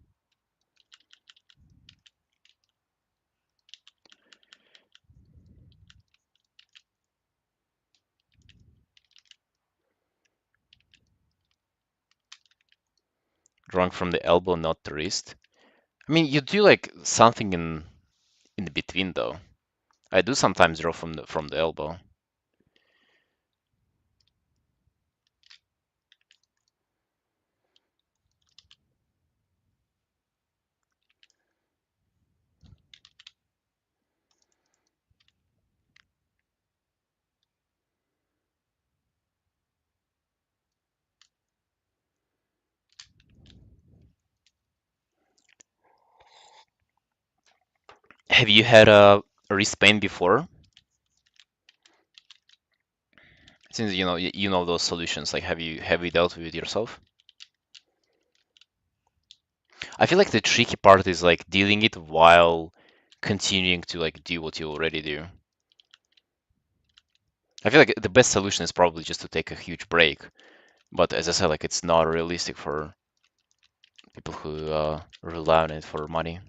Drawing from the elbow, not the wrist. I mean, you do like something in the between though. I do sometimes draw from the elbow. Have you had a wrist pain before? Since you know those solutions, like have you dealt with it yourself? I feel like the tricky part is like dealing it while continuing to like do what you already do. I feel like the best solution is probably just to take a huge break, but as I said, like it's not realistic for people who rely on it for money.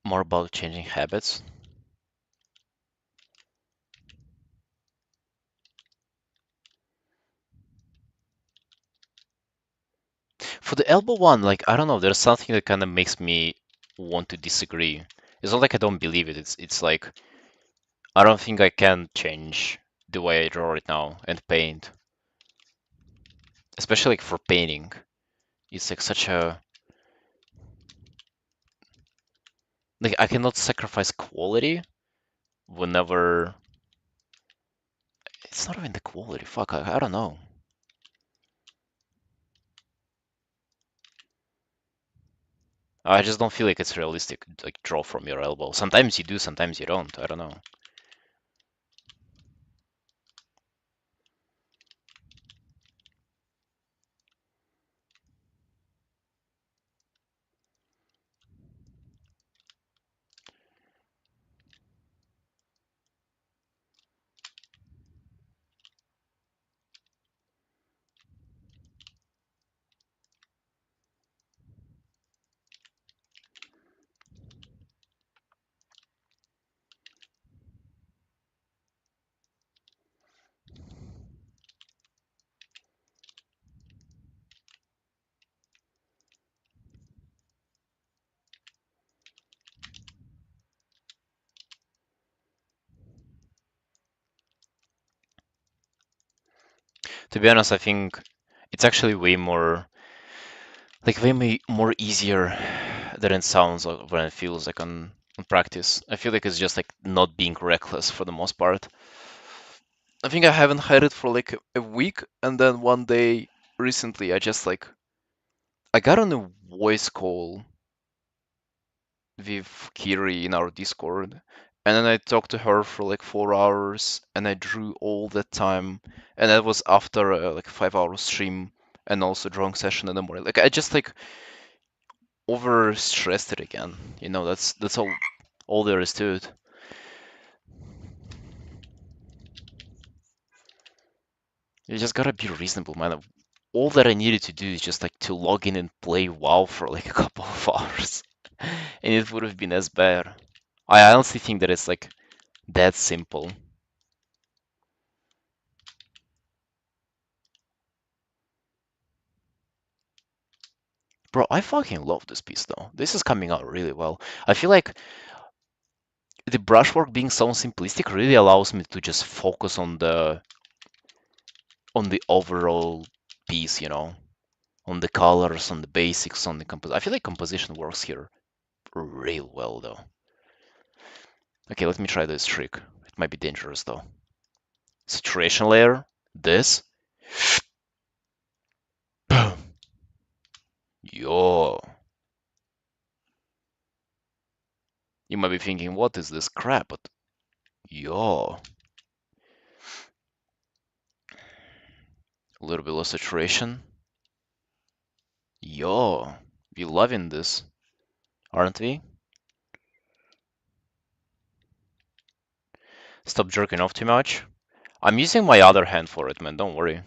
More about changing habits. For the elbow one, like I don't know, there's something that kind of makes me want to disagree. It's not like I don't believe it. It's like I don't think I can change the way I draw right now and paint, especially like for painting. It's like such a like I cannot sacrifice quality whenever it's not even the quality. Fuck, I don't know. I just don't feel like it's realistic. Like draw from your elbow. Sometimes you do, sometimes you don't. I don't know. To be honest, I think it's actually way more like way more easier than it sounds or when it feels like on practice. I feel like it's just like not being reckless for the most part. I think I haven't had it for like a week, and then one day recently, I just like I got on a voice call with Kiri in our Discord, and then I talked to her for like 4 hours, and I drew all that time, and that was after like a 5 hour stream and also drawing session in the morning. Like I just like over stressed it again. That's all there is to it. You just gotta be reasonable, man. All that I needed to do is just like to log in and play WoW for like a couple of hours, and it would have been as bad. I honestly think that it's like that simple. Bro, I fucking love this piece though. This is coming out really well. I feel like the brushwork being so simplistic really allows me to just focus on the overall piece, on the colors, on the basics, on the composition. I feel like composition works here real well though. Okay, let me try this trick. It might be dangerous though. Saturation layer, this. Boom. Yo. You might be thinking, what is this crap? But yo. A little bit of saturation. Yo. We loving this, aren't we? Stop jerking off too much. I'm using my other hand for it, man. Don't worry.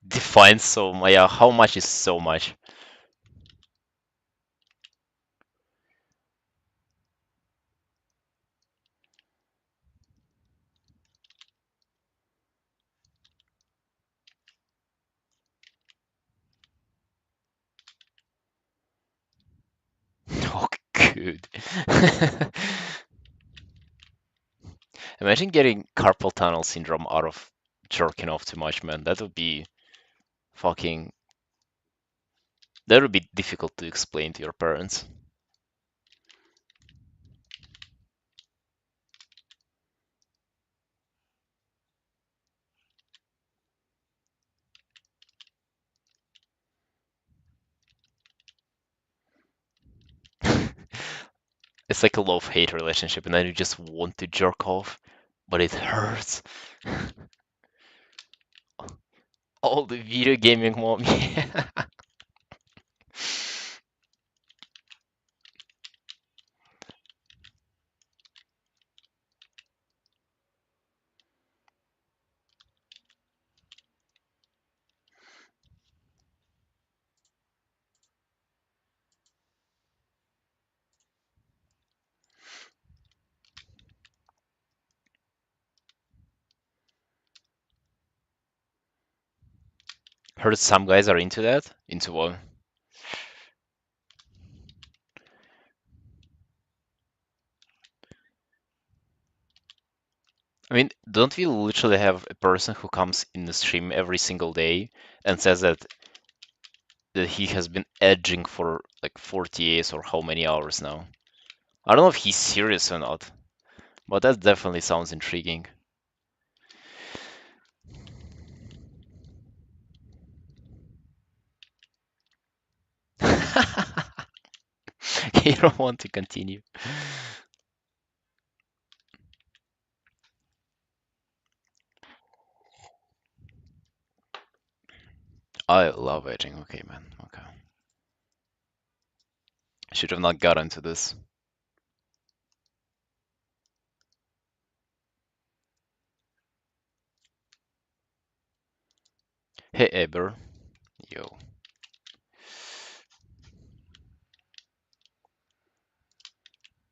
Define so yeah, how much is so much? Oh, good. Imagine getting carpal tunnel syndrome out of jerking off too much, man. Fucking. That would be difficult to explain to your parents. It's like a love-hate relationship, and then you just want to jerk off, but it hurts. All the video gaming mom. Yeah. Heard some guys are into that. Into what? I mean, don't we literally have a person who comes in the stream every single day and says that he has been edging for like 48 or how many hours now? I don't know if he's serious or not, but that definitely sounds intriguing. You don't want to continue. I love edging. Okay, man. Okay. I should have not got into this. Hey, Eber. Yo.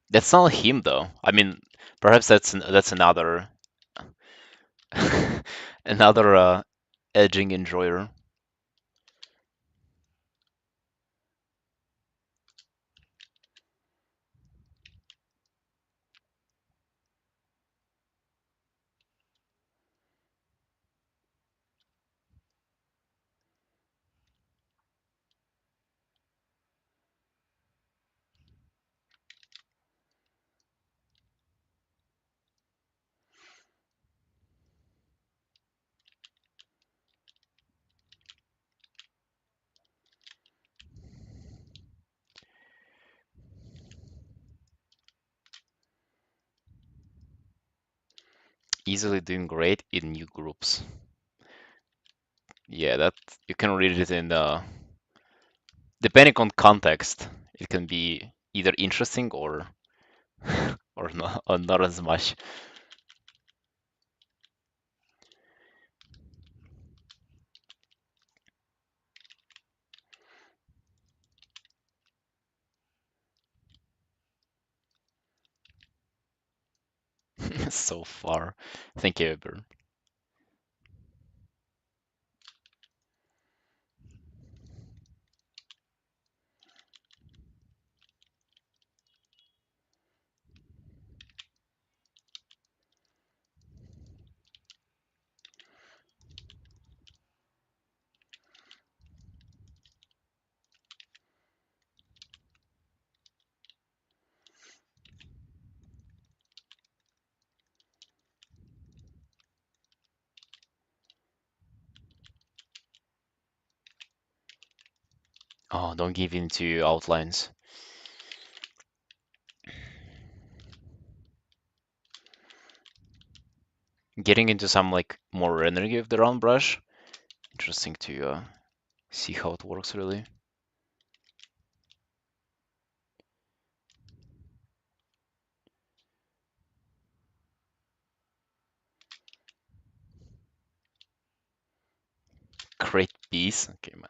That's not him, though. I mean, Perhaps that's another another edging enjoyer. Easily doing great in new groups. Yeah, that you can read it in depending on context, it can be either interesting or not as much. So far. Thank you, Eber. Oh, don't give in to outlines. Getting into some like more energy of the round brush. Interesting to see how it works really. Great piece. Okay, man.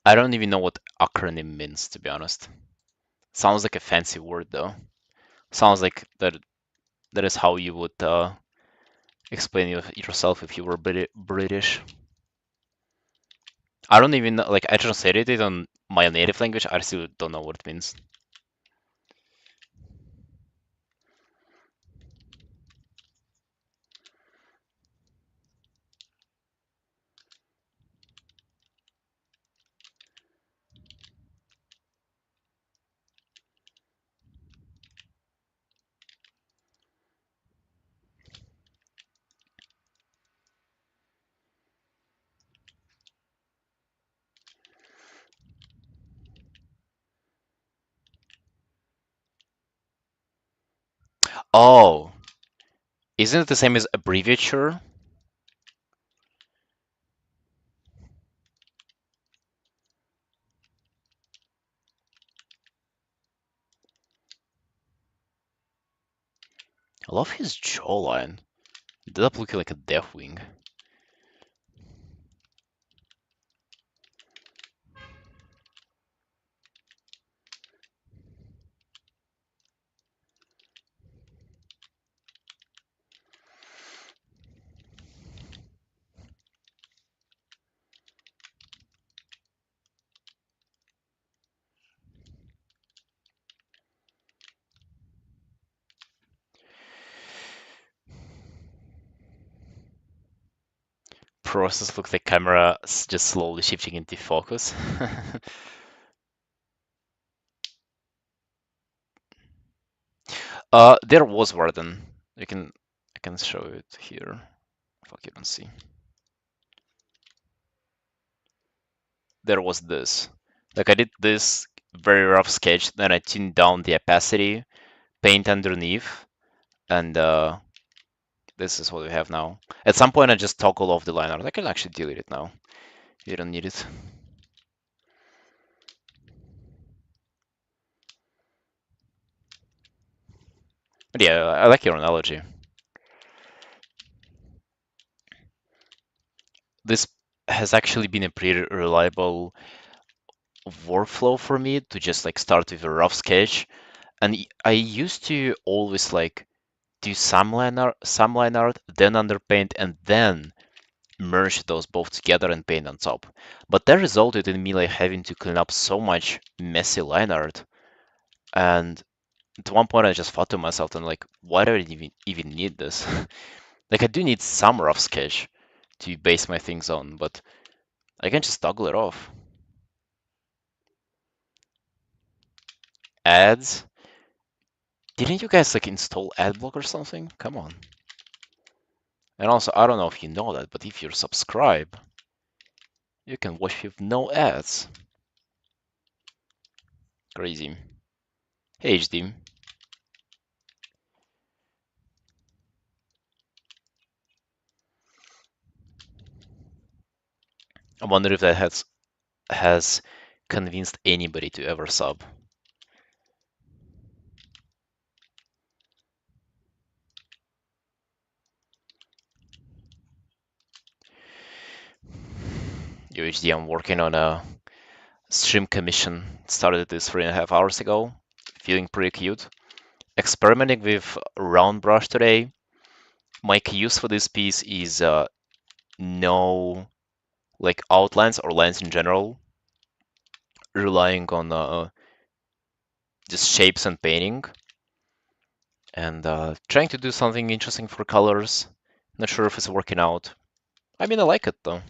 I don't even know what acronym means, to be honest. Sounds like a fancy word though. Sounds like that is how you would explain yourself if you were British. I don't even know, like I translated it on my native language. I still don't know what it means. Oh, isn't it the same as abbreviature? I love his jawline. It ended up looking like a death wing. Process looks like camera just slowly shifting into focus. There was Warden. I can show it here. Fuck, you don't see. There was this. Like I did this very rough sketch, then I tuned down the opacity, paint underneath, and this is what we have now. At some point, I just toggled off the line art. I can actually delete it now. You don't need it. But yeah, I like your analogy. This has actually been a pretty reliable workflow for me to just like start with a rough sketch. And I used to always like do some line art, then underpaint, and then merge those both together and paint on top. But that resulted in me like having to clean up so much messy line art. And at one point, I just thought to myself, and like, why do I even need this? Like, I do need some rough sketch to base my things on, but I can just toggle it off. Ads? Didn't you guys like install Adblock or something? Come on. And also, I don't know if you know that, but if you're subscribed, you can watch with no ads. Crazy. Hey, HD. I wonder if that has convinced anybody to ever sub. UHD, I'm working on a stream commission. Started this 3.5 hours ago. Feeling pretty cute. Experimenting with round brush today. My use for this piece is no like outlines or lines in general, relying on just shapes and painting, and trying to do something interesting for colors. Not sure if it's working out. I mean, I like it though.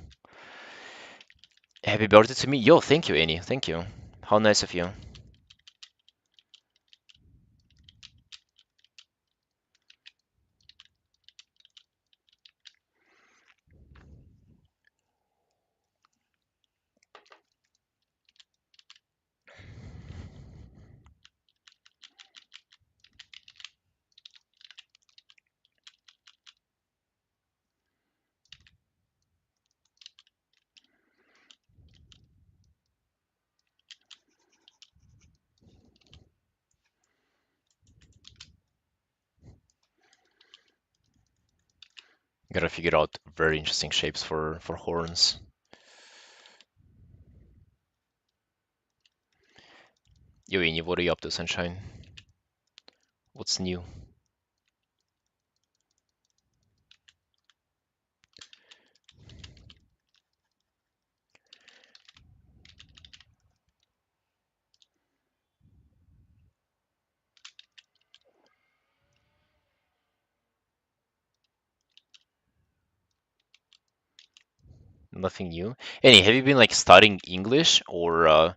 Happy birthday to me. Yo, thank you, Annie. Thank you. How nice of you. Gotta figure out very interesting shapes for horns. Yo, Annie, what are you up to, Sunshine? What's new? Nothing new. Annie, have you been like studying English, or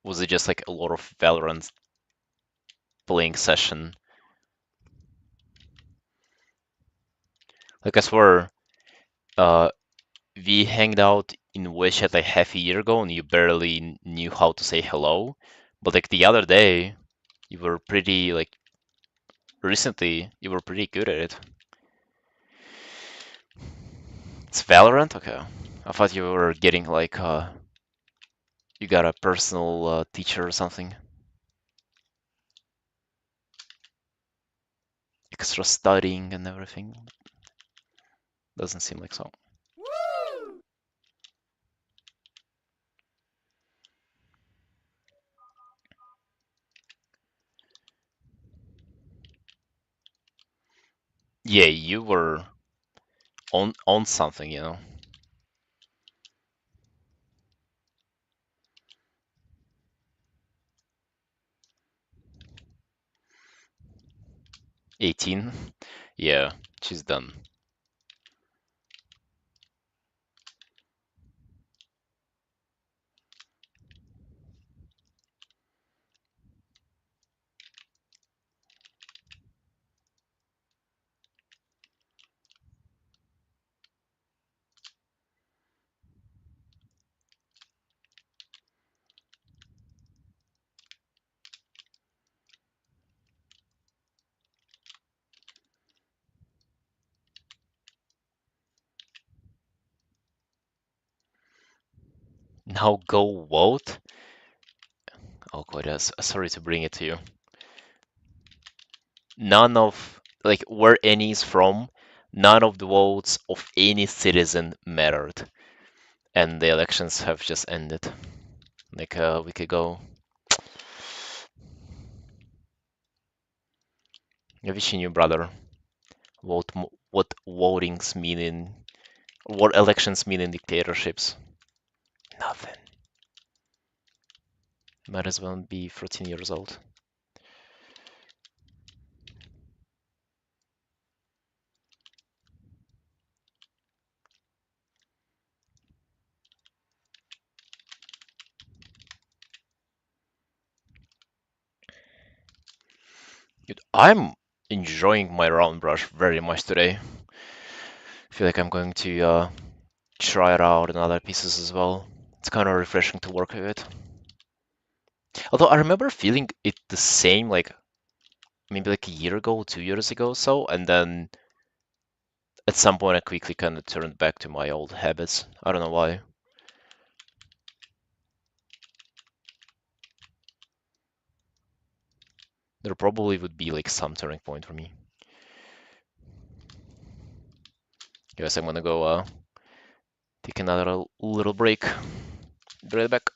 was it just like a lot of Valorant playing session? Like I swear, uh, we hanged out in WeChat like half a year ago, and you barely knew how to say hello. But like the other day, you were pretty like recently, you were pretty good at it. It's Valorant? Okay. I thought you were getting like you got a personal teacher or something. Extra studying and everything. Doesn't seem like so. 'Yeah, you were on something, you know. 18. Yeah, she's done. Now go vote? Oh god, yes. Sorry to bring it to you. none of like where any is from, none of the votes of any citizen mattered, and the elections have just ended like a week ago. I wish you knew, brother, what votings mean in what elections mean in dictatorships. Nothing. Might as well be 14 years old. Dude, I'm enjoying my round brush very much today. Feel like I'm going to try it out in other pieces as well. It's kind of refreshing to work with it. Although I remember feeling it the same like maybe like a year ago, 2 years ago or so, and then at some point I quickly kind of turned back to my old habits. I don't know why. There probably would be like some turning point for me. Guess I'm gonna go take another little break. Be right back.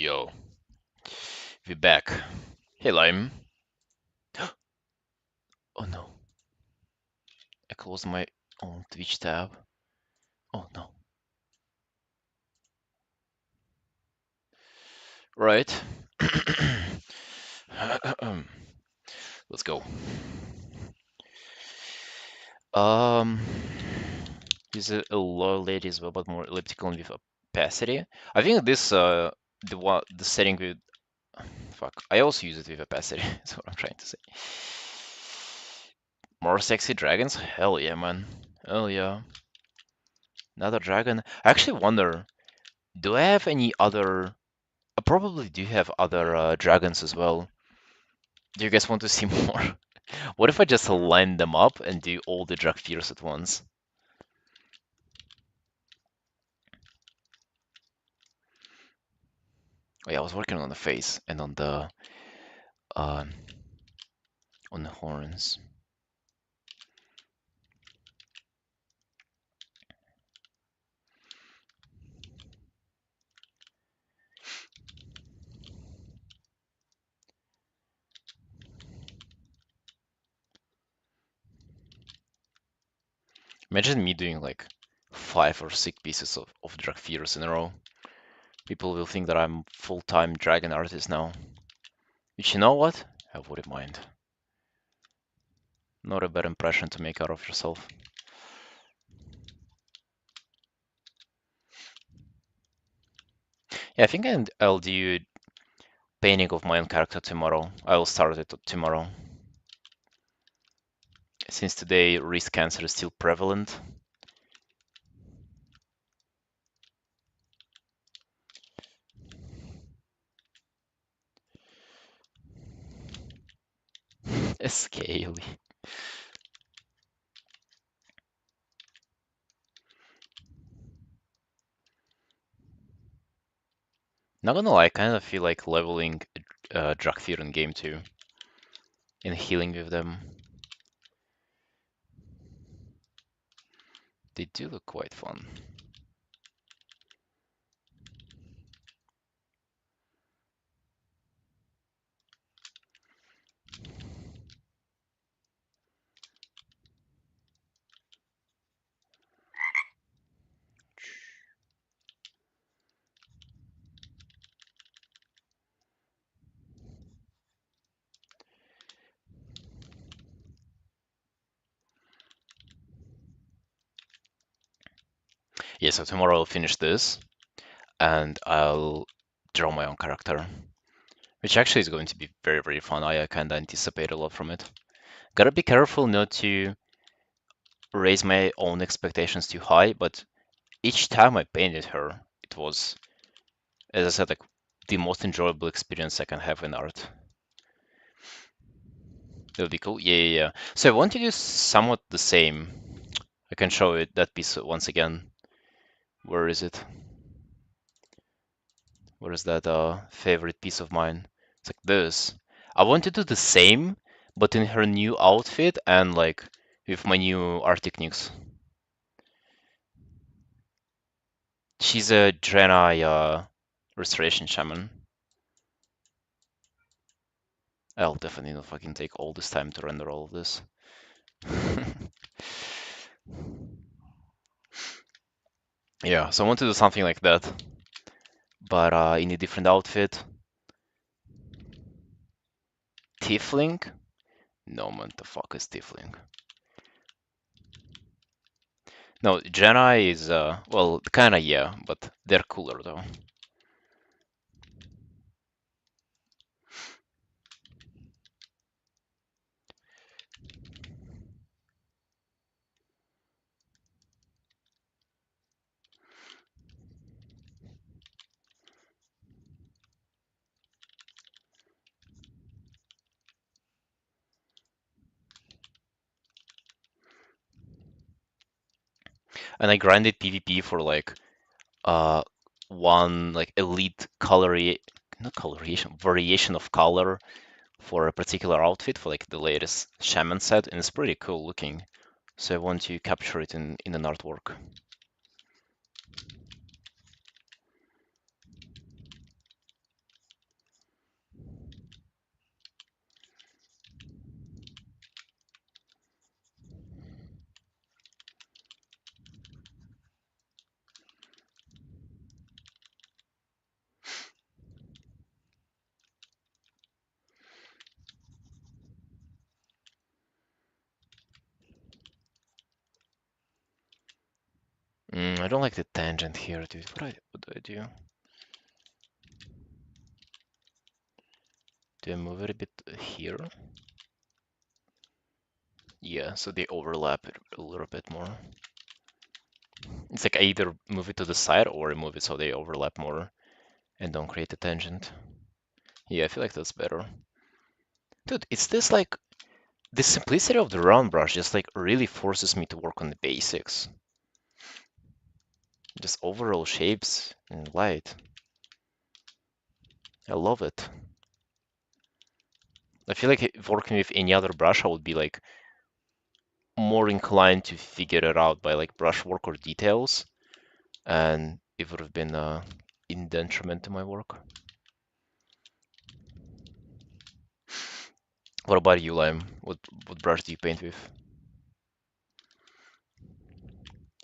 Yo, we back. Hey, Lime. Oh no, I closed my own Twitch tab. Oh no. Right. Let's go. Um, is it a low lady as well, but more elliptical and with opacity? I think this the setting with fuck. I also use it with opacity. That's what I'm trying to say. More sexy dragons? Hell yeah, man. Hell yeah. Another dragon. I actually wonder, do I have any other? I probably do have other dragons as well. Do you guys want to see more? What if I just line them up and do all the drag fears at once? Oh yeah, I was working on the face and uh, on the horns. Imagine me doing like 5 or 6 pieces of drag fears in a row. People will think that I'm full-time dragon artist now. Which, you know what? I wouldn't mind. Not a bad impression to make out of yourself. Yeah, I think I'll do painting of my own character tomorrow. I will start it tomorrow. Since today wrist cancer is still prevalent. Scaly. Not gonna lie, I kind of feel like leveling Drakthir in game 2 and healing with them. They do look quite fun. Yeah, so tomorrow I'll finish this and I'll draw my own character, which actually is going to be very, very fun. I kind of anticipate a lot from it. Gotta be careful not to raise my own expectations too high, but each time I painted her, it was, as I said, like the most enjoyable experience I can have in art. That would be cool. Yeah, yeah, yeah. So I want to do somewhat the same. I can show it that piece once again. Where is it? Where is that favorite piece of mine? It's like this. I want to do the same, but in her new outfit and like with my new art techniques. She's a Draenei restoration shaman. I'll definitely not fucking take all this time to render all of this. Yeah, so I want to do something like that, but in a different outfit. Tiefling? No man, the fuck is Tiefling? No, Jedi is well, kinda yeah, but they're cooler though. And I grinded PvP for like uh one like elite not coloration variation of color for a particular outfit for like the latest shaman set, and it's pretty cool looking. So I want to capture it in an artwork. I don't like the tangent here, dude. What do I do? Do I move it a bit here? Yeah, so they overlap it a little bit more. It's like I either move it to the side or I move it so they overlap more and don't create a tangent. Yeah, I feel like that's better. Dude, it's this like the simplicity of the round brush just like really forces me to work on the basics. Just overall shapes and light. I love it. I feel like working with any other brush, I would be like more inclined to figure it out by like brushwork or details, and it would have been in detriment to my work. What about you, Lime? What brush do you paint with?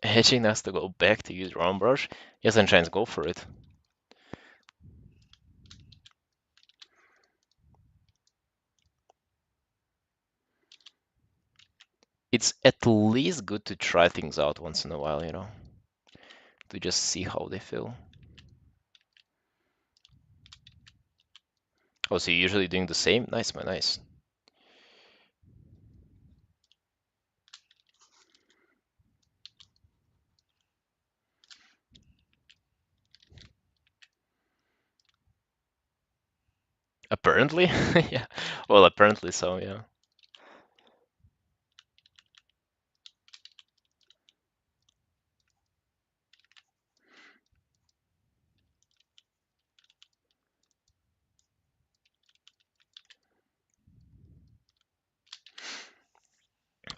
Hedging has to go back to use round brush? Yes, and Shines, go for it. It's at least good to try things out once in a while, to just see how they feel. Oh, so you're usually doing the same? Nice, man, nice. Apparently? Yeah. Well, apparently so, yeah.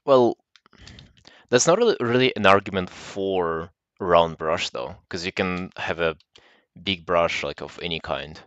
Well, that's not really an argument for round brush though, because you can have a big brush like of any kind.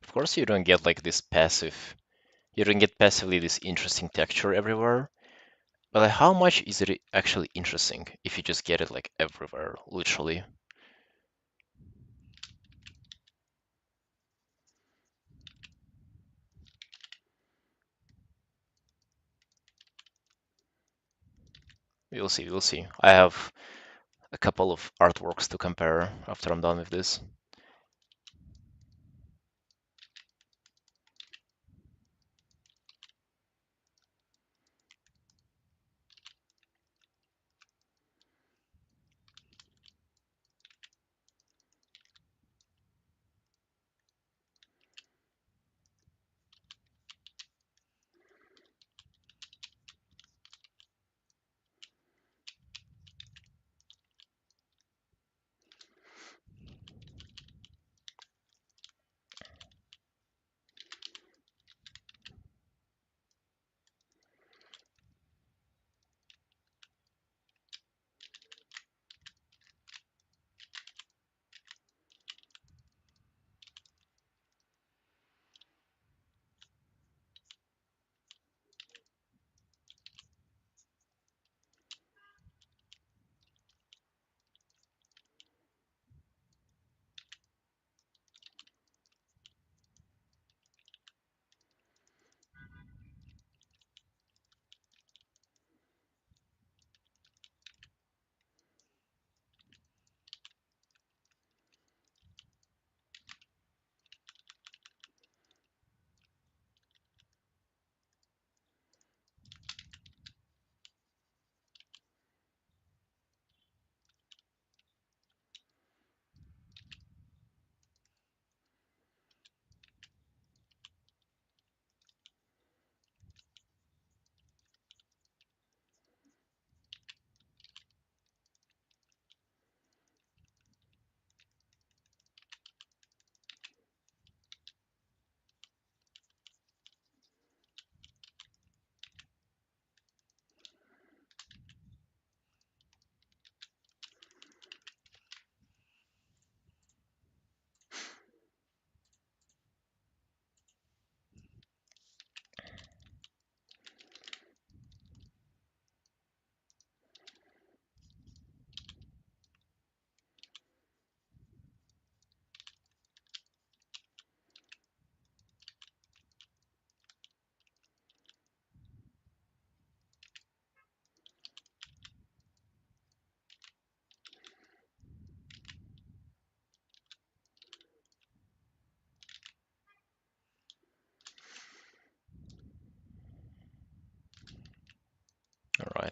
Of course, you don't get like this passive, you don't get passively this interesting texture everywhere. But like, how much is it actually interesting if you just get it like everywhere, literally? We'll see, we'll see. I have a couple of artworks to compare after I'm done with this.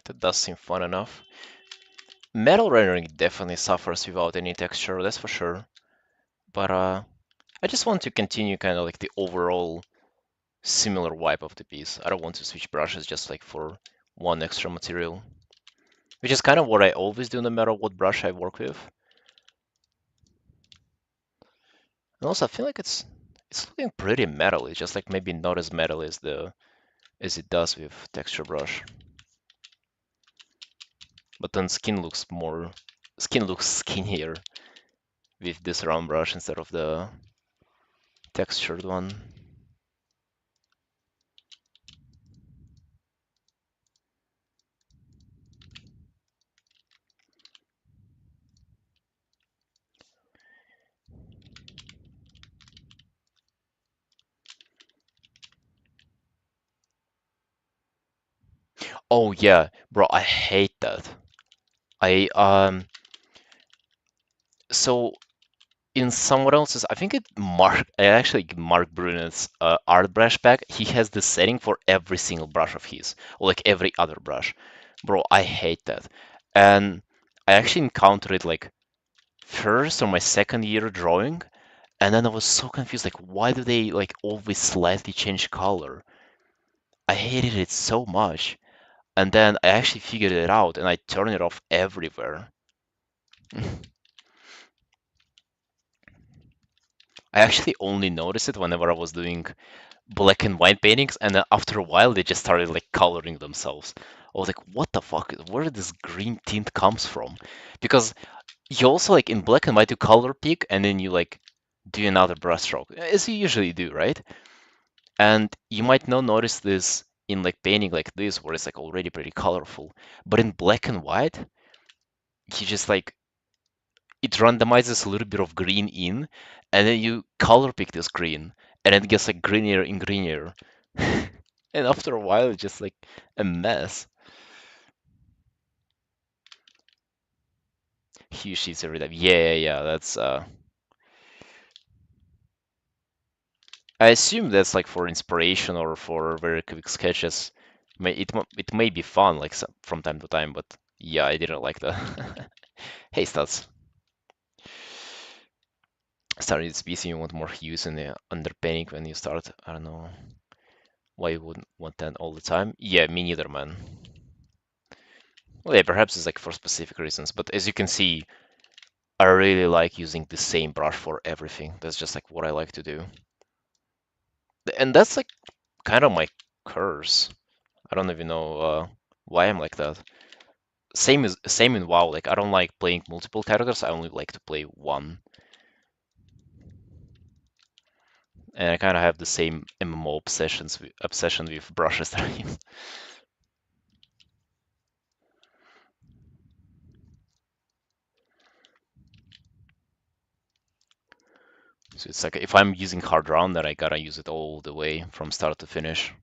That does seem fun enough. Metal rendering definitely suffers without any texture, that's for sure. But I just want to continue kind of like the overall similar vibe of the piece. I don't want to switch brushes just like for one extra material, which is kind of what I always do no matter what brush I work with. And also, I feel like it's looking pretty metally, just like maybe not as metal as the as it does with texture brush. But then skin looks skinnier with this round brush instead of the textured one. Oh yeah, bro, I hate that. I so in someone else's, I think actually Mark Brunet's art brush pack, he has the setting for every single brush of his, or like every other brush. Bro, I hate that. And I actually encountered it like first or my second year drawing, and then I was so confused, like why do they like always slightly change color? I hated it so much. And then I actually figured it out and I turned it off everywhere. I actually only noticed it whenever I was doing black and white paintings, and then after a while they just started like coloring themselves. I was like, what the fuck? Where this green tint comes from? Because you also like in black and white you color pick and then you like do another brushstroke, as you usually do, right? And you might not notice this in like painting like this where it's like already pretty colorful. But in black and white, you just like it randomizes a little bit of green in, and then you color pick this green, and it gets like greenier and greenier. And after a while, it's just like a mess. Huge sheets every time. Yeah. That's I assume that's like for inspiration or for very quick sketches. It may be fun like from time to time, but yeah, I didn't like that. Hey, stats. Started this piece, you want more hues in the underpainting when you start. I don't know why you wouldn't want that all the time. Yeah, me neither, man. Well, yeah, perhaps it's like for specific reasons, but as you can see, I really like using the same brush for everything. That's just like what I like to do. And that's like kind of my curse. I don't even know why I'm like that. Same in WoW. Like I don't like playing multiple characters. I only like to play one. And I kind of have the same MMO obsession with brushes that I use. So it's like if I'm using hard round, then I gotta use it all the way from start to finish.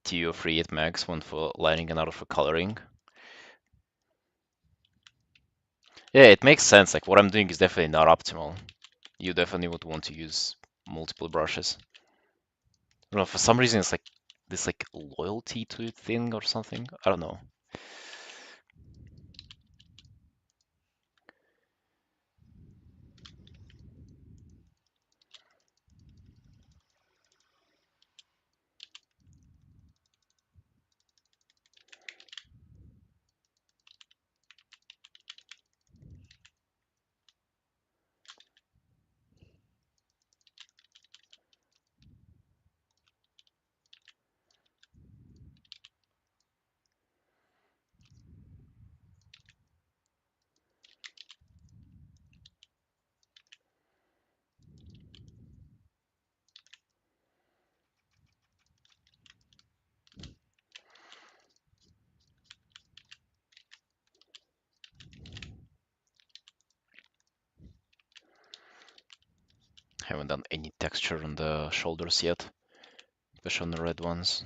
TO3 at max, one for lighting, another for coloring. Yeah, it makes sense. Like what I'm doing is definitely not optimal. You definitely would want to use multiple brushes. I don't know, for some reason it's like this like loyalty to it thing or something. I don't know. Haven't done any texture on the shoulders yet, especially on the red ones.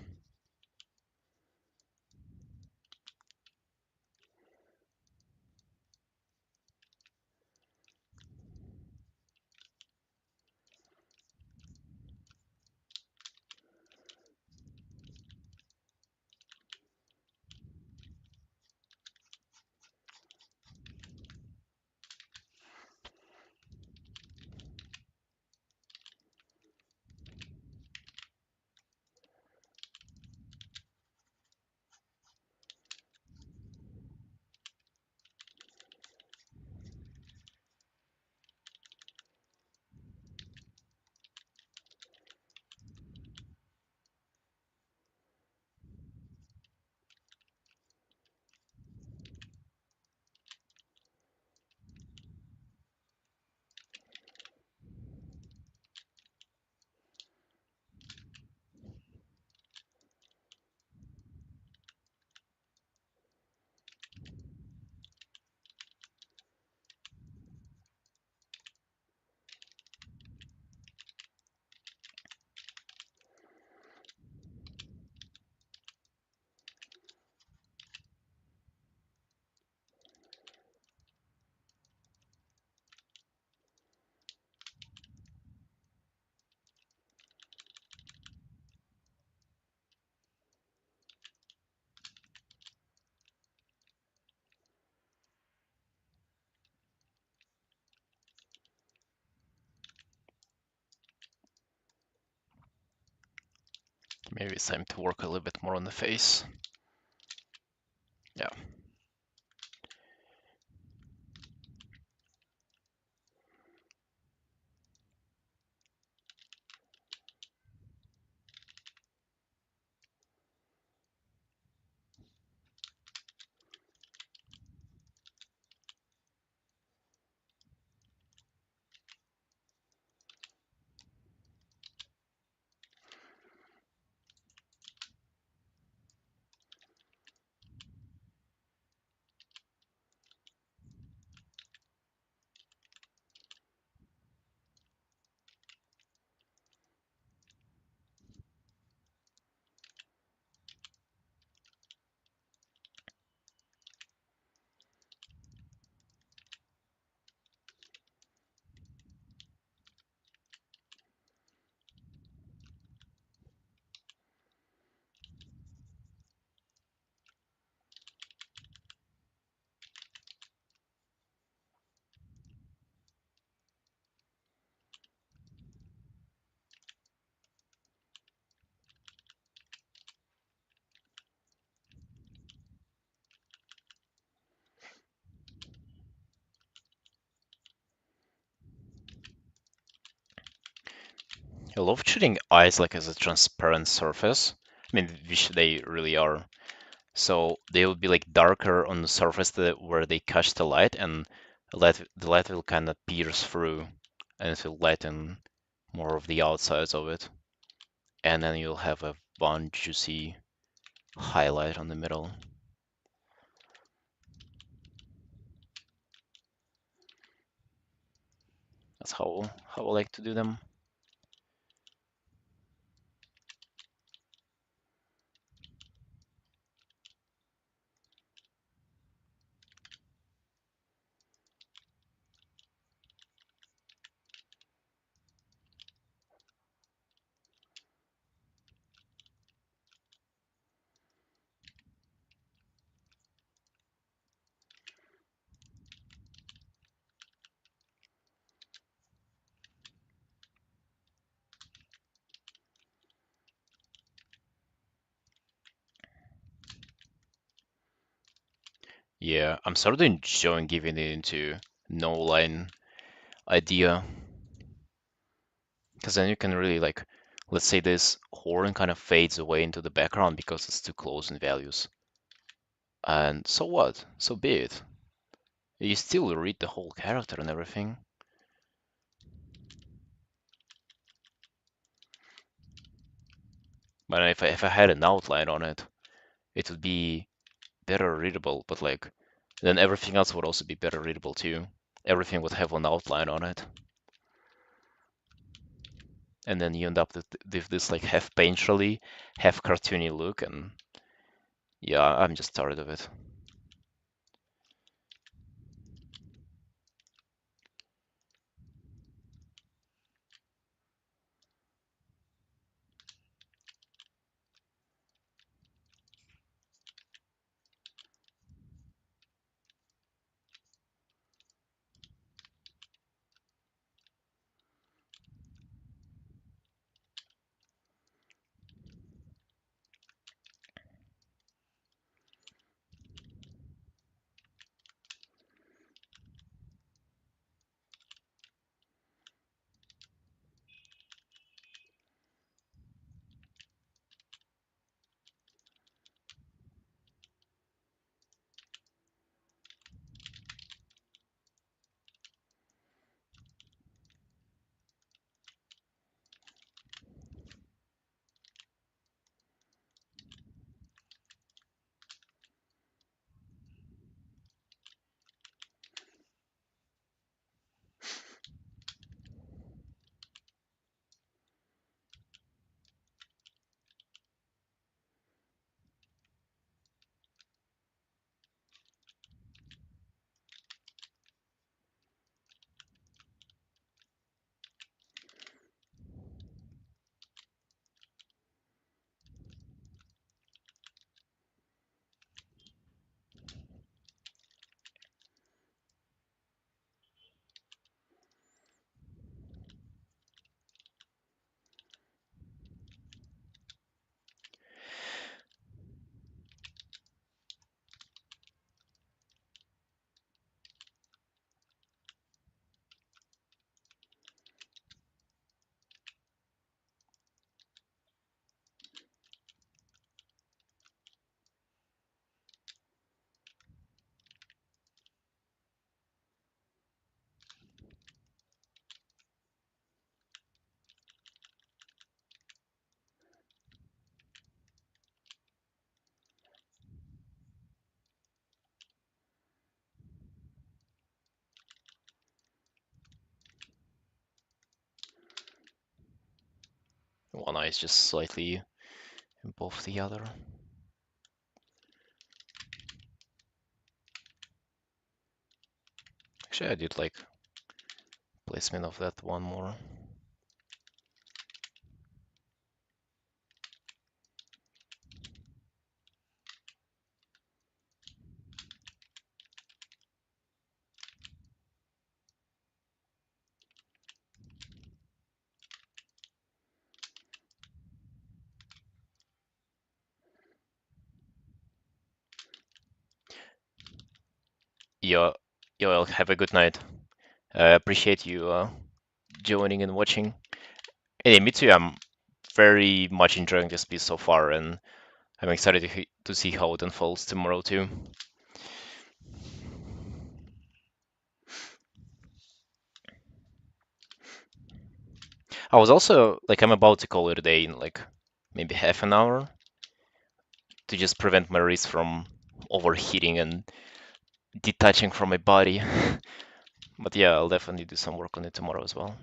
Maybe it's time to work a little bit more on the face. Yeah. I love treating eyes like as a transparent surface. I mean, which they really are. So they will be like darker on the surface where they catch the light, and the light will kind of pierce through, and it will lighten more of the outsides of it. And then you'll have a one juicy highlight on the middle. That's how I like to do them. Yeah, I'm sort of enjoying giving it into no line idea, because then you can really like, let's say this horn kind of fades away into the background because it's too close in values. And so what? So be it. You still read the whole character and everything. But if I had an outline on it, it would be better readable, but like then everything else would also be better readable too. Everything would have an outline on it. And then you end up with this like half painterly, half cartoony look, and yeah, I'm just tired of it. nice, just slightly above the other. Actually, I did like placement of that one more. Yo, yo, have a good night. I appreciate you joining and watching. Hey, me too. I'm very much enjoying this piece so far, and I'm excited to see how it unfolds tomorrow too. I was also like, I'm about to call it a day in like maybe half an hour to just prevent my wrist from overheating and detaching from my body. But yeah, I'll definitely do some work on it tomorrow as well.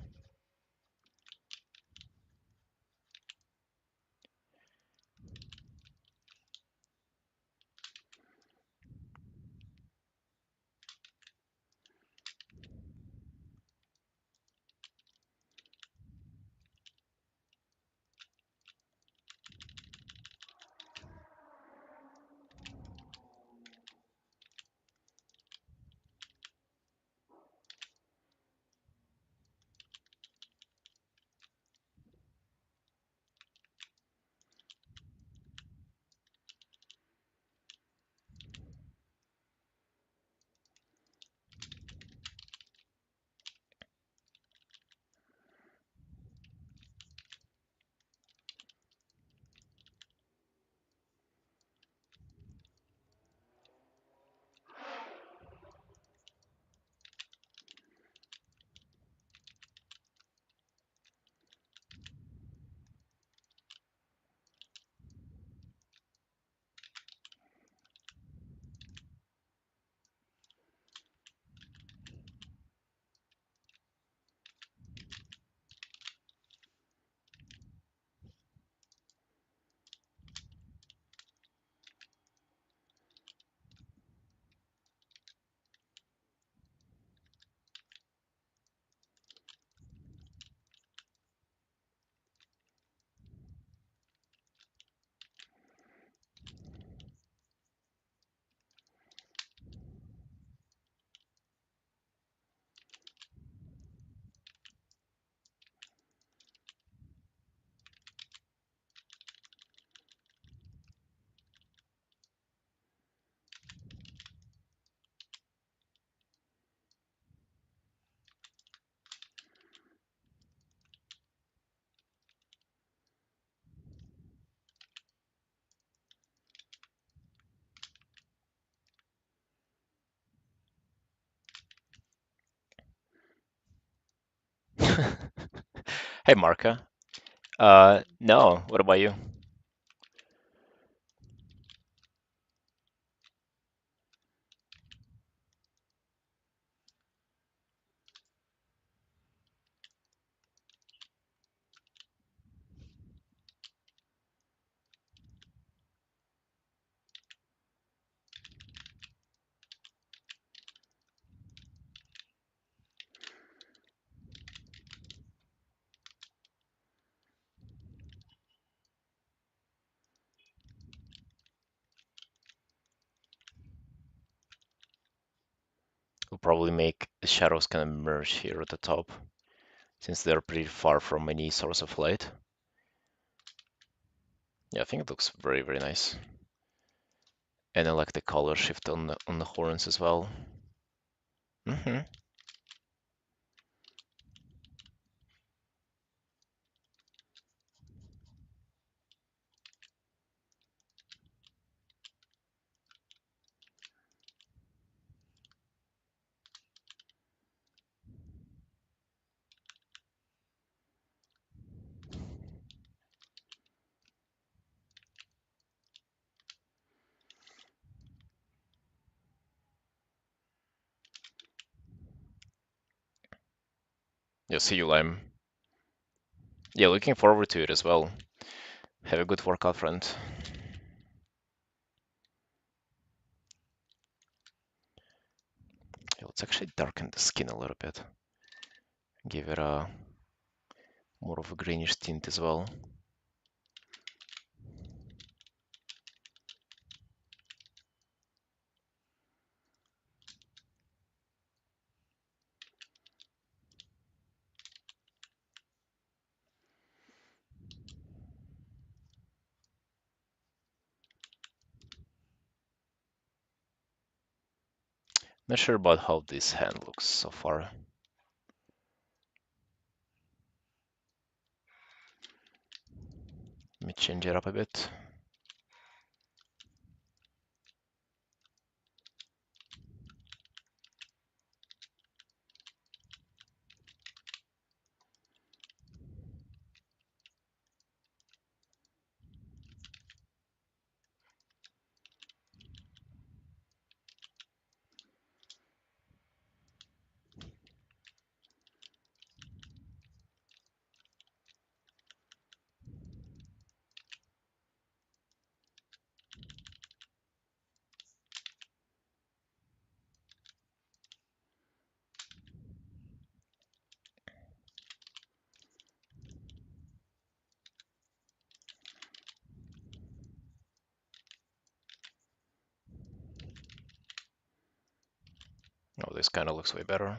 Hey, Marka. No, what about you? We'll probably make the shadows kind of merge here at the top, since they're pretty far from any source of light. Yeah, I think it looks very, very nice. And I like the color shift on the horns as well. Hmm. Yeah, see you, Lime. Yeah, looking forward to it as well. Have a good workout, friend. Yeah, let's actually darken the skin a little bit. Give it a more of a greenish tint as well. Not sure about how this hand looks so far. Let me change it up a bit. Oh, this kind of looks way better.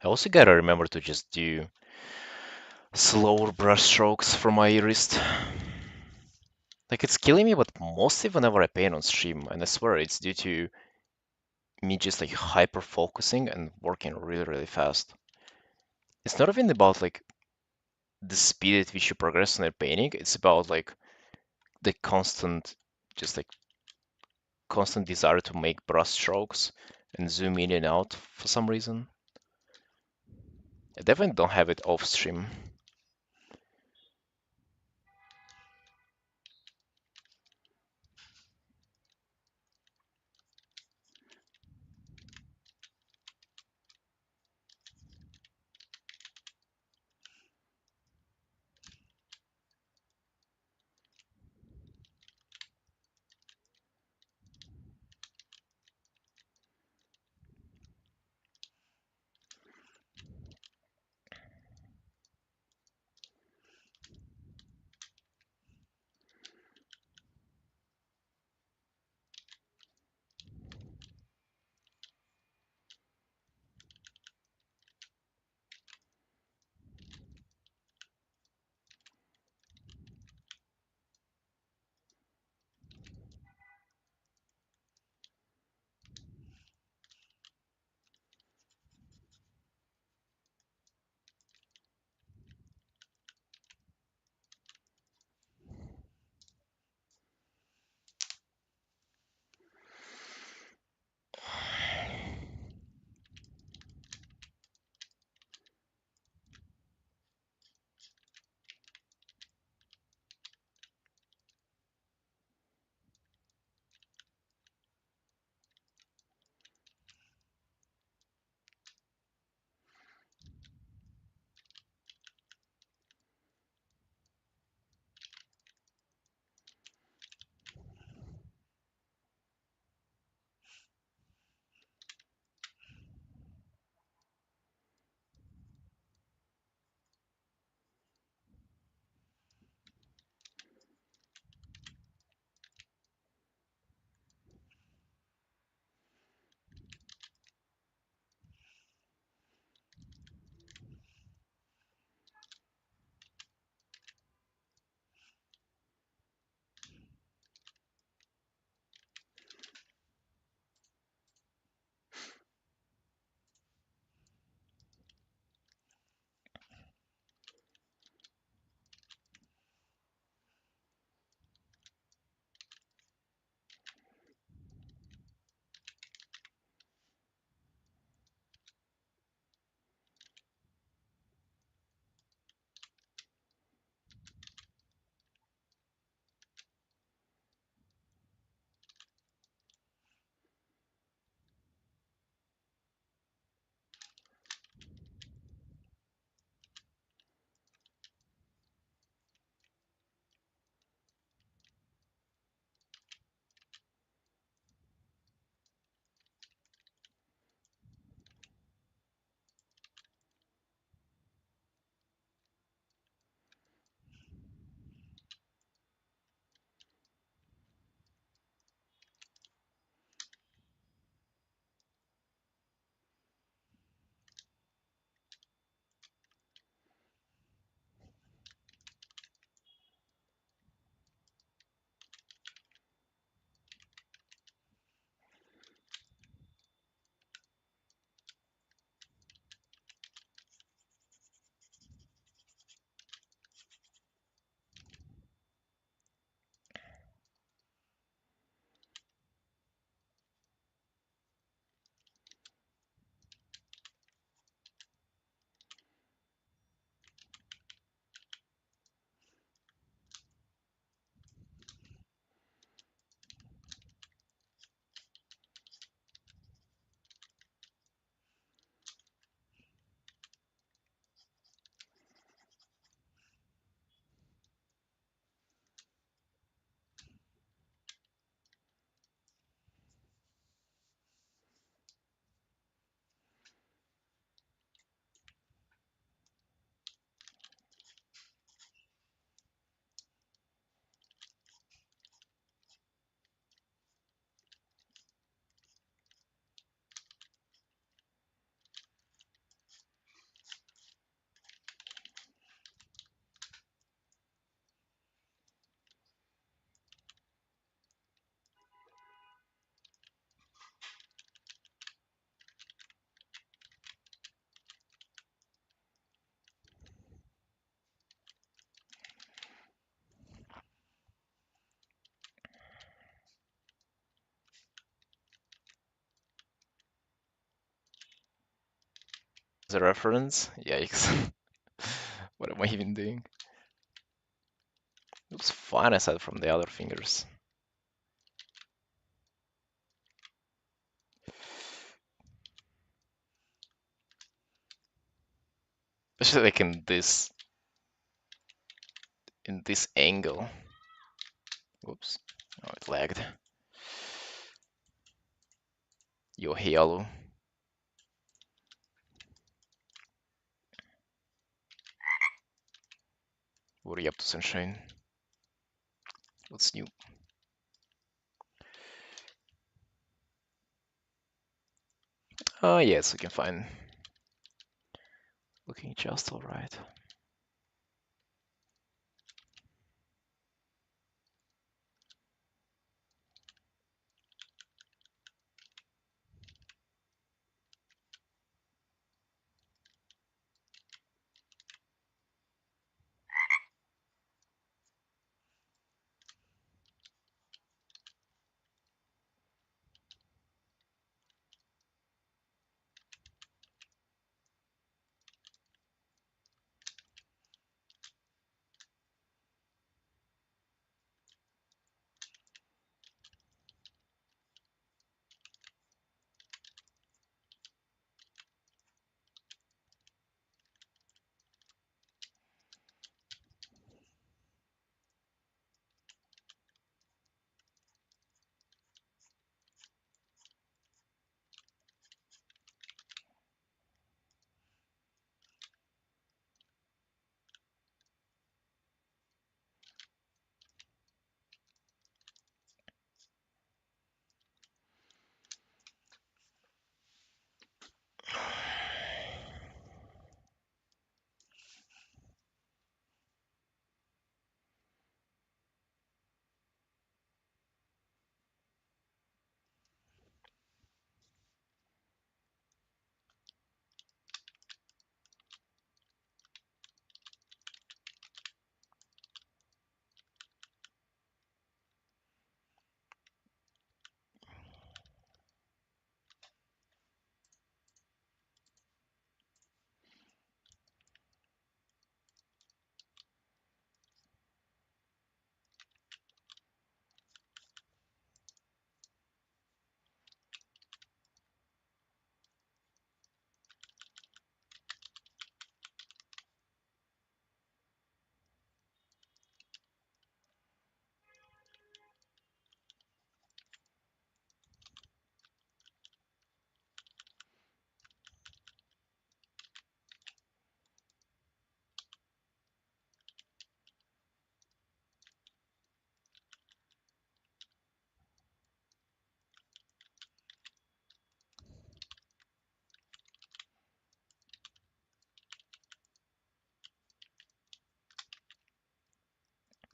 I also gotta remember to just do slower brush strokes for my wrist. Like it's killing me, but mostly whenever I paint on stream, and I swear it's due to me just like hyper focusing and working really, really fast. It's not even about like the speed at which you progress in a painting, it's about like the just like constant desire to make brush strokes and zoom in and out for some reason. I definitely don't have it off stream. as a reference. Yikes. What am I even doing? Looks fine aside from the other fingers. Especially like in this angle. Oops. Oh, it lagged. Yo, hey, hello. What are you up to, Sunshine? What's new? Oh, yes, we can find. Looking just alright.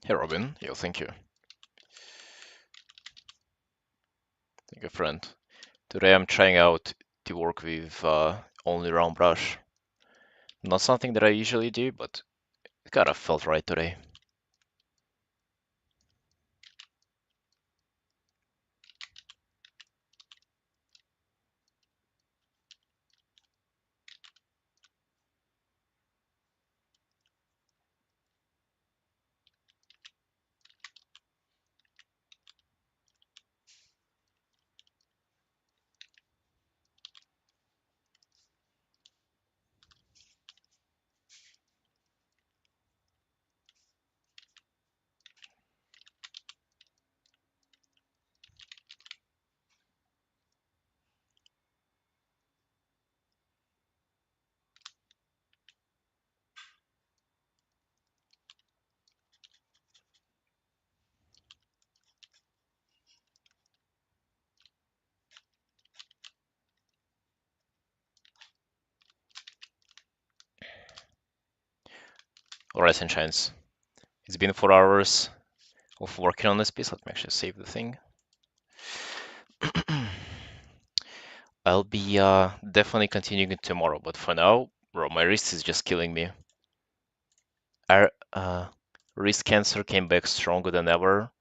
Hey, Robin. Yo, thank you. Thank you, friend. Today I'm trying out to work with only round brush. Not something that I usually do, but it kind of felt right today. Alright, Sunshines. It's been 4 hours of working on this piece. Let me actually save the thing. I'll be definitely continuing it tomorrow, but for now, bro, my wrist is just killing me. Our wrist cancer came back stronger than ever,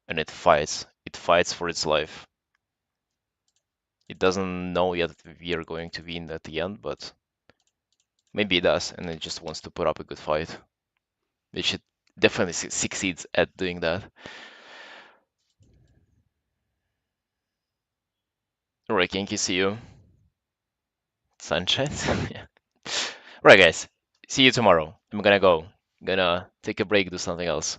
and it fights. It fights for its life. It doesn't know yet if we are going to win at the end, but Maybe it does, and it just wants to put up a good fight. It should definitely succeeds at doing that. Alright, Kinky, see you. Sunshine? Yeah. Right, guys. See you tomorrow. I'm gonna go. Gonna take a break, do something else.